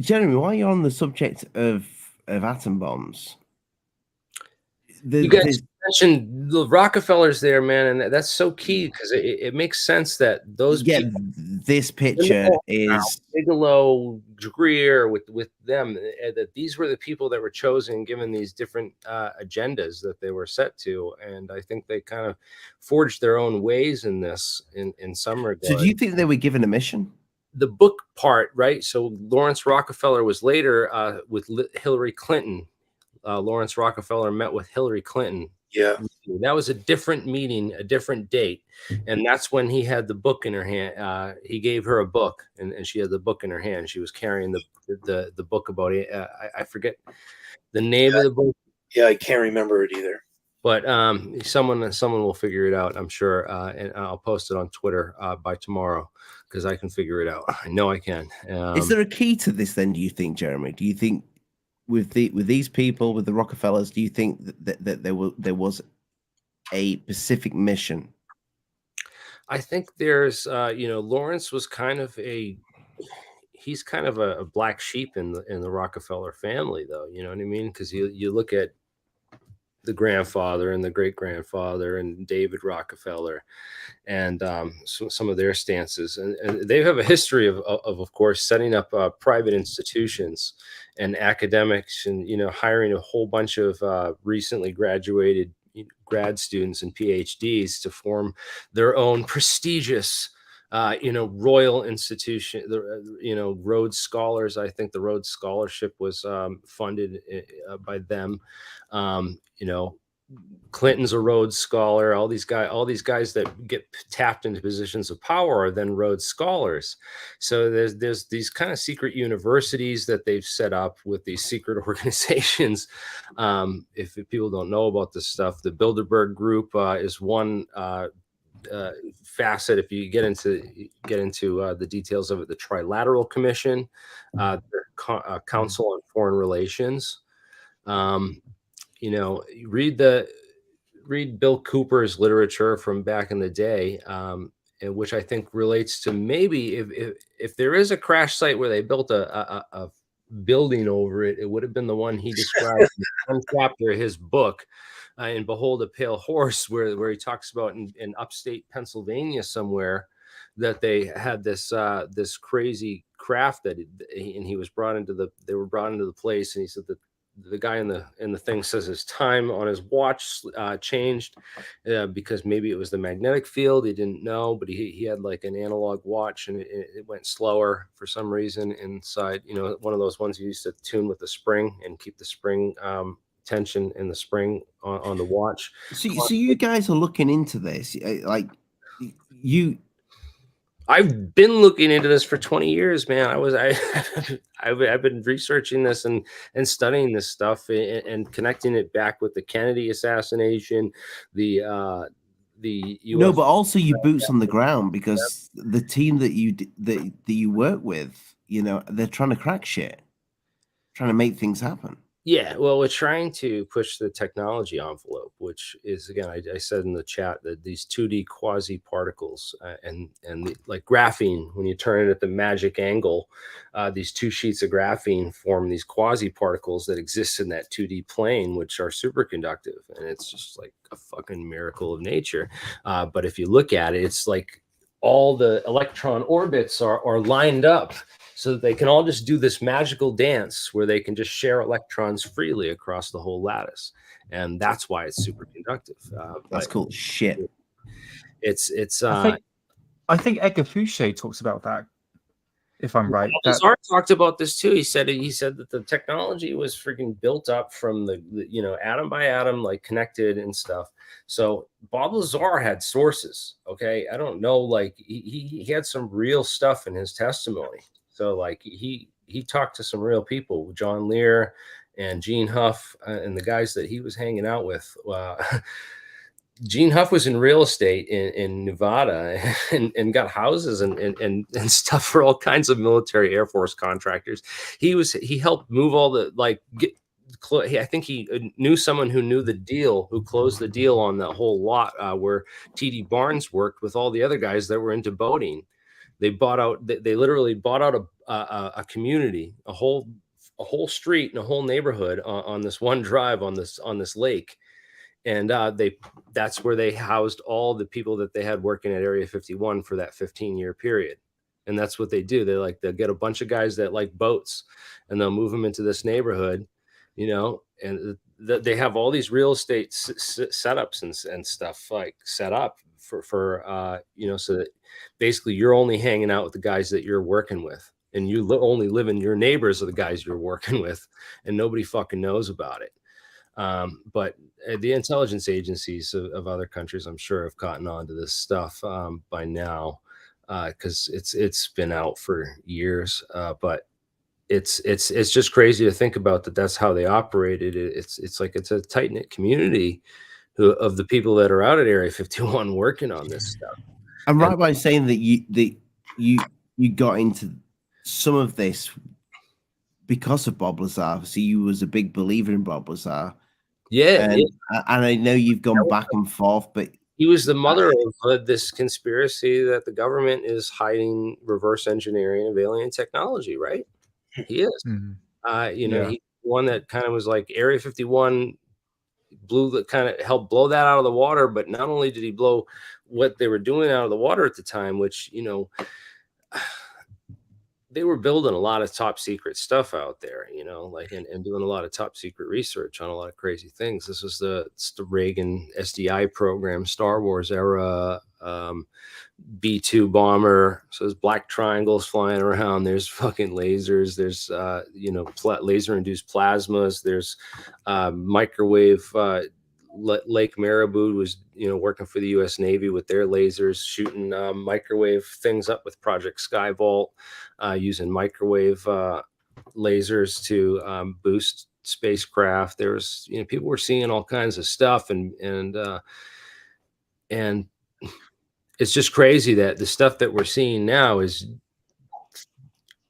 Speaker 6: Jeremy, while you're on the subject of atom bombs,
Speaker 9: you guys mentioned the Rockefellers there, man, and that's so key, because it makes sense that those people,
Speaker 6: this picture is
Speaker 9: Bigelow, Greer, with them, that these were the people that were chosen given these different agendas that they were set to, and I think they kind of forged their own ways in this in some regard.
Speaker 6: So do you think they were given a mission?
Speaker 9: The book part, right? So Lawrence Rockefeller was later with Hillary Clinton. Lawrence Rockefeller met with Hillary Clinton.
Speaker 8: Yeah,
Speaker 9: that was a different meeting, a different date, and that's when he had the book in her hand. He gave her a book, and she had the book in her hand. She was carrying the book about it. I forget the name of the book.
Speaker 8: Yeah, I can't remember it either.
Speaker 9: But someone will figure it out, I'm sure, and I'll post it on Twitter by tomorrow, because I can figure it out. I know I can.
Speaker 6: Is there a key to this then, do you think, Jeremy? Do you think with these people, with the Rockefellers, do you think that there was a specific mission?
Speaker 9: I think there's Lawrence was he's kind of a black sheep in the Rockefeller family, though. You know what I mean? Because you look at the grandfather and the great grandfather and David Rockefeller, and some of their stances, and they have a history of course setting up private institutions and academics, and hiring a whole bunch of recently graduated grad students and PhDs to form their own prestigious royal institution. The Rhodes Scholars, I think the Rhodes Scholarship was funded by them. Clinton's a Rhodes Scholar. All these guys that get tapped into positions of power are then Rhodes Scholars. So there's these kind of secret universities that they've set up with these secret organizations. If people don't know about this stuff, the Bilderberg Group is one facet. If you get into the details of it, the Trilateral Commission, the Council on Foreign Relations. Read Bill Cooper's literature from back in the day, which I think relates to maybe if there is a crash site where they built a building over it, it would have been the one he described in one chapter of his book, in Behold a Pale Horse, where he talks about in upstate Pennsylvania somewhere that they had this crazy craft that they were brought into the place, and he said that the guy in the thing says his time on his watch changed because maybe it was the magnetic field. He didn't know, but he had like an analog watch, and it went slower for some reason inside. One of those ones you used to tune with the spring and keep the spring tension in the spring on the watch.
Speaker 6: So you guys are looking into this, like you.
Speaker 9: I've been looking into this for 20 years, man. I've been researching this and studying this stuff and connecting it back with the Kennedy assassination, the US.
Speaker 6: No, but also you boots on the ground, because the team that you work with, they're trying to crack shit, trying to make things happen.
Speaker 9: Yeah, well, we're trying to push the technology envelope, which is, again, I said in the chat that these 2D quasi particles like graphene, when you turn it at the magic angle, these two sheets of graphene form these quasi particles that exist in that 2D plane, which are superconductive, and it's just like a fucking miracle of nature. But if you look at it, it's like all the electron orbits are lined up, so that they can all just do this magical dance where they can just share electrons freely across the whole lattice, and that's why it's superconductive.
Speaker 6: That's cool shit.
Speaker 9: It's.
Speaker 7: I think Edgar Fouché talks about that, if I'm right.
Speaker 9: Lazar talked about this too. He said that the technology was freaking built up from the atom by atom, like connected and stuff. So Bob Lazar had sources. Okay, I don't know, like he had some real stuff in his testimony. So like he talked to some real people, John Lear and Gene Huff, and the guys that he was hanging out with. Gene Huff was in real estate in Nevada and got houses and stuff for all kinds of military Air Force contractors. He helped move all the I think he knew someone who knew the deal, who closed the deal on that whole lot where T.D. Barnes worked with all the other guys that were into boating. They literally bought out a community, a whole street and a whole neighborhood on this one drive on this lake. And that's where they housed all the people that they had working at Area 51 for that 15-year period. And that's what they do. They'll get a bunch of guys that like boats, and they'll move them into this neighborhood, and they have all these real estate setups and stuff like set up for so that basically you're only hanging out with the guys that you're working with, and you only live in your neighbors are the guys you're working with, and nobody fucking knows about it. But the intelligence agencies of other countries, I'm sure, have gotten onto this stuff by now, because it's been out for years. But it's just crazy to think about that. That's how they operated. It's like it's a tight knit community of the people that are out at Area 51 working on this stuff.
Speaker 6: I'm right by saying that you got into some of this because of Bob Lazar. So you was a big believer in Bob Lazar.
Speaker 9: Yeah,
Speaker 6: and I know you've gone back and forth, but
Speaker 9: he was the mother of this conspiracy that the government is hiding reverse engineering of alien technology, right? He is. He's one that kind of was like Area 51 helped blow that out of the water. But not only did he blow what they were doing out of the water at the time, which, they were building a lot of top secret stuff out there, and doing a lot of top secret research on a lot of crazy things. This was the Reagan SDI program, Star Wars era, B-2 bomber. So there's black triangles flying around. There's fucking lasers. There's, laser induced plasmas. There's microwave. Lake Marabou was, working for the U.S. Navy with their lasers, shooting microwave things up with Project Skyvault, using microwave lasers to boost spacecraft. There was, people were seeing all kinds of stuff, and it's just crazy that the stuff that we're seeing now is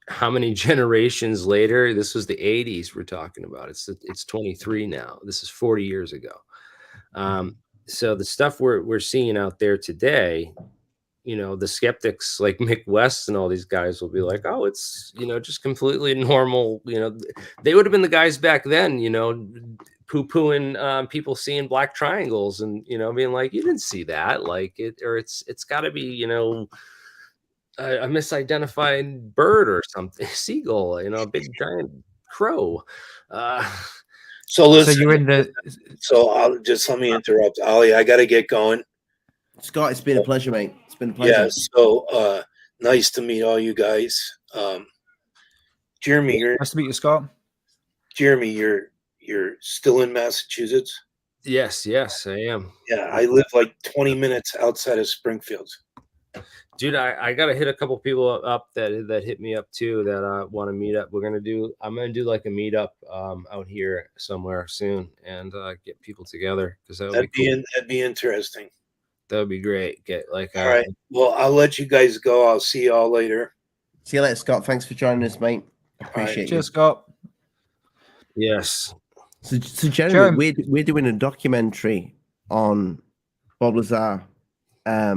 Speaker 9: how many generations later. This was the 80s we're talking about. It's 23 now. This is 40 years ago. So the stuff we're seeing out there today, the skeptics like Mick West and all these guys will be like, oh, it's, just completely normal. They would have been the guys back then, poo-pooing people seeing black triangles and, being like, you didn't see that, like it's gotta be, a misidentified bird or something, seagull, a big giant crow.
Speaker 8: So listen,
Speaker 7: you're in the.
Speaker 8: So I'll just let me interrupt, Ali. I got to get going.
Speaker 6: Scott, it's been a pleasure, mate. It's been a pleasure.
Speaker 8: Yeah. So nice to meet all you guys. Jeremy,
Speaker 7: Nice to meet you, Scott.
Speaker 8: Jeremy, you're still in Massachusetts?
Speaker 9: Yes, I am.
Speaker 8: Yeah, I live like 20 minutes outside of Springfield.
Speaker 9: Dude, I gotta hit a couple people up that hit me up too that want to meet up. I'm gonna do like a meetup out here somewhere soon and get people together because that'd
Speaker 8: be interesting.
Speaker 9: That would be great. Get like
Speaker 8: all right. Well, I'll let you guys go. I'll see y'all later.
Speaker 6: See you later, Scott. Thanks for joining us, mate. Appreciate it.
Speaker 7: Cheers, Scott.
Speaker 9: Yes.
Speaker 6: So Jeremy,
Speaker 7: Jeremy-
Speaker 6: we're doing a documentary on Bob Lazar. I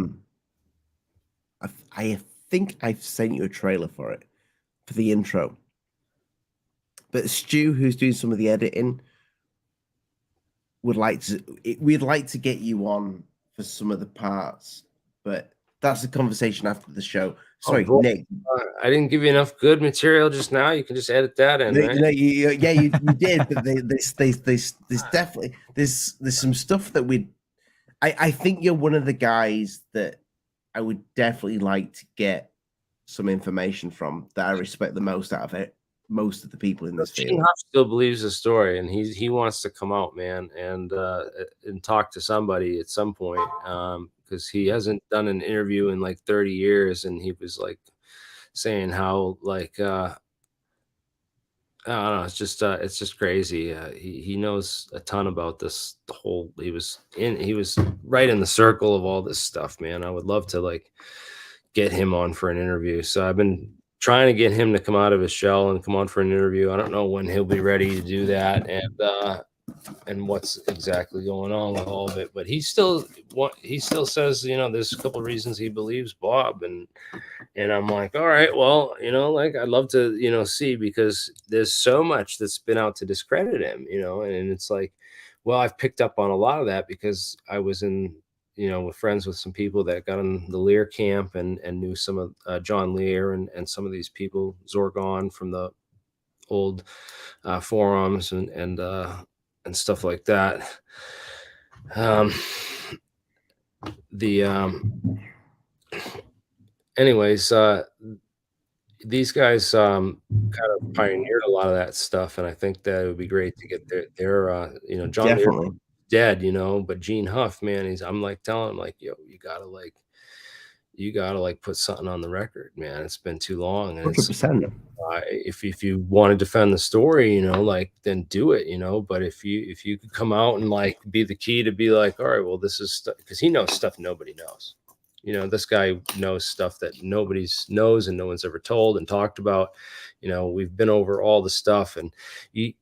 Speaker 6: think I've sent you a trailer for it, for the intro. But Stu, who's doing some of the editing, we'd like to get you on for some of the parts, but that's a conversation after the show. Sorry,
Speaker 9: boy.
Speaker 6: Nick.
Speaker 9: I didn't give you enough good material just now. You can just edit that in, right?
Speaker 6: No, you did, but there's definitely there's some stuff that I think you're one of the guys that I would definitely like to get some information from, that I respect the most out of it. Most of the people in this
Speaker 9: Gene
Speaker 6: field.
Speaker 9: Huff still believes the story, and he wants to come out, man, and talk to somebody at some point, because he hasn't done an interview in like 30 years, and he was like saying how like I don't know, it's just crazy. He knows a ton about this. He was right in the circle of all this stuff, man. I would love to like get him on for an interview. So I've been trying to get him to come out of his shell and come on for an interview. I don't know when he'll be ready to do that, and what's exactly going on with all of it. But he still says, you know, there's a couple of reasons he believes Bob, and I'm like, all right, well, you know, like I'd love to, you know, see, because there's so much that's been out to discredit him, you know, and it's like, well, I've picked up on a lot of that because I was in, you know, with friends with some people that got in the Lear camp and knew some of John Lear and some of these people, Zorgon from the old forums and stuff like that. Anyways, these guys kind of pioneered a lot of that stuff, and I think that it would be great to get their you know, John Lear
Speaker 6: Definitely.
Speaker 9: dead, you know, but Gene Huff, man, I'm like telling him like, yo, you gotta like put something on the record, man. It's been too long, and it's
Speaker 6: 100%.
Speaker 9: if you want to defend the story, you know, like then do it, you know. But if you could come out and like be the key to be like, all right, well, this is because he knows stuff nobody knows. You know, this guy knows stuff that nobody knows and no one's ever told and talked about. You know, we've been over all the stuff, and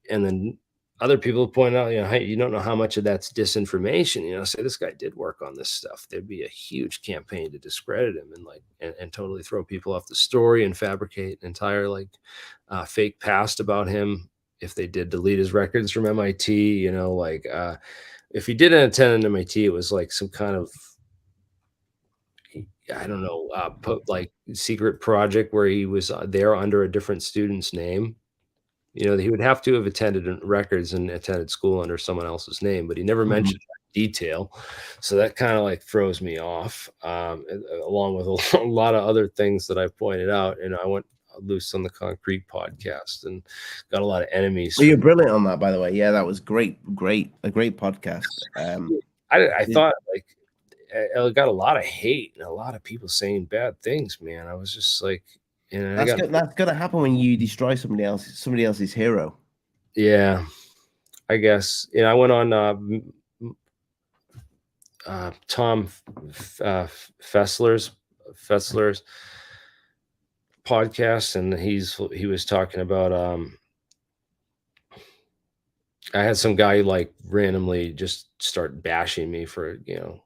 Speaker 9: then other people point out, you know, hey, you don't know how much of that's disinformation. You know, say this guy did work on this stuff. There'd be a huge campaign to discredit him and like and totally throw people off the story and fabricate an entire like fake past about him if they did delete his records from MIT. You know, like if he did attend MIT, it was like some kind of, I don't know, put like secret project where he was there under a different student's name. You know, he would have to have attended records and attended school under someone else's name, but he never mentioned that detail. So that kind of like throws me off, along with a lot of other things that I've pointed out. And I went loose on the Concrete podcast and got a lot of enemies.
Speaker 6: Well, you're brilliant on that, by the way. Yeah, that was a great podcast.
Speaker 9: I thought like I got a lot of hate and a lot of people saying bad things, man. I was just like, you know,
Speaker 6: that's gonna happen when you destroy somebody else's hero.
Speaker 9: Yeah, I guess. You know, I went on Tom Fessler's podcast, and he was talking about I had some guy like randomly just start bashing me for, you know,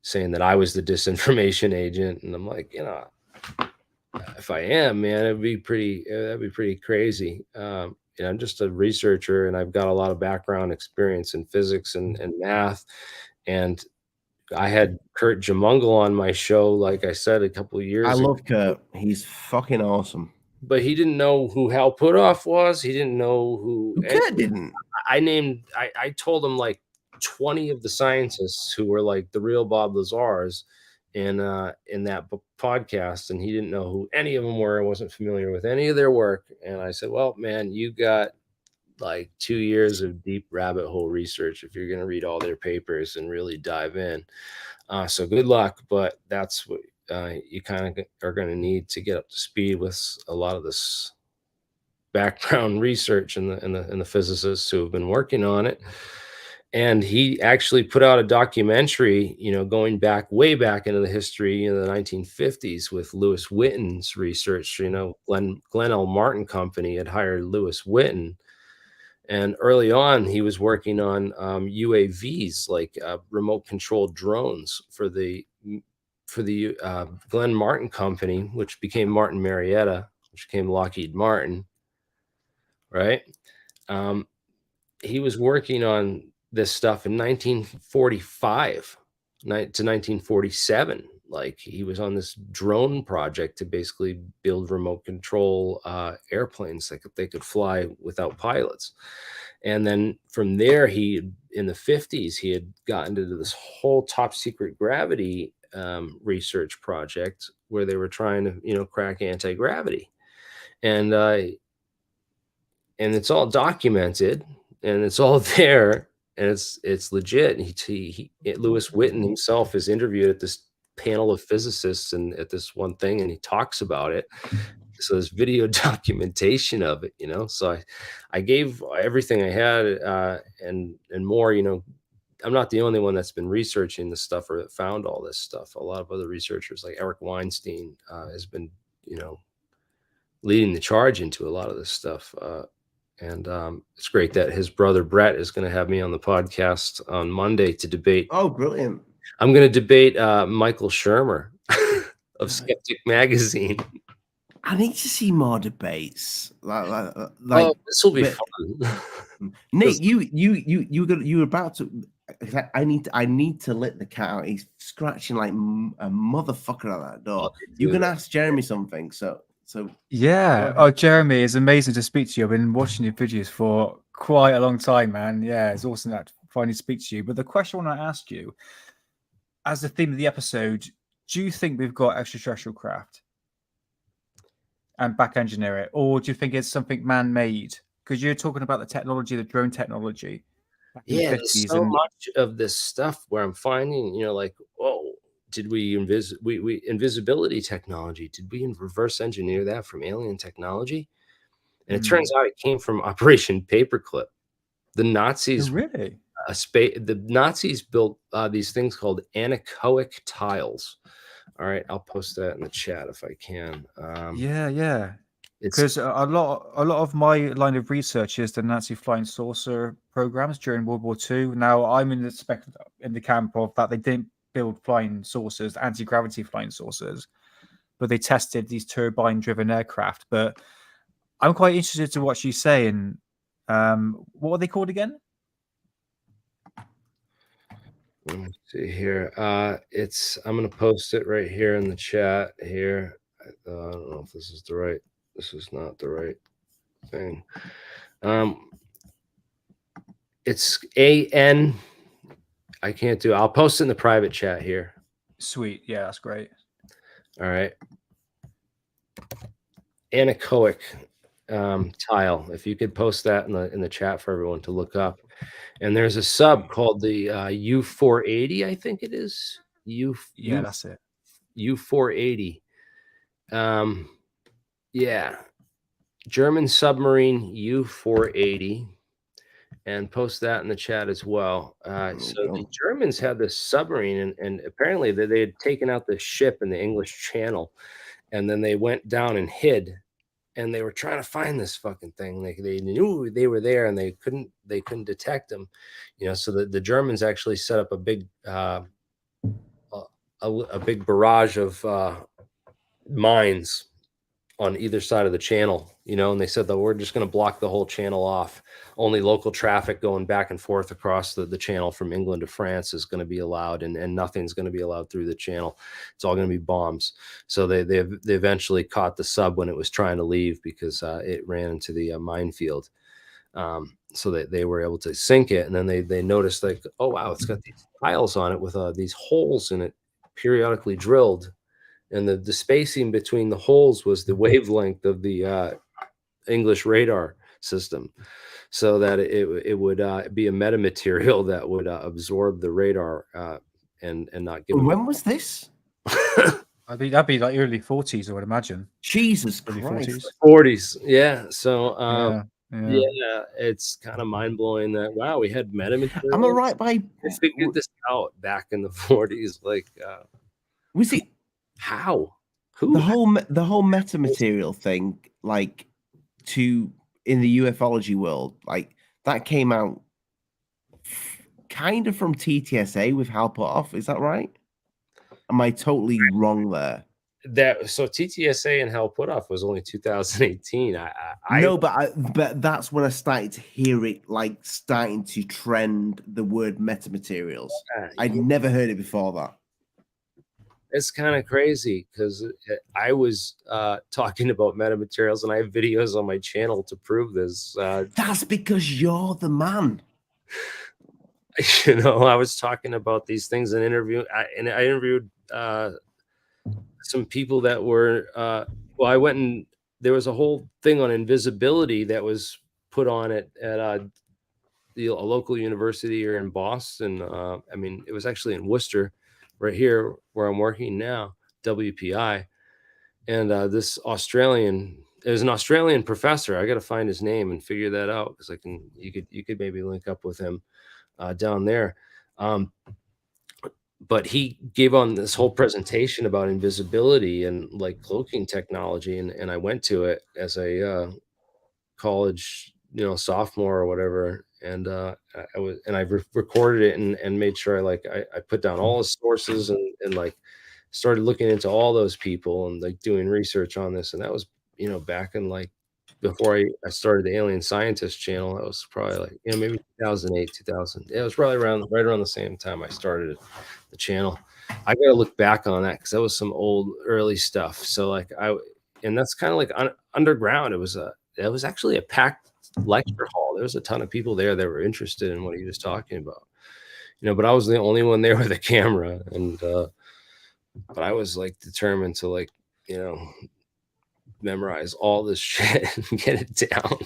Speaker 9: saying that I was the disinformation agent, and I'm like, you know, if I am, man, that'd be pretty crazy. You know, I'm just a researcher, and I've got a lot of background experience in physics and math. And I had Kurt Jamungal on my show, like I said, a couple of years
Speaker 6: I
Speaker 9: ago.
Speaker 6: love Kurt. He's fucking awesome.
Speaker 9: But he didn't know who Hal Puthoff was. He didn't know who
Speaker 6: Kurt didn't.
Speaker 9: I told him like 20 of the scientists who were like the real Bob Lazars in that podcast, and he didn't know who any of them were. I wasn't familiar with any of their work. And I said, well, man, you got like 2 years of deep rabbit hole research if you're going to read all their papers and really dive in. So good luck, but that's what you kind of are going to need to get up to speed with a lot of this background research and the physicists who have been working on it. And he actually put out a documentary, you know, going back way back into the history in the 1950s with Lewis Witten's research. You know, Glenn L. Martin Company had hired Lewis Witten, And early on, he was working on UAVs, like remote controlled drones for the Glenn Martin Company, which became Martin Marietta, which became Lockheed Martin, right? He was working on this stuff in 1945 to 1947. Like, he was on this drone project to basically build remote control airplanes that they could fly without pilots. And then from there, in the 50s, he had gotten into this whole top secret gravity research project where they were trying to, crack anti-gravity. And it's all documented and it's all there and it's legit. And Lewis Whitten himself is interviewed at this panel of physicists and at this one thing, and he talks about it. So there's video documentation of it, So I gave everything I had and more. I'm not the only one that's been researching this stuff or that found all this stuff. A lot of other researchers, like Eric Weinstein, has been, leading the charge into a lot of this stuff. And it's great that his brother Brett is going to have me on the podcast on Monday to debate.
Speaker 6: Oh, brilliant.
Speaker 9: I'm going to debate Michael Shermer of Skeptic Magazine.
Speaker 6: I need to see more debates. Like
Speaker 9: this will be fun.
Speaker 6: Nick, you were about to. I need to let the cat out. He's scratching like a motherfucker at that door. You can ask Jeremy something. So
Speaker 7: yeah. Oh, Jeremy, it's amazing to speak to you. I've been watching your videos for quite a long time, man. Yeah, it's awesome that finally speak to you. But the question I want to ask you, as the theme of the episode, do you think we've got extraterrestrial craft and back engineer it, or do you think it's something man-made? Because you're talking about the technology, the drone technology.
Speaker 9: Yeah, there's so much of this stuff where I'm finding, like, oh, did we invisibility technology? Did we reverse engineer that from alien technology? And it turns out it came from Operation Paperclip. The Nazis
Speaker 7: really
Speaker 9: the Nazis built these things called anechoic tiles. All right, I'll post that in the chat if I can.
Speaker 7: Yeah. Because a lot of my line of research is the Nazi flying saucer programs during World War II. Now I'm in the camp of that they didn't build flying saucers, anti-gravity flying saucers, but they tested these turbine-driven aircraft. But I'm quite interested to what she's saying. What are they called again?
Speaker 9: Let me see here. I'm going to post it right here in the chat here. I don't know if this is the right. This is not the right thing. It's AN. I can't do it. I'll post it in the private chat here.
Speaker 7: Sweet. Yeah, that's great.
Speaker 9: All right. Anechoic tile. If you could post that in the chat for everyone to look up. And there's a sub called the U480, I think it is.
Speaker 7: That's it.
Speaker 9: U480. Yeah. German submarine U480. And post that in the chat as well. So the Germans had this submarine, and apparently they had taken out the ship in the English Channel, and then they went down and hid. And they were trying to find this fucking thing. They knew they were there, and they couldn't detect them. So the Germans actually set up a big barrage of mines on either side of the channel. And they said that we're just going to block the whole channel off. Only local traffic going back and forth across the channel from England to France is going to be allowed, and nothing's going to be allowed through the channel. It's all going to be bombs. So they eventually caught the sub when it was trying to leave because it ran into the minefield. So they were able to sink it, and then they noticed, like, oh wow, it's got these tiles on it with these holes in it, periodically drilled, and the spacing between the holes was the wavelength of the English radar system, so that it would be a metamaterial that would absorb the radar and not give.
Speaker 6: When was this?
Speaker 7: I think that'd be like early 40s, I would imagine.
Speaker 6: Jesus
Speaker 7: early
Speaker 6: Christ.
Speaker 9: 40s. Yeah. So
Speaker 7: yeah,
Speaker 9: it's kind of mind blowing that wow, we had metamaterial.
Speaker 6: Am I right by?
Speaker 9: They figured this out back in the 40s. Like,
Speaker 6: was it
Speaker 9: how? Who?
Speaker 6: The whole metamaterial thing, like in the ufology world, like that came out kind of from TTSA with Hal Puthoff. Is that right? Am I totally wrong there?
Speaker 9: So TTSA and Hal Puthoff was only 2018.
Speaker 6: No, but that's when I started to hear it, like starting to trend the word metamaterials. I'd never heard it before that.
Speaker 9: It's kind of crazy because I was talking about metamaterials, and I have videos on my channel to prove this.
Speaker 6: That's because you're the man.
Speaker 9: You know, I was talking about these things in I interviewed some people that were well, I went and there was a whole thing on invisibility that was put on at a local university here in Boston. I mean, it was actually in Worcester, right here where I'm working now, WPI. And there's an Australian professor. I got to find his name and figure that out because you could maybe link up with him down there. But he gave on this whole presentation about invisibility and like cloaking technology, and I went to it as a college, sophomore or whatever, and I recorded it and made sure I put down all the sources and like started looking into all those people and like doing research on this, and that was back in like before I started the AlienScientist channel. That was probably like maybe 2008, 2000. It was probably right around the same time I started the channel. I got to look back on that because that was some old early stuff. So and that's kind of like underground. It was actually a packed lecture hall. There was a ton of people there that were interested in what he was talking about. But I was the only one there with a camera, and but I was like determined to memorize all this shit and get it down.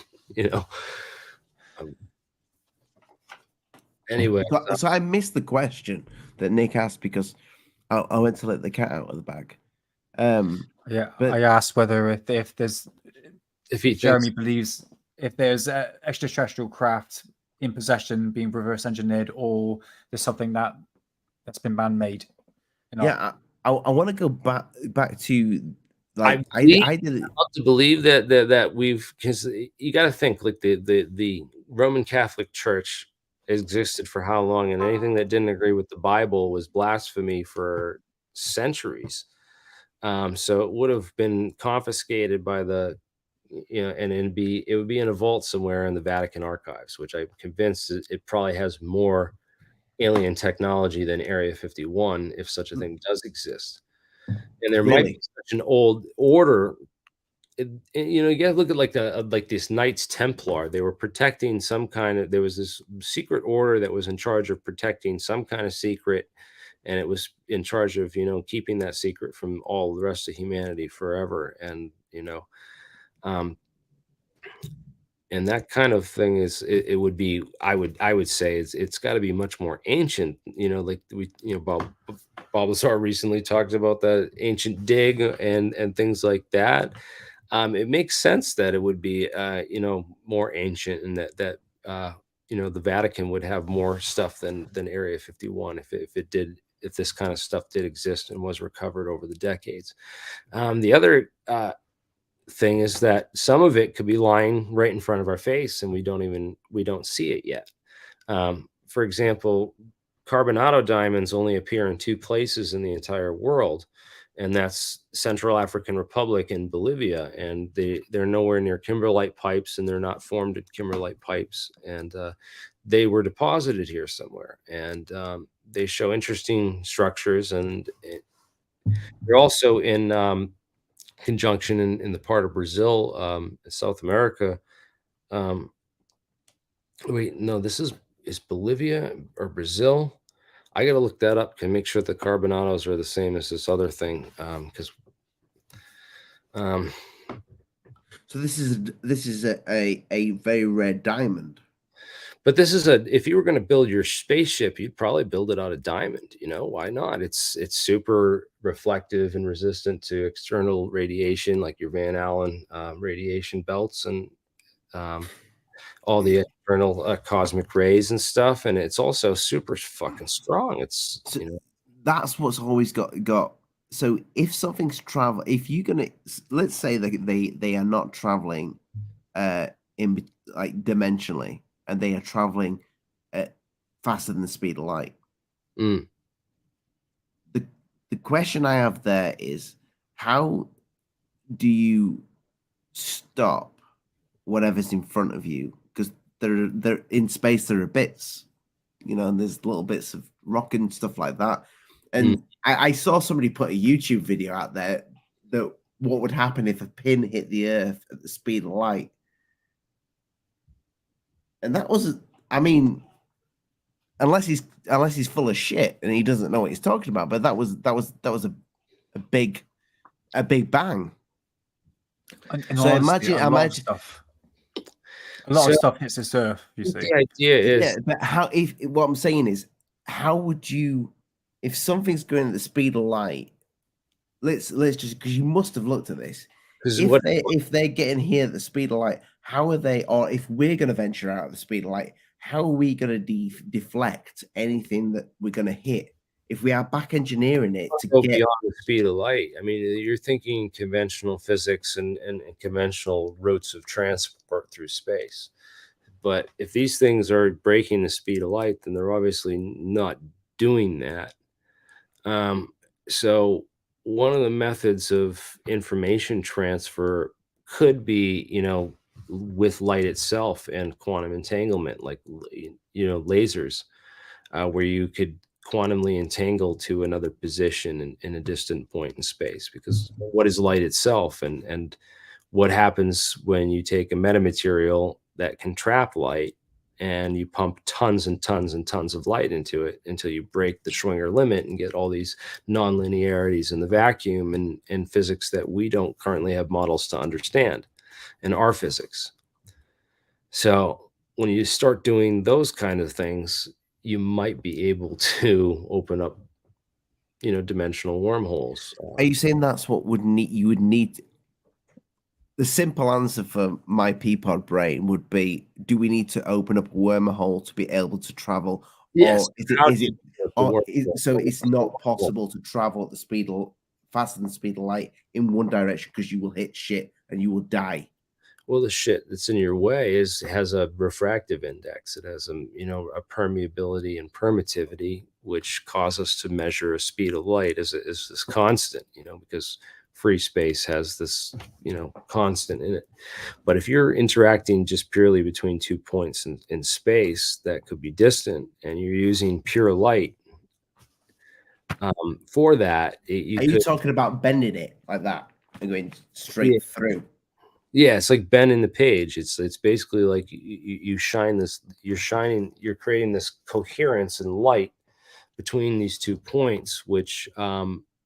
Speaker 9: Anyway,
Speaker 6: so I missed the question that Nick asked because I went to let the cat out of the bag.
Speaker 7: Yeah,
Speaker 6: but
Speaker 7: I asked whether if Jeremy
Speaker 9: believes
Speaker 7: believes if there's extraterrestrial craft in possession being reverse engineered, or there's something that's been man-made.
Speaker 6: Yeah, I want to go back to like
Speaker 9: I did love to believe that we've, because you got to think like the Roman Catholic Church existed for how long, and anything that didn't agree with the Bible was blasphemy for centuries. So it would have been confiscated by the and it would be in a vault somewhere in the Vatican archives, which I'm convinced it probably has more alien technology than Area 51, if such a thing does exist. And there might be such an old order. You got to look at like this Knights Templar. They were protecting there was this secret order that was in charge of protecting some kind of secret, and it was in charge of keeping that secret from all the rest of humanity forever. And and that kind of thing it would be, I would say it's got to be much more ancient. Like Bob Lazar recently talked about the ancient dig and things like that. It makes sense that it would be more ancient, and that the Vatican would have more stuff than Area 51 if this kind of stuff did exist and was recovered over the decades. The other thing is that some of it could be lying right in front of our face, and we don't see it yet. For example, carbonado diamonds only appear in 2 places in the entire world, and that's Central African Republic and Bolivia, and they're nowhere near kimberlite pipes, and they're not formed at kimberlite pipes, and they were deposited here somewhere, and they show interesting structures, and they're also in conjunction in the part of Brazil, South America. Wait, no, this is Bolivia or Brazil? I got to look that up to make sure the carbonados are the same as this other thing, because
Speaker 6: so this is a very rare diamond.
Speaker 9: But this is if you were going to build your spaceship, you'd probably build it out of diamond. Why not? It's super reflective and resistant to external radiation, like your Van Allen radiation belts and all the external cosmic rays and stuff. And it's also super fucking strong. It's
Speaker 6: that's what's always got. So if something's if you're gonna, let's say that they are not traveling in like dimensionally. and they are traveling at faster than the speed of light.
Speaker 9: Mm.
Speaker 6: The question I have there is, how do you stop whatever's in front of you? Because they're in space, there are bits, and there's little bits of rock and stuff like that. And I saw somebody put a YouTube video out there that what would happen if a pin hit the Earth at the speed of light. And that was, I mean, unless he's full of shit and he doesn't know what he's talking about. But that was a big bang.
Speaker 7: And
Speaker 6: So
Speaker 7: honestly,
Speaker 6: imagine
Speaker 7: a lot of stuff hits this Earth. You see,
Speaker 9: The idea is,
Speaker 6: yeah, but what I'm saying is, how would you, if something's going at the speed of light? Let's just, because you must have looked at this. If they're getting here at the speed of light, how are they? Or if we're going to venture out at the speed of light, how are we going to deflect anything that we're going to hit? If we are back engineering it to
Speaker 9: go
Speaker 6: get
Speaker 9: beyond the speed of light. I mean, you're thinking conventional physics and conventional routes of transport through space. But if these things are breaking the speed of light, then they're obviously not doing that. So one of the methods of information transfer could be, with light itself and quantum entanglement, like, lasers, where you could quantumly entangle to another position in a distant point in space. Because what is light itself, and what happens when you take a metamaterial that can trap light and you pump tons and tons and tons of light into it until you break the Schwinger limit and get all these nonlinearities in the vacuum and physics that we don't currently have models to understand in our physics. So when you start doing those kind of things, you might be able to open up, dimensional wormholes.
Speaker 6: Are you saying that's what you would need? The simple answer for my Peapod brain would be: do we need to open up a wormhole to be able to travel?
Speaker 9: Yes.
Speaker 6: Or so it's not possible to travel at the speed faster than the speed of light in one direction, because you will hit shit and you will die.
Speaker 9: Well, the shit that's in your way has a refractive index. It has a permeability and permittivity, which cause us to measure a speed of light as this constant, because free space has this, constant in it. But if you're interacting just purely between 2 points in space that could be distant, and you're using pure light for that,
Speaker 6: Are you talking about bending it like that and going straight through?
Speaker 9: Yeah, it's like bending the page. It's basically like you shine this. You're creating this coherence and light between these 2 points, which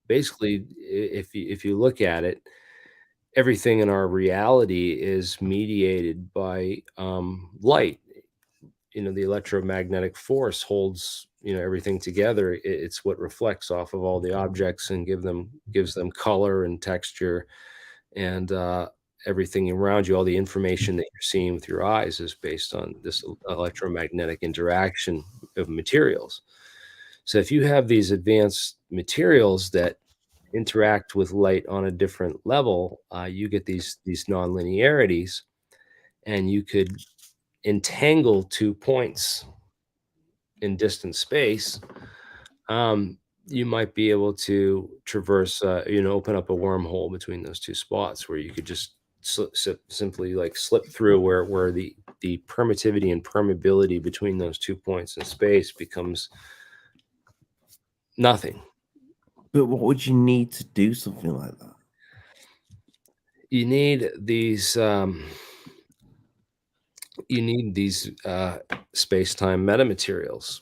Speaker 9: basically, if you look at it, everything in our reality is mediated by light. The electromagnetic force holds everything together. It's what reflects off of all the objects and gives them color and texture, and everything around you. All the information that you're seeing with your eyes is based on this electromagnetic interaction of materials. So if you have these advanced materials that interact with light on a different level, you get these nonlinearities, and you could entangle 2 points in distant space. You might be able to traverse, open up a wormhole between those 2 spots, where you could just simply like slip through, where the permittivity and permeability between those 2 points in space becomes nothing.
Speaker 6: But what would you need to do something like that?
Speaker 9: You need these space-time metamaterials,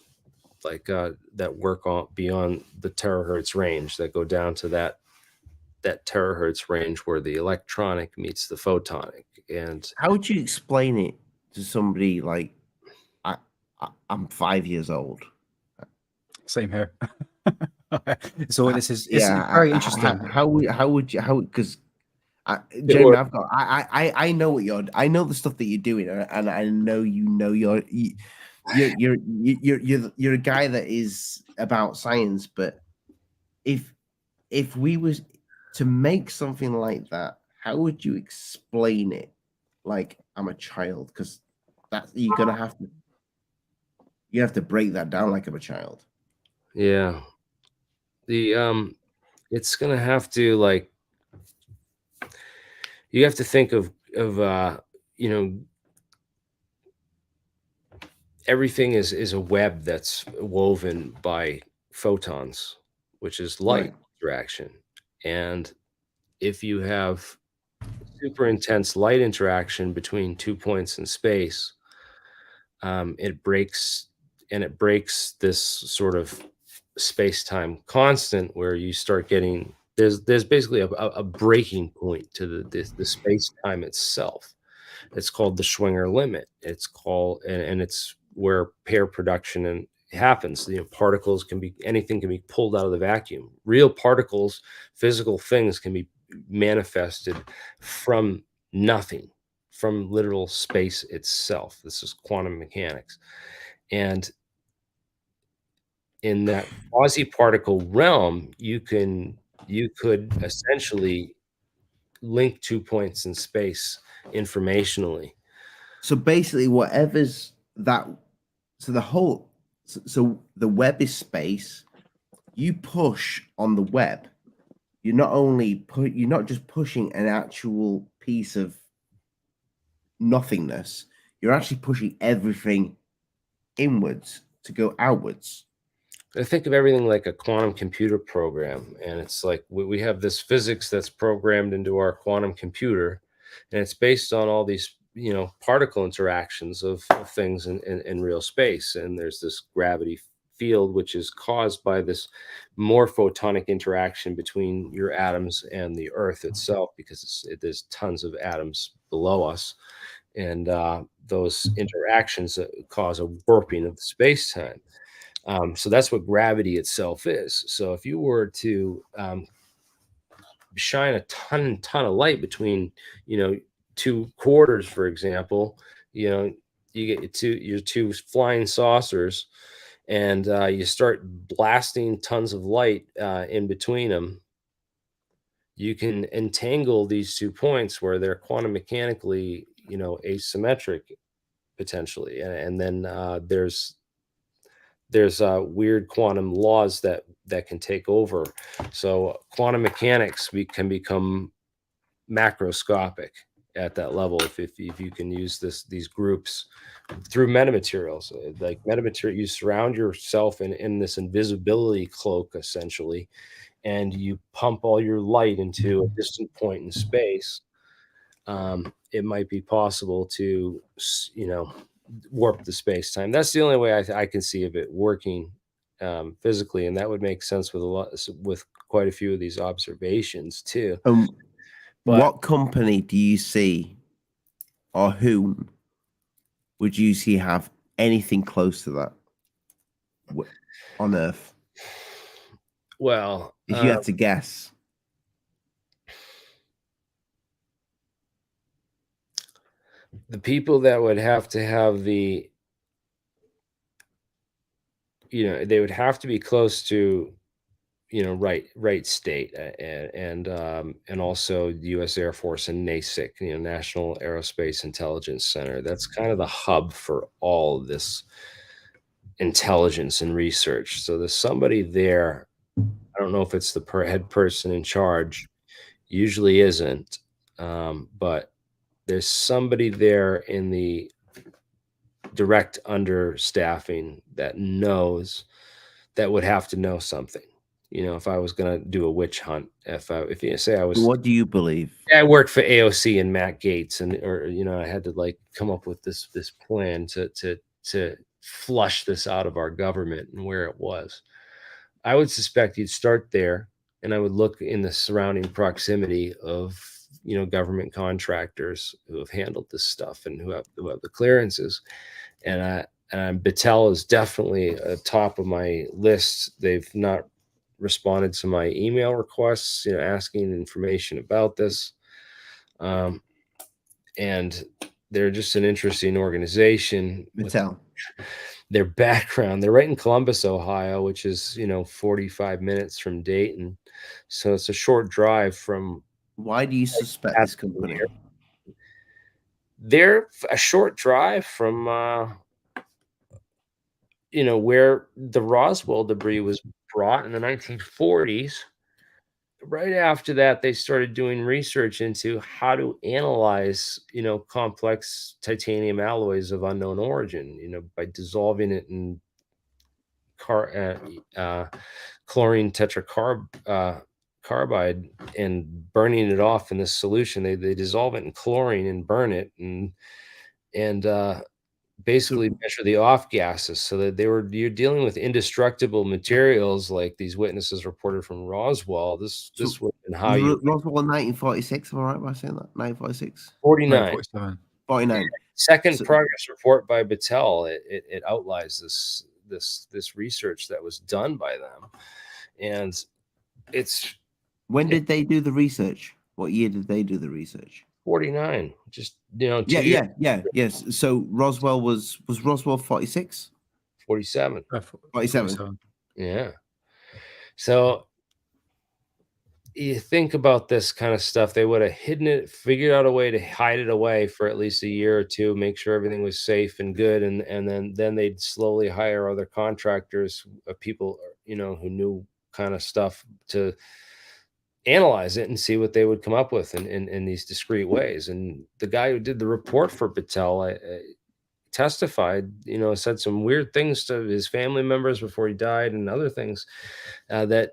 Speaker 9: like that work on beyond the terahertz range, that go down to that terahertz range where the electronic meets the photonic. And
Speaker 6: how would you explain it to somebody like I'm 5 years old?
Speaker 7: Same here. So this is very interesting.
Speaker 6: How would you because Jamie, I know I know the stuff that you're doing, and I know you're a guy that is about science. But if we was to make something like that, how would you explain it? Like I'm a child, because you're gonna have to break that down like I'm a child.
Speaker 9: Yeah. It's gonna have to, like, you have to think of you know, everything is a web that's woven by photons, which is light
Speaker 6: Right.
Speaker 9: interaction. And if you have super intense light interaction between 2 points in space, it breaks this sort of space-time constant where you start getting there's basically a breaking point to the space-time itself. It's called the Schwinger limit. It's called, and it's where pair production and happens. Particles anything can be pulled out of the vacuum. Real particles, physical things can be manifested from nothing, from literal space itself. This is quantum mechanics. And in that quasi-particle realm, you could essentially link 2 points in space informationally.
Speaker 6: So basically, whatever's that, so the web is space. You push on the web. You're not just pushing an actual piece of nothingness. You're actually pushing everything inwards to go outwards.
Speaker 9: I think of everything like a quantum computer program, and it's like we have this physics that's programmed into our quantum computer, and it's based on all these particle interactions of things in real space. And there's this gravity field which is caused by this more photonic interaction between your atoms and the Earth itself, because there's tons of atoms below us, and those interactions cause a warping of the space-time. So that's what gravity itself is. So if you were to shine a ton of light between, two quarters, for example, you get your two flying saucers, and you start blasting tons of light in between them, you can entangle these 2 points where they're quantum mechanically, asymmetric potentially. And then there's weird quantum laws that can take over. So quantum mechanics can become macroscopic at that level if you can use these groups through metamaterials. Like metamaterial, you surround yourself in this invisibility cloak essentially, and you pump all your light into a distant point in space. It might be possible to warp the space-time. That's the only way I can see of it working physically, and that would make sense with quite a few of these observations too.
Speaker 6: What company do you see, or whom would you see have anything close to that on Earth?
Speaker 9: Well,
Speaker 6: if you had to guess.
Speaker 9: The people that would have to have they would have to be close to, right state, and also the U.S. Air Force and NASIC, National Aerospace Intelligence Center. That's kind of the hub for all of this intelligence and research. So there's somebody there. I don't know if it's the head person in charge. Usually isn't, but there's somebody there in the direct understaffing that would have to know something. If I was going to do a witch hunt, if you say I was,
Speaker 6: what do you believe?
Speaker 9: I worked for AOC and Matt Gaetz, I had to come up with this plan to flush this out of our government and where it was. I would suspect you'd start there, and I would look in the surrounding proximity of government contractors who have handled this stuff and who have the clearances. And Battelle is definitely top of my list. They've not responded to my email requests, asking information about this. And they're just an interesting organization.
Speaker 6: Battelle.
Speaker 9: Their background, they're right in Columbus, Ohio, which is 45 minutes from Dayton, so it's a short drive from.
Speaker 6: Why do you suspect this company?
Speaker 9: they're a short drive from where the Roswell debris was brought in the 1940s. Right after that, they started doing research into how to analyze, complex titanium alloys of unknown origin, by dissolving it in chlorine carbide and burning it off in this solution. They dissolve it in chlorine and burn it and basically measure the off gases, so that you're dealing with indestructible materials like these witnesses reported from Roswell. This would have been how you
Speaker 6: Roswell in 1946. Am I right by saying that? 1946,
Speaker 9: 49.
Speaker 7: 47.
Speaker 6: 49.
Speaker 9: Second
Speaker 6: So-
Speaker 9: progress report by Battelle. It outlines this research that was done by them, and it's
Speaker 6: When did they do the research? What year did they do the research?
Speaker 9: 49. Just 2 years.
Speaker 6: Yes. So Roswell was Roswell 46?
Speaker 9: 47.
Speaker 6: 47.
Speaker 9: Yeah. So you think about this kind of stuff, they would have hidden it, figured out a way to hide it away for at least a year or two, make sure everything was safe and good, and then they'd slowly hire other contractors, people who knew kind of stuff to analyze it and see what they would come up with in these discrete ways. And the guy who did the report for Battelle testified, said some weird things to his family members before he died, and other things that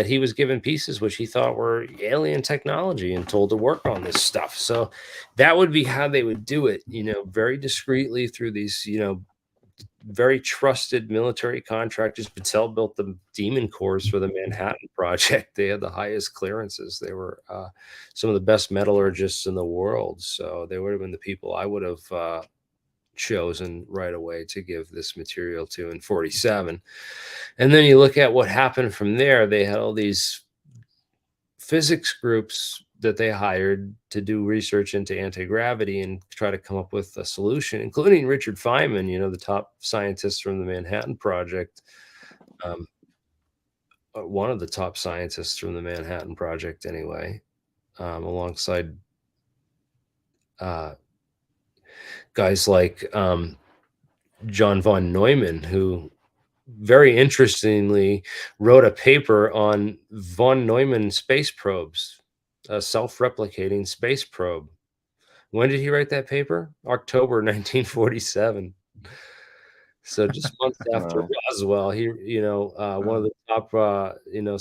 Speaker 9: he was given pieces which he thought were alien technology and told to work on this stuff. So that would be how they would do it, very discreetly through these, very trusted military contractors. Battelle built the Demon cores for the Manhattan Project. They had the highest clearances. They were some of the best metallurgists in the world. So they would have been the people I would have chosen right away to give this material to in 47. And then you look at what happened from there. They had all these physics groups that they hired to do research into anti-gravity and try to come up with a solution, including Richard Feynman, the top scientist from the Manhattan Project, one of the top scientists from the Manhattan Project anyway, alongside guys like John von Neumann, who very interestingly wrote a paper on von Neumann space probes, a self-replicating space probe. When did he write that paper? October 1947. So just months after Roswell, he, one of the top,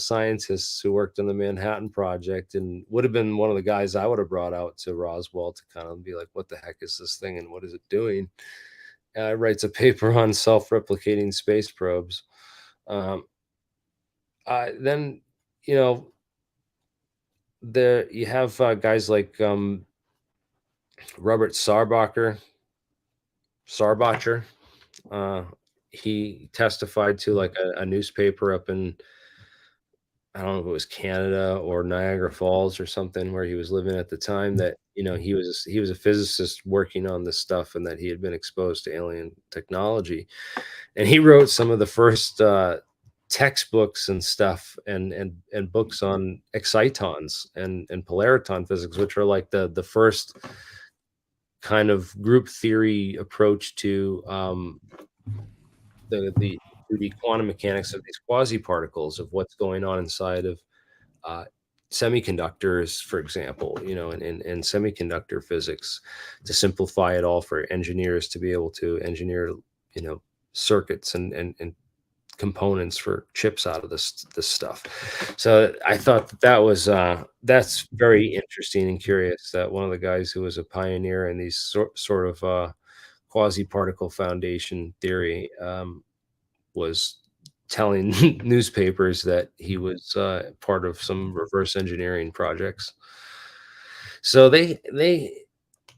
Speaker 9: scientists who worked on the Manhattan Project, and would have been one of the guys I would have brought out to Roswell to kind of be like, what the heck is this thing and what is it doing? Writes a paper on self-replicating space probes. Then, there you have guys like Robert Sarbacher. He testified to like a newspaper up in, I don't know if it was Canada or Niagara Falls or something, where he was living at the time, that he was a physicist working on this stuff, and that he had been exposed to alien technology, and he wrote some of the first textbooks and stuff and books on excitons and polariton physics, which are like the first kind of group theory approach to the quantum mechanics of these quasi-particles, of what's going on inside of semiconductors, for example, in semiconductor physics, to simplify it all for engineers to be able to engineer, circuits and components for chips out of this stuff. So I thought that was that's very interesting and curious, that one of the guys who was a pioneer in these sort of quasi-particle foundation theory was telling newspapers that he was part of some reverse engineering projects. So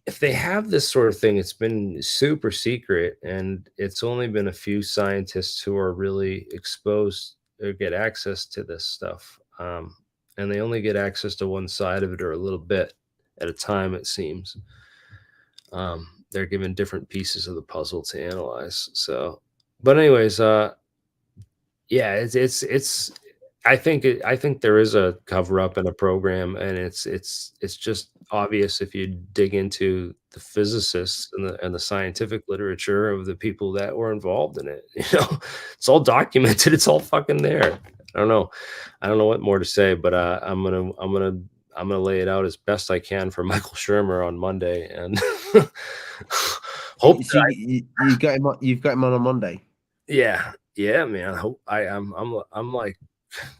Speaker 9: if they have this sort of thing, it's been super secret, and it's only been a few scientists who are really exposed or get access to this stuff. And they only get access to one side of it, or a little bit at a time, it seems. They're given different pieces of the puzzle to analyze. So, but anyways, yeah, it's I think there is a cover up in a program, and it's just obvious if you dig into the physicists and the scientific literature of the people that were involved in it. You know, it's all documented. It's all fucking there. I don't know. I don't know what more to say, but I'm gonna lay it out as best I can for Michael Shermer on Monday, and hope.
Speaker 6: So you got him. You've got him on Monday.
Speaker 9: Yeah, man. I'm like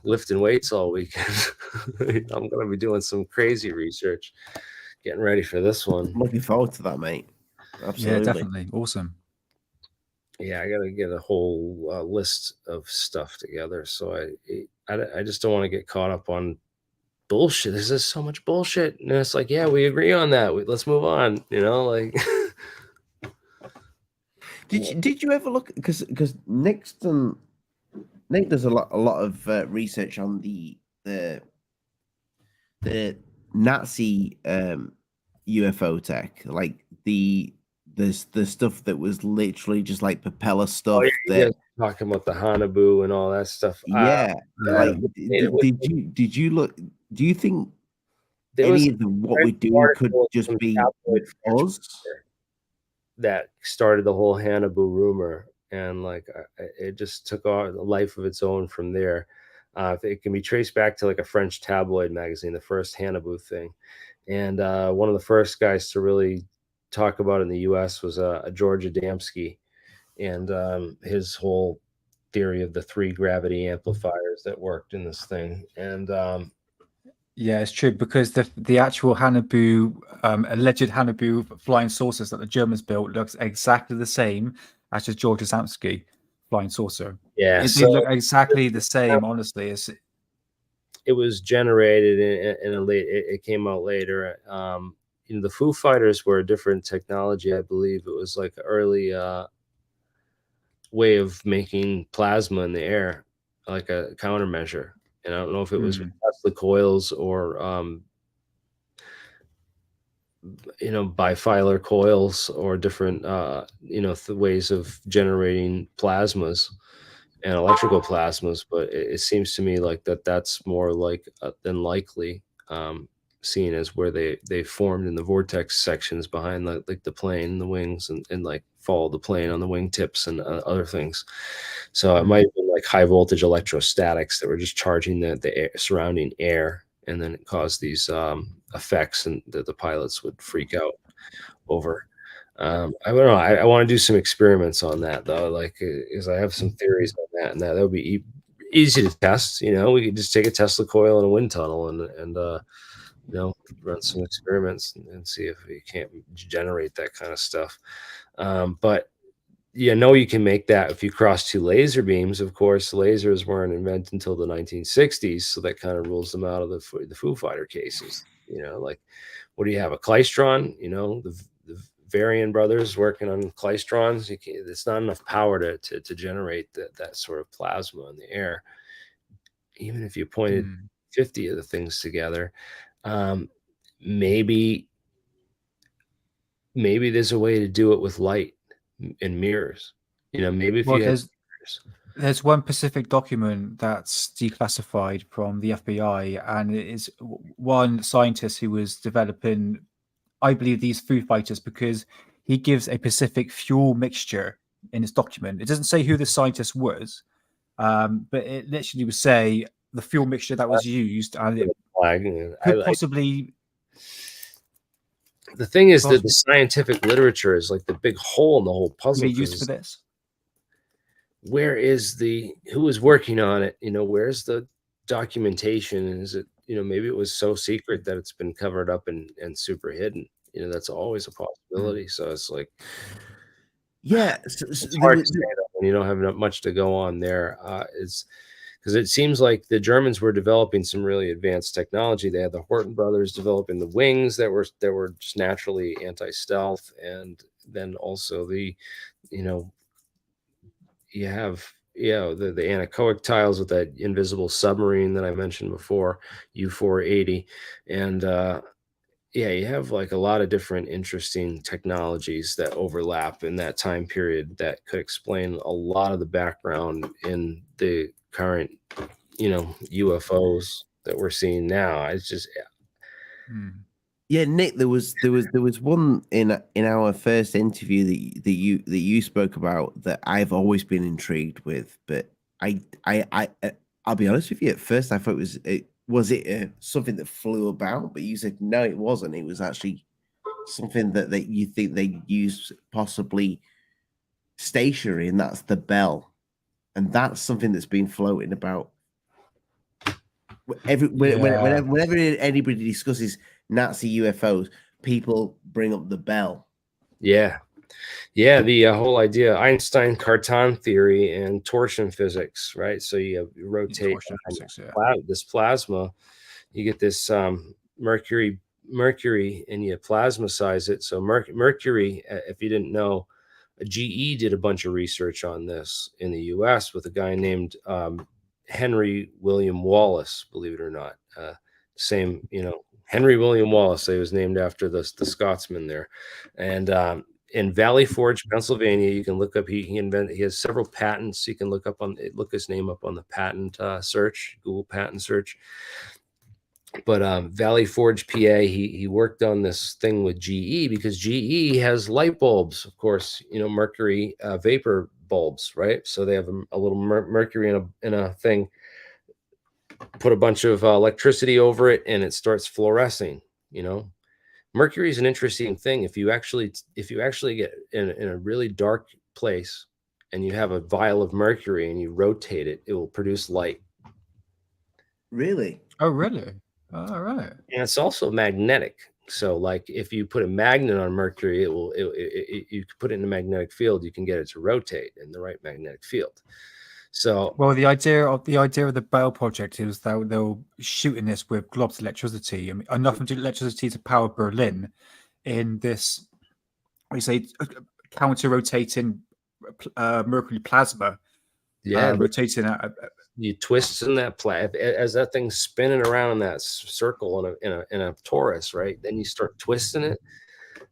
Speaker 9: lifting weights all weekend. I'm gonna be doing some crazy research, getting ready for this one.
Speaker 6: Looking forward to that, mate. Absolutely.
Speaker 7: Yeah, definitely. Awesome.
Speaker 9: Yeah, I gotta get a whole list of stuff together. So I just don't want to get caught up on bullshit. There's just so much bullshit, and it's like, yeah, we agree on that. Let's move on. You know, like.
Speaker 6: Did you ever look, because Nick does a lot of research on the Nazi UFO tech, like the stuff that was literally just like propeller stuff.
Speaker 9: Oh, yeah, talking about the Hanabu and all that stuff.
Speaker 6: Yeah, like did you look? Do you think any of what we do could just be with us?
Speaker 9: That started the whole Hanabu rumor, and like it just took on a life of its own from there. It can be traced back to like a French tabloid magazine, the first Hanabu thing, and one of the first guys to really talk about it in the U.S. was George Adamski, and his whole theory of the 3 gravity amplifiers that worked in this thing, and
Speaker 7: yeah, it's true, because the actual Hanabu, alleged Hanabu flying saucers that the Germans built looks exactly the same as the George Adamski flying saucer.
Speaker 9: Yeah,
Speaker 7: they look exactly the same. Honestly,
Speaker 9: it was generated in a late. It came out later. You know, the Foo Fighters were a different technology. I believe it was like an early way of making plasma in the air, like a countermeasure. And I don't know if it was with Tesla coils or, you know, bifilar coils or different, you know, ways of generating plasmas and electrical plasmas. But it seems to me like that's more like than likely, seen as where they formed in the vortex sections behind like the plane, the wings, and like follow the plane on the wingtips and other things. So it might have been like high voltage electrostatics that were just charging the surrounding air, and then it caused these effects, and the pilots would freak out over. I don't know. I want to do some experiments on that though, like because I have some theories on that, and that would be easy to test. You know, we could just take a Tesla coil in a wind tunnel and you know, run some experiments and see if we can't generate that kind of stuff. But you know, you can make that if you cross 2 laser beams. Of course, lasers weren't invented until the 1960s, so that kind of rules them out of the Foo Fighter cases. You know, like, what do you have, a klystron? You know, the Varian brothers working on klystrons. It's not enough power to generate that sort of plasma in the air. Even if you pointed 50 of the things together, maybe there's a way to do it with light and mirrors. You know, maybe if
Speaker 7: there's one specific document that's declassified from the FBI, and it is one scientist who was developing, I believe, these Foo Fighters, because he gives a specific fuel mixture in his document. It doesn't say who the scientist was, but it literally would say the fuel mixture that was used, and it could possibly.
Speaker 9: The thing is that the scientific literature is like the big hole in the whole puzzle.
Speaker 7: Used for this.
Speaker 9: Where is who is working on it? You know, where's the documentation? And is it, you know, maybe it was so secret that it's been covered up and super hidden. You know, that's always a possibility. So it's like,
Speaker 6: yeah,
Speaker 9: it's hard to say that when you don't have much to go on there. It's because it seems like the Germans were developing some really advanced technology. They had the Horton brothers developing the wings that were just naturally anti-stealth, and then also you have the anechoic tiles with that invisible submarine that I mentioned before, U-480, and you have like a lot of different interesting technologies that overlap in that time period that could explain a lot of the background in the current UFOs that we're seeing now. It's just
Speaker 6: Yeah, Nick, there was one in our first interview that you spoke about that I've always been intrigued with, but I'll be honest with you. At first, I thought was it something that flew about, but you said no, it wasn't. It was actually something that you think they used possibly stationary, and that's the bell, and that's something that's been floating about. Whenever anybody discusses Nazi UFOs, people bring up the bell.
Speaker 9: Yeah. The whole idea, Einstein Cartan theory and torsion physics, right? So you rotate this plasma, you get this mercury, and you plasmasize it. So mercury, if you didn't know, GE did a bunch of research on this in the US with a guy named Henry William Wallace, believe it or not. Same, Henry William Wallace. He was named after the Scotsman there. And in Valley Forge, Pennsylvania, you can look up, he has several patents. You can look his name up on the patent search, Google patent search. But Valley Forge, PA, he worked on this thing with GE because GE has light bulbs, of course, mercury vapor bulbs, right? So they have a little mercury in a thing, put a bunch of electricity over it, and it starts fluorescing. Mercury is an interesting thing. If you actually get in a really dark place and you have a vial of mercury and you rotate it, it will produce light.
Speaker 6: Really?
Speaker 7: Oh, really? All right.
Speaker 9: And it's also magnetic. So, like, if you put a magnet on mercury, you put it in a magnetic field, you can get it to rotate in the right magnetic field. So,
Speaker 7: well, the idea of the Bell project is that they'll shooting this with globs of electricity, enough electricity to power Berlin in this, we say, counter-rotating mercury plasma. Rotating at
Speaker 9: you twist in that as that thing's spinning around in that circle in a torus, right? Then you start twisting it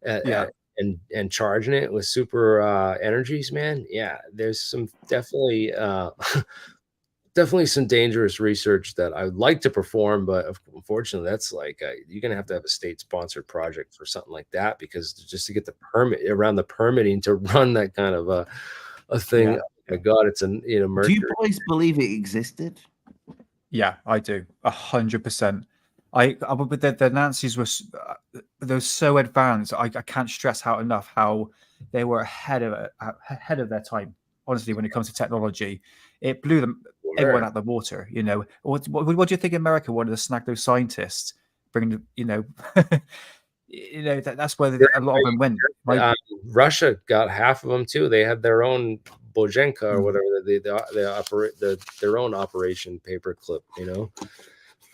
Speaker 9: and charging it with super energies, man. Yeah, there's some definitely some dangerous research that I would like to perform, but unfortunately, that's like you're gonna have to have a state-sponsored project for something like that, because just to get the permitting to run that kind of a thing. My God, it's mercury.
Speaker 6: Do you boys believe it existed?
Speaker 7: Yeah, I do, 100%. But the Nazis were they're so advanced. I can't stress out enough how they were ahead of their time. Honestly, when it comes to technology, it blew everyone out of the water. What do you think America wanted to snag those scientists, bring that's where a lot of them went. Right?
Speaker 9: Russia got half of them too. They had their own Bojenka or whatever. They operate their own Operation Paperclip.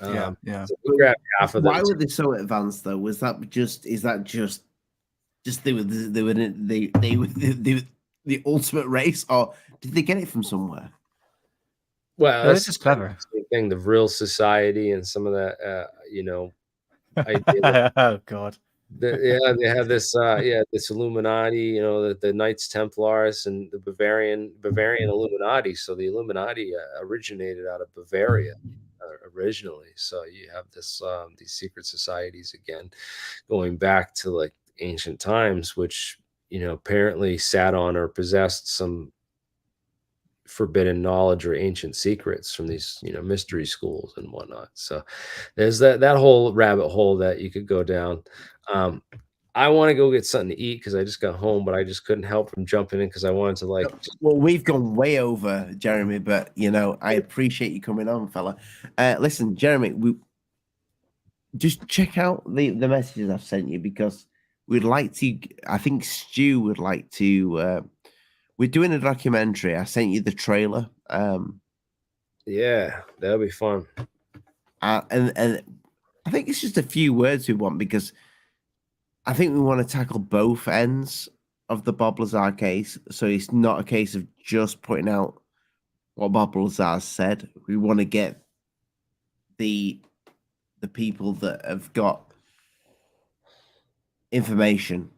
Speaker 7: Yeah.
Speaker 9: So we grabbed half of them.
Speaker 6: Why were they so advanced though? Is that just they were the ultimate race, or did they get it from somewhere?
Speaker 9: Well,
Speaker 7: this is clever.
Speaker 9: Thing, the Vril Society and some of that, idea.
Speaker 7: Oh God.
Speaker 9: They have this this Illuminati, the Knights Templars and the Bavarian Illuminati. So the Illuminati originated out of Bavaria originally. So you have this these secret societies again, going back to like ancient times, which apparently sat on or possessed some forbidden knowledge or ancient secrets from these mystery schools and whatnot. So there's that whole rabbit hole that you could go down. I want to go get something to eat because I just got home, but I just couldn't help from jumping in because I wanted to
Speaker 6: well, we've gone way over, Jeremy, but I appreciate you coming on, fella. Listen, Jeremy, we just check out the messages I've sent you, because we'd like to, I think Stu would like to, we're doing a documentary. I sent you the trailer.
Speaker 9: Yeah, that'll be fun.
Speaker 6: And I think it's just a few words we want, because I think we want to tackle both ends of the Bob Lazar case. So it's not a case of just putting out what Bob Lazar said. We want to get the people that have got information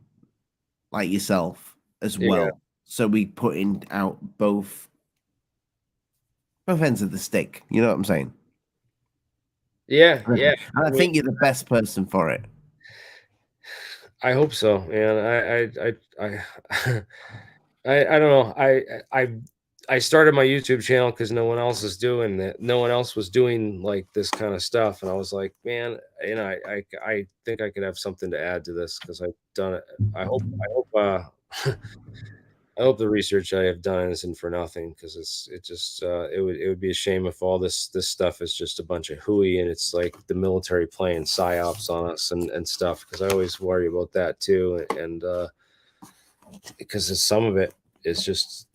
Speaker 6: like yourself as well. So we putting out both both ends of the stick. You know what I'm saying?
Speaker 9: Yeah, yeah.
Speaker 6: And I think you're the best person for it.
Speaker 9: I hope so, man. I don't know. I started my YouTube channel because no one else is doing that. No one else was doing like this kind of stuff, and I was like, man, I think I could have something to add to this because I've done it. I hope I hope the research I have done isn't for nothing because it would be a shame if all this stuff is just a bunch of hooey and it's like the military playing psyops on us and stuff, because I always worry about that too, and because some of it is just,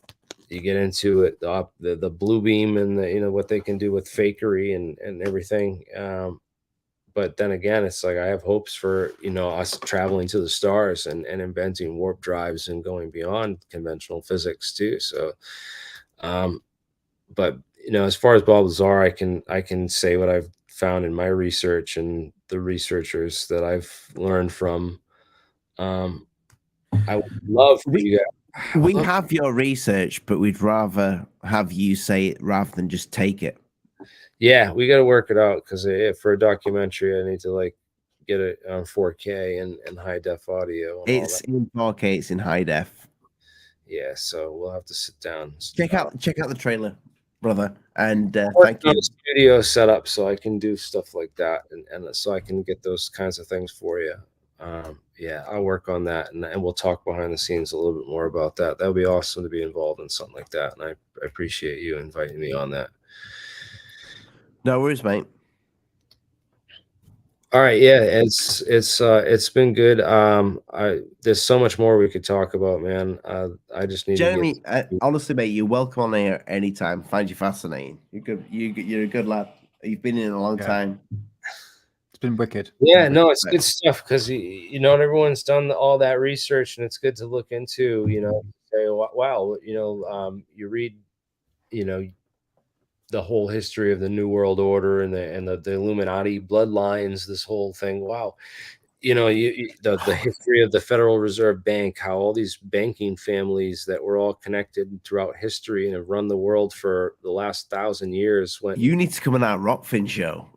Speaker 9: you get into it, the blue beam and the, what they can do with fakery and everything. But then again, it's like I have hopes for us traveling to the stars and inventing warp drives and going beyond conventional physics too. So, but as far as Bob Lazar, I can say what I've found in my research and the researchers that I've learned from. I would love for you guys.
Speaker 6: We have your research, but we'd rather have you say it rather than just take it.
Speaker 9: Yeah, we got to work it out because for a documentary, I need to like get it on 4K and high def audio.
Speaker 6: It's in 4K. It's in high def.
Speaker 9: Yeah, so we'll have to sit down.
Speaker 6: Check out the trailer, brother, and
Speaker 9: thank you. Studio set up so I can do stuff like that, and so I can get those kinds of things for you. Yeah, I'll work on that, and we'll talk behind the scenes a little bit more about that. That would be awesome to be involved in something like that, and I appreciate you inviting me on that.
Speaker 6: No worries, mate.
Speaker 9: All right, yeah, it's been good. There's so much more we could talk about, man. I just need
Speaker 6: Jeremy, honestly, mate, you're welcome on here anytime. Find you fascinating. You're good. You're a good lad. You've been in a long time.
Speaker 7: It's been wicked.
Speaker 9: Yeah, no, it's good stuff because not everyone's done all that research, and it's good to look into. Say, wow, you read, the whole history of the New World Order and the Illuminati bloodlines, this whole thing. Wow. The history of the Federal Reserve Bank, how all these banking families that were all connected throughout history and have run the world for the last 1,000 years.
Speaker 6: You need to come on our Rockfin show.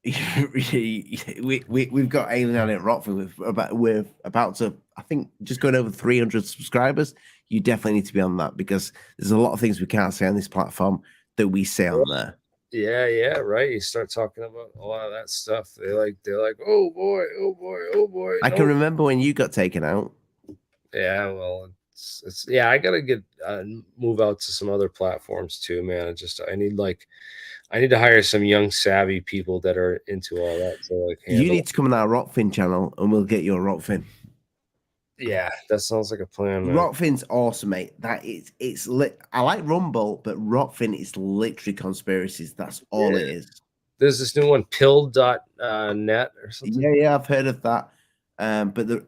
Speaker 6: We've got Alien Alien Rockfin. We're about to, I think, just going over 300 subscribers. You definitely need to be on that because there's a lot of things we can't say on this platform that we say on there.
Speaker 9: Yeah, right. You start talking about a lot of that stuff. They're like, oh boy.
Speaker 6: I can remember when you got taken out.
Speaker 9: Yeah, well, it's I gotta get move out to some other platforms too, man. I need to hire some young savvy people that are into all that. So
Speaker 6: you need to come on our Rockfin channel and we'll get you a Rockfin.
Speaker 9: Yeah, that sounds like a plan, man.
Speaker 6: Rockfin's awesome, mate. It's lit. I like Rumble, but Rockfin is literally conspiracies. That's all it is.
Speaker 9: There's this new one, pill.net or something.
Speaker 6: Yeah, I've heard of that. But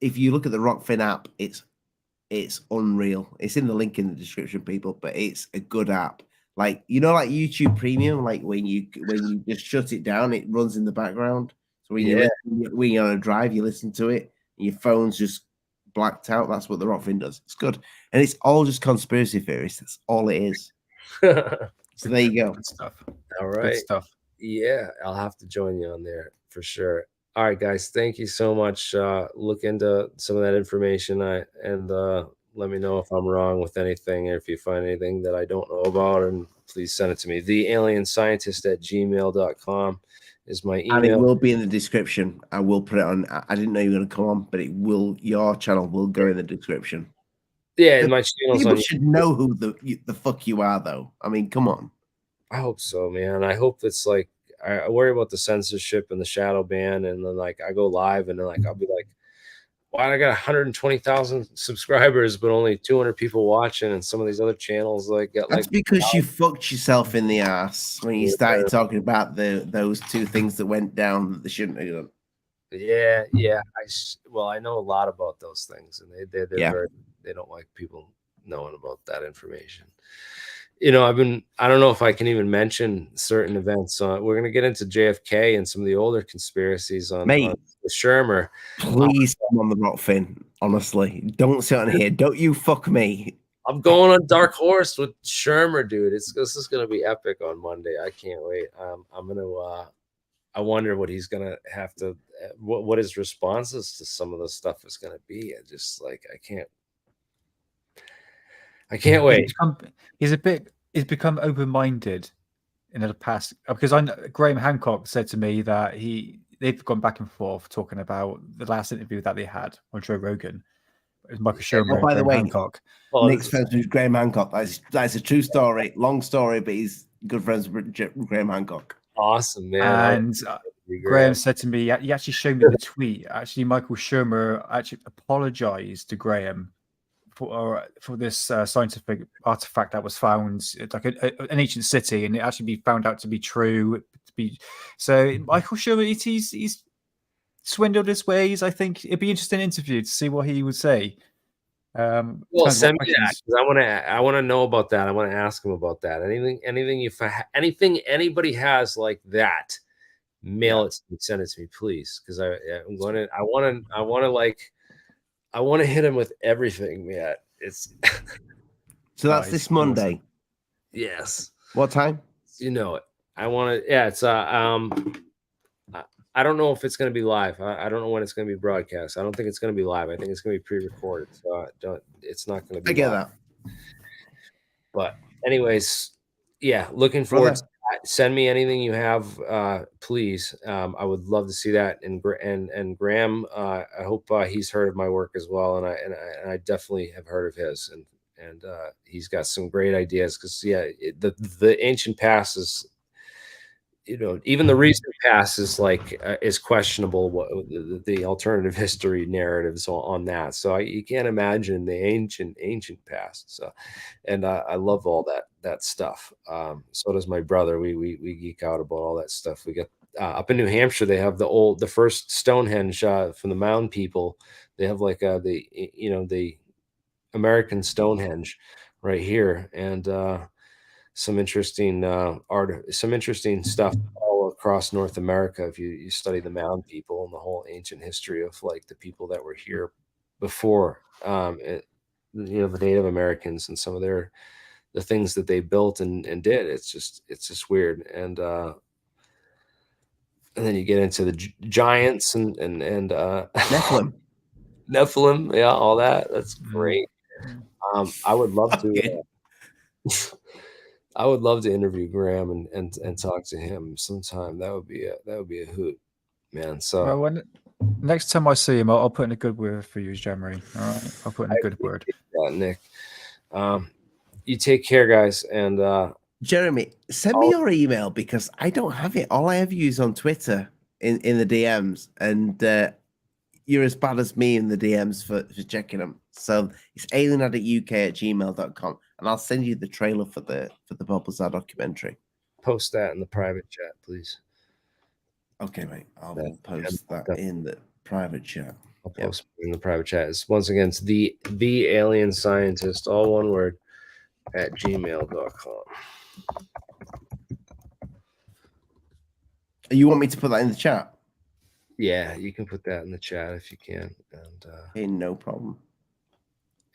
Speaker 6: if you look at the Rockfin app, it's unreal. It's in the link in the description, people, but it's a good app. Like, like YouTube Premium, like when you just shut it down, it runs in the background. So when you're on a drive, you listen to it. Your phone's just blacked out. That's what the Rockfin does. It's good. And it's all just conspiracy theories. That's all it is. So there you go.
Speaker 7: Good stuff.
Speaker 9: All right.
Speaker 7: Good stuff.
Speaker 9: Yeah, I'll have to join you on there for sure. All right, guys. Thank you so much. Look into some of that information and let me know if I'm wrong with anything, or if you find anything that I don't know about, and please send it to me. TheAlienScientist@gmail.com is my email.
Speaker 6: And it will be in the description. I will put it on. I didn't know you were going to come on, but your channel will go in the description.
Speaker 9: Yeah, my channel's
Speaker 6: people
Speaker 9: on.
Speaker 6: Should know who the fuck you are, though. I mean, come on.
Speaker 9: I hope so, man. I hope it's like, I worry about the censorship and the shadow ban, and then like I go live and then like I'll be like, why I got 120,000 subscribers but only 200 people watching, and some of these other channels like got
Speaker 6: That's because you fucked yourself in the ass when you started talking about those two things that went down that they shouldn't have done.
Speaker 9: Yeah. I know a lot about those things, and they don't like people knowing about that information. I don't know if I can even mention certain events. We're going to get into JFK and some of the older conspiracies on Shermer.
Speaker 6: Please come on the Rockfin. Honestly, don't sit on here. Don't you fuck me.
Speaker 9: I'm going on Dark Horse with Shermer, dude. This is gonna be epic on Monday. I can't wait. I'm gonna. I wonder what he's gonna have to. What his responses to some of the stuff is gonna be. I just like I can't wait.
Speaker 7: He's become open-minded in the past because Graham Hancock said to me that they've gone back and forth talking about the last interview that they had on Joe Rogan. It was Michael Shermer
Speaker 6: by the
Speaker 7: and
Speaker 6: way,
Speaker 7: Graham Hancock.
Speaker 6: Nick's friends with Graham Hancock. That's a true story, long story, but he's good friends with Graham Hancock.
Speaker 9: Awesome, man.
Speaker 7: And Graham said to me, he actually showed me the tweet. Actually, Michael Shermer actually apologized to Graham for this scientific artifact that was found, like an ancient city, and it actually be found out to be true. So Michael Shermer, he's swindled his ways. I think it'd be an interesting interview to see what he would say.
Speaker 9: Well, send me that because I want to know about that. I want to ask him about that. Anything anybody has like that, mail it to me, send it to me, please. Because I want to hit him with everything, man. It's
Speaker 6: so that's this Monday.
Speaker 9: Awesome. Yes.
Speaker 6: What time?
Speaker 9: You know it. I want to. Yeah, it's I don't know if it's going to be live. I don't know when it's going to be broadcast. I don't think it's going to be live. I think it's going to be pre-recorded. So it's not going to be.
Speaker 6: I get
Speaker 9: live.
Speaker 6: that.
Speaker 9: But anyways, yeah, looking forward to that. Send me anything you have, please. I would love to see that. And Graham, I hope he's heard of my work as well. And I definitely have heard of his. And he's got some great ideas because the ancient past is. Even the recent past is is questionable. What the alternative history narratives on that. So you can't imagine the ancient past. So, and I love all that stuff. So does my brother. We geek out about all that stuff. We get up in New Hampshire. They have the first Stonehenge from the Mound people. They have the American Stonehenge right here, and some interesting some interesting stuff all across North America. If you study the Mound people and the whole ancient history of the people that were here before, the Native Americans and some of the things that they built and did. It's just weird. And then you get into the giants and
Speaker 6: Nephilim.
Speaker 9: Nephilim, yeah, all that. That's great. I would love to. I would love to interview Graham and talk to him sometime. That would be a hoot, man. So
Speaker 7: next time I see him, I'll put in a good word for you, Jeremy. All right, I'll put in a good word.
Speaker 9: Yeah, Nick. You take care, guys, and
Speaker 6: Jeremy, send me your email because I don't have it. All I ever use on Twitter in the DMs, and you're as bad as me in the DMs for checking them. So it's alienaddict@uk@gmail.com. And I'll send you the trailer for the Bob Lazar documentary.
Speaker 9: Post that in the private chat, please.
Speaker 6: Okay, mate. I'll post that in the private chat.
Speaker 9: I'll post it in the private chat. Once again, it's the AlienScientist, all one word, @gmail.com.
Speaker 6: You want me to put that in the chat?
Speaker 9: Yeah, you can put that in the chat if you can. And
Speaker 6: hey, no problem.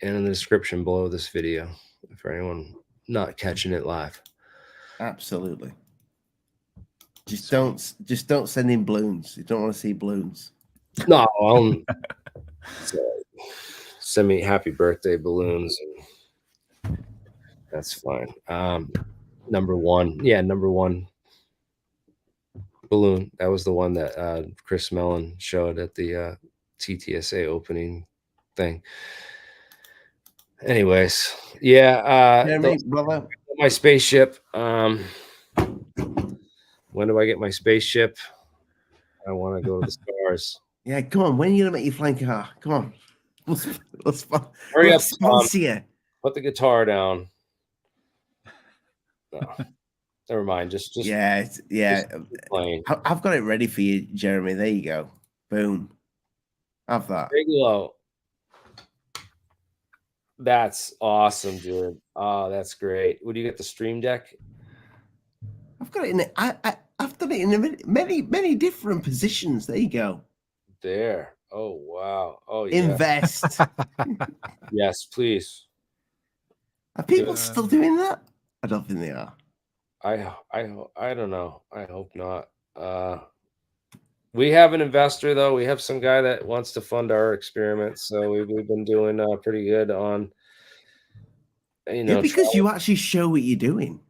Speaker 9: And in the description below this video, for anyone not catching it live.
Speaker 6: Absolutely. Just don't send in balloons. You don't want to see balloons.
Speaker 9: No, send me happy birthday balloons, and that's fine. Number one balloon. That was the one that Chris Mellon showed at the TTSA opening thing. Anyways,
Speaker 6: brother.
Speaker 9: My spaceship. When do I get my spaceship? I want to go to the stars.
Speaker 6: Yeah, come on. When are you gonna make your flying car? Come on. Let's
Speaker 9: hurry up,
Speaker 6: sponsor you.
Speaker 9: Put the guitar down. No, never mind. Just
Speaker 6: yeah.
Speaker 9: playing.
Speaker 6: I've got it ready for you, Jeremy. There you go. Boom. Have that.
Speaker 9: Big low. That's awesome, dude. Oh, that's great. Would you get the Stream Deck?
Speaker 6: I've got it in it. I've done it in many different positions. There you go.
Speaker 9: There. Oh wow. Oh yeah.
Speaker 6: Invest.
Speaker 9: Yes, please.
Speaker 6: Are people still doing that? I don't think they are.
Speaker 9: I don't know. I hope not. We have an investor though. We have some guy that wants to fund our experiments, so we've been doing pretty good on.
Speaker 6: Yeah, because you actually show what you're doing.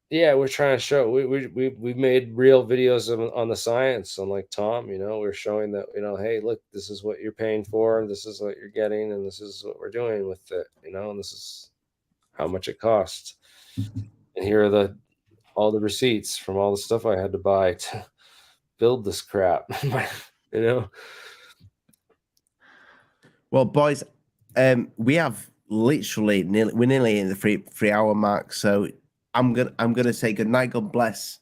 Speaker 9: Yeah, we're trying to show we made real videos on the science, on like Tom, we're showing that, hey, look, this is what you're paying for, and this is what you're getting, and this is what we're doing with it, and this is how much it costs. And here are all the receipts from all the stuff I had to buy to build this crap.
Speaker 6: Well, boys, we have literally we're nearly in the 3-hour mark, so I'm gonna say good night, God bless.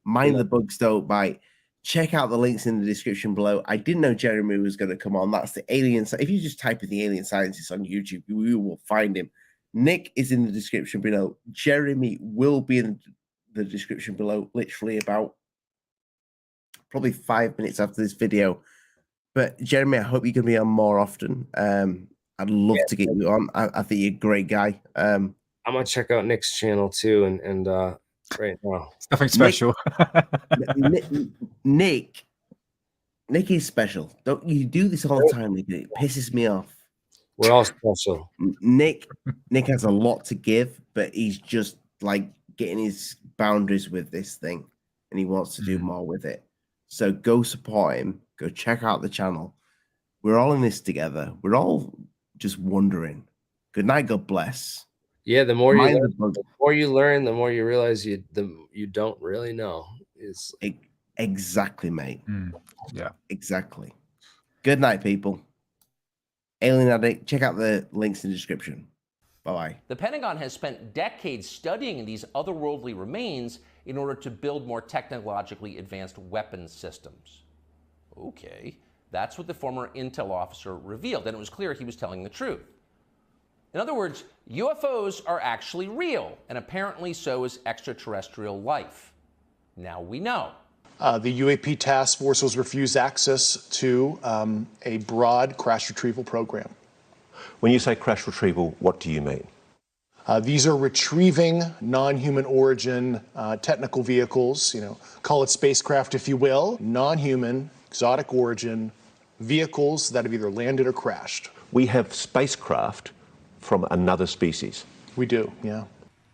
Speaker 6: Mind the bugs don't bite. Check out the links in the description below. I didn't know Jeremy was going to come on. That's the alien. If you just type in the Alien Scientist on YouTube, you will find him. Nick is in the description below. Jeremy will be in the description below, literally about probably 5 minutes after this video. But Jeremy, I hope you can be on more often. I'd love to get you on. I think you're a great guy.
Speaker 9: I'm gonna check out Nick's channel too, and right now
Speaker 7: it's nothing special.
Speaker 6: Nick is special. Don't you do this all the time, Nick? It pisses me off.
Speaker 9: We're all special.
Speaker 6: Nick has a lot to give, but he's just like getting his boundaries with this thing, and he wants to do more with it. So go support him. Go check out the channel. We're all in this together. We're all just wondering. Good night. God bless.
Speaker 9: Yeah, the more you learn, the more you realize you don't really know. It's
Speaker 6: exactly, mate.
Speaker 7: Yeah,
Speaker 6: exactly. Good night, people. Alien Addict. Check out the links in the description. Bye-bye.
Speaker 1: The Pentagon has spent decades studying these otherworldly remains in order to build more technologically advanced weapons systems. Okay, that's what the former intel officer revealed, and it was clear he was telling the truth. In other words, UFOs are actually real, and apparently so is extraterrestrial life. Now we know.
Speaker 2: The UAP task force was refused access to a broad crash retrieval program.
Speaker 3: When you say crash retrieval, what do you mean?
Speaker 2: These are retrieving non-human origin technical vehicles, call it spacecraft if you will, non-human, exotic origin vehicles that have either landed or crashed.
Speaker 3: We have spacecraft from another species.
Speaker 2: We do, yeah.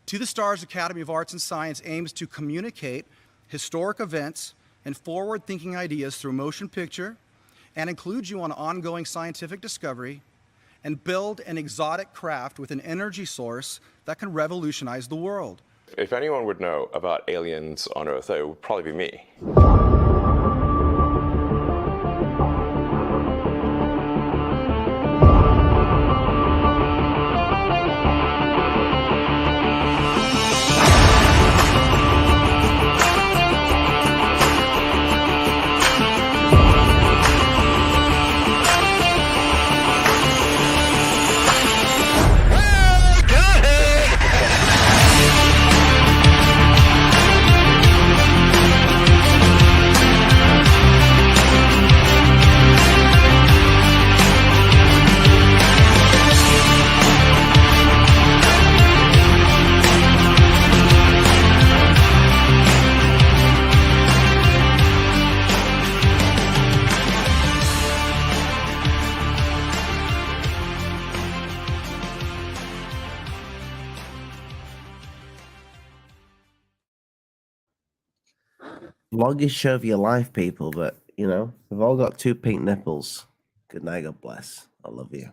Speaker 4: To the Stars Academy of Arts and Science aims to communicate historic events and forward-thinking ideas through motion picture, and includes you on ongoing scientific discovery, and build an exotic craft with an energy source that can revolutionize the world.
Speaker 5: If anyone would know about aliens on Earth, it would probably be me.
Speaker 6: Longest show of your life, people, but we've all got 2 pink nipples. Good night, God bless. I love you.